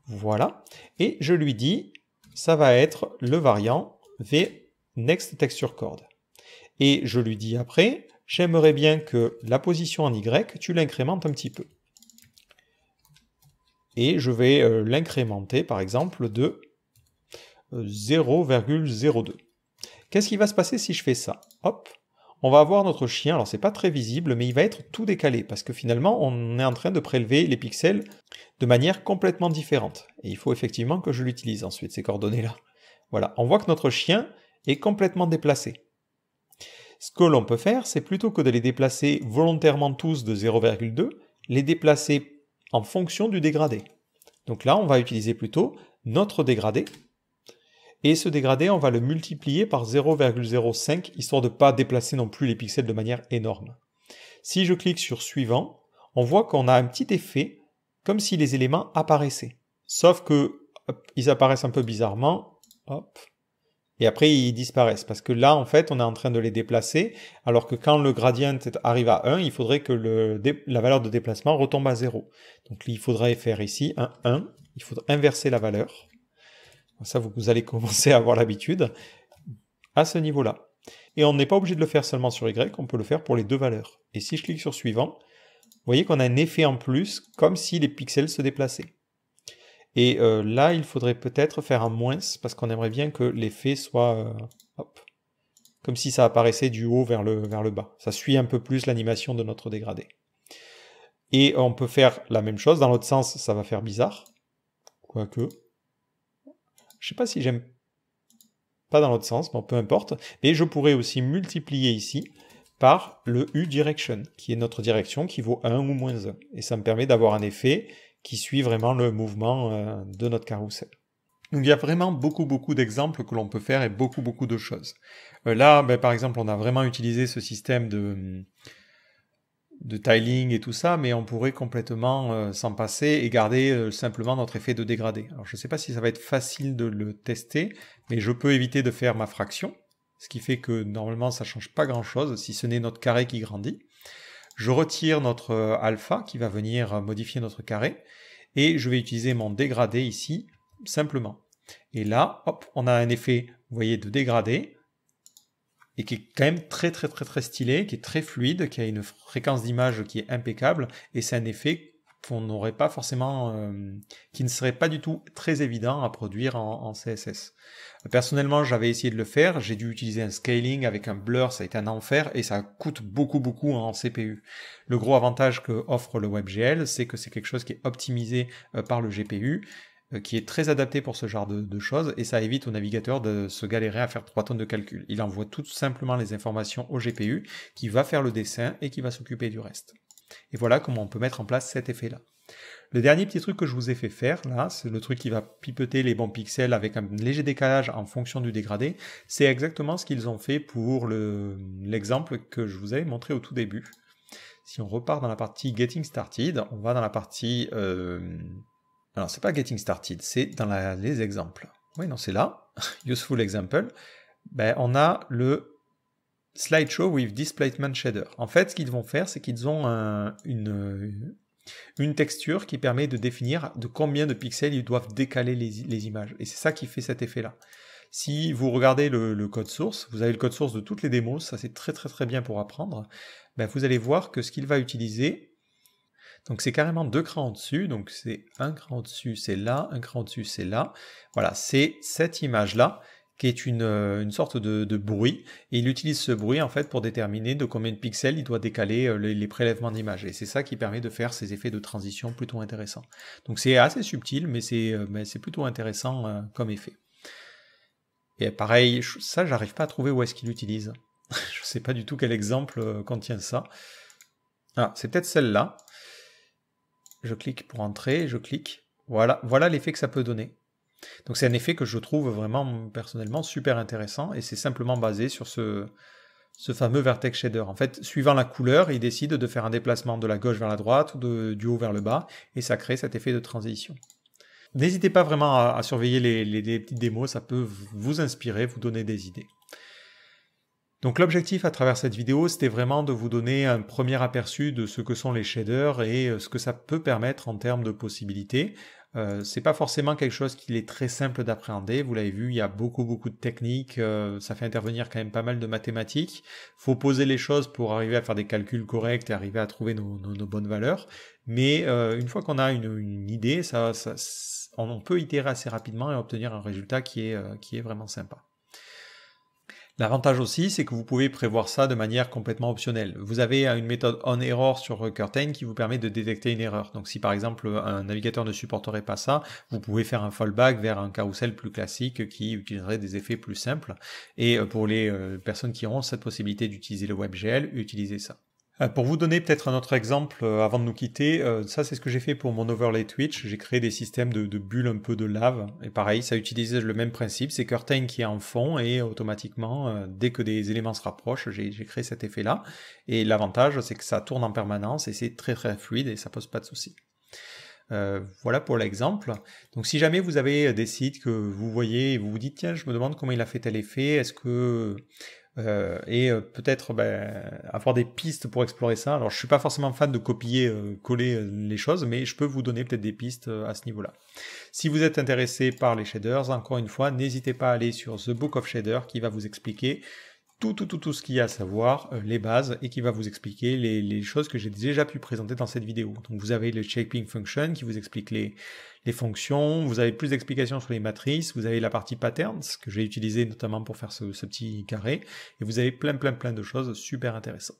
Voilà. Et je lui dis, ça va être le variant v next texture chord. Et je lui dis après, j'aimerais bien que la position en Y, tu l'incrémentes un petit peu. Et je vais l'incrémenter par exemple de 0,02. Qu'est-ce qui va se passer si je fais ça? Hop, on va avoir notre chien, alors c'est pas très visible, mais il va être tout décalé, parce que finalement on est en train de prélever les pixels de manière complètement différente. Et il faut effectivement que je l'utilise ensuite, ces coordonnées-là. Voilà, on voit que notre chien est complètement déplacé. Ce que l'on peut faire, c'est plutôt que de les déplacer volontairement tous de 0,2, les déplacer en fonction du dégradé. Donc là, on va utiliser plutôt notre dégradé, et ce dégradé, on va le multiplier par 0,05, histoire de ne pas déplacer non plus les pixels de manière énorme. Si je clique sur suivant, on voit qu'on a un petit effet, comme si les éléments apparaissaient. Sauf que, hop, ils apparaissent un peu bizarrement, hop, et après ils disparaissent, parce que là en fait on est en train de les déplacer, alors que quand le gradient arrive à 1, il faudrait que la valeur de déplacement retombe à 0. Donc il faudrait faire ici un 1, il faudrait inverser la valeur. Ça vous allez commencer à avoir l'habitude, à ce niveau-là. Et on n'est pas obligé de le faire seulement sur Y, on peut le faire pour les deux valeurs. Et si je clique sur suivant, vous voyez qu'on a un effet en plus, comme si les pixels se déplaçaient. Et là, il faudrait peut-être faire un moins, parce qu'on aimerait bien que l'effet soit hop, comme si ça apparaissait du haut vers le bas. Ça suit un peu plus l'animation de notre dégradé. Et on peut faire la même chose, dans l'autre sens, ça va faire bizarre. Quoique. Je sais pas si j'aime pas dans l'autre sens, bon, peu importe. Et je pourrais aussi multiplier ici par le U direction, qui est notre direction, qui vaut 1 ou moins 1. Et ça me permet d'avoir un effet qui suit vraiment le mouvement de notre carrousel. Donc il y a vraiment beaucoup d'exemples que l'on peut faire et beaucoup de choses. Là, par exemple, on a vraiment utilisé ce système de tiling et tout ça, mais on pourrait complètement s'en passer et garder simplement notre effet de dégradé. Alors je ne sais pas si ça va être facile de le tester, mais je peux éviter de faire ma fraction, ce qui fait que normalement ça ne change pas grand-chose, si ce n'est notre carré qui grandit. Je retire notre alpha qui va venir modifier notre carré, et je vais utiliser mon dégradé ici, simplement. Et là, hop, on a un effet, vous voyez, de dégradé, et qui est quand même très stylé, qui est très fluide, qui a une fréquence d'image qui est impeccable, et c'est un effet qu'on n'aurait pas forcément, qui ne serait pas du tout très évident à produire en CSS. Personnellement, j'avais essayé de le faire, j'ai dû utiliser un scaling avec un blur, ça a été un enfer, et ça coûte beaucoup en CPU. Le gros avantage que offre le WebGL, c'est que c'est quelque chose qui est optimisé par le GPU, qui est très adapté pour ce genre de choses, et ça évite au navigateur de se galérer à faire 3 tonnes de calcul. Il envoie tout simplement les informations au GPU, qui va faire le dessin et qui va s'occuper du reste. Et voilà comment on peut mettre en place cet effet-là. Le dernier petit truc que je vous ai fait faire, là, c'est le truc qui va pipeter les bons pixels avec un léger décalage en fonction du dégradé. C'est exactement ce qu'ils ont fait pour l'exemple que je vous avais montré au tout début. Si on repart dans la partie Getting Started, on va dans la partie... Alors, c'est pas Getting Started, c'est dans les exemples. Oui, non, c'est là. Useful Example. On a le Slideshow with Displacement Shader. En fait, ce qu'ils vont faire, c'est qu'ils ont une texture qui permet de définir de combien de pixels ils doivent décaler les images. Et c'est ça qui fait cet effet-là. Si vous regardez le code source, vous avez le code source de toutes les démos, ça c'est très bien pour apprendre, vous allez voir que ce qu'il va utiliser, donc c'est carrément 2 crans au-dessus, donc c'est un cran au-dessus, c'est là, un cran au-dessus, c'est là. Voilà, c'est cette image-là qui est une sorte de bruit, et il utilise ce bruit en fait pour déterminer de combien de pixels il doit décaler les prélèvements d'images, et c'est ça qui permet de faire ces effets de transition plutôt intéressants. Donc c'est assez subtil, mais c'est plutôt intéressant comme effet. Et pareil, ça j'arrive pas à trouver où est-ce qu'il l'utilise. Je sais pas du tout quel exemple contient ça. Ah, c'est peut-être celle-là. Je clique pour entrer, je clique. Voilà l'effet que ça peut donner. Donc c'est un effet que je trouve vraiment personnellement super intéressant, et c'est simplement basé sur ce fameux vertex shader. En fait, suivant la couleur, il décide de faire un déplacement de la gauche vers la droite ou du haut vers le bas, et ça crée cet effet de transition. N'hésitez pas vraiment à surveiller les petites démos, ça peut vous inspirer, vous donner des idées. Donc l'objectif à travers cette vidéo, c'était vraiment de vous donner un premier aperçu de ce que sont les shaders et ce que ça peut permettre en termes de possibilités. C'est pas forcément quelque chose qui est très simple d'appréhender, vous l'avez vu, il y a beaucoup de techniques, ça fait intervenir quand même pas mal de mathématiques. Faut poser les choses pour arriver à faire des calculs corrects et arriver à trouver nos bonnes valeurs. Mais une fois qu'on a une idée, on peut itérer assez rapidement et obtenir un résultat qui est vraiment sympa. L'avantage aussi, c'est que vous pouvez prévoir ça de manière complètement optionnelle. Vous avez une méthode on-error sur Curtain qui vous permet de détecter une erreur. Donc si par exemple un navigateur ne supporterait pas ça, vous pouvez faire un fallback vers un carrousel plus classique qui utiliserait des effets plus simples. Et pour les personnes qui auront cette possibilité d'utiliser le WebGL, utilisez ça. Pour vous donner peut-être un autre exemple avant de nous quitter, ça c'est ce que j'ai fait pour mon overlay Twitch, j'ai créé des systèmes de bulles un peu de lave, et pareil, ça utilise le même principe, c'est Curtain qui est en fond, et automatiquement, dès que des éléments se rapprochent, j'ai créé cet effet-là, et l'avantage c'est que ça tourne en permanence, et c'est très fluide, et ça pose pas de soucis. Voilà pour l'exemple. Donc si jamais vous avez des sites que vous voyez et vous vous dites tiens je me demande comment il a fait tel effet, est-ce que peut-être avoir des pistes pour explorer ça. Alors je suis pas forcément fan de copier-coller les choses, mais je peux vous donner peut-être des pistes à ce niveau-là. Si vous êtes intéressé par les shaders, encore une fois, n'hésitez pas à aller sur The Book of Shaders qui va vous expliquer tout ce qu'il y a à savoir, les bases, et qui va vous expliquer les choses que j'ai déjà pu présenter dans cette vidéo. Donc vous avez le shaping function qui vous explique les fonctions, vous avez plus d'explications sur les matrices, vous avez la partie patterns que j'ai utilisé notamment pour faire ce petit carré, et vous avez plein de choses super intéressantes.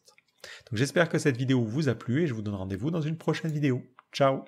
Donc j'espère que cette vidéo vous a plu et je vous donne rendez-vous dans une prochaine vidéo. Ciao!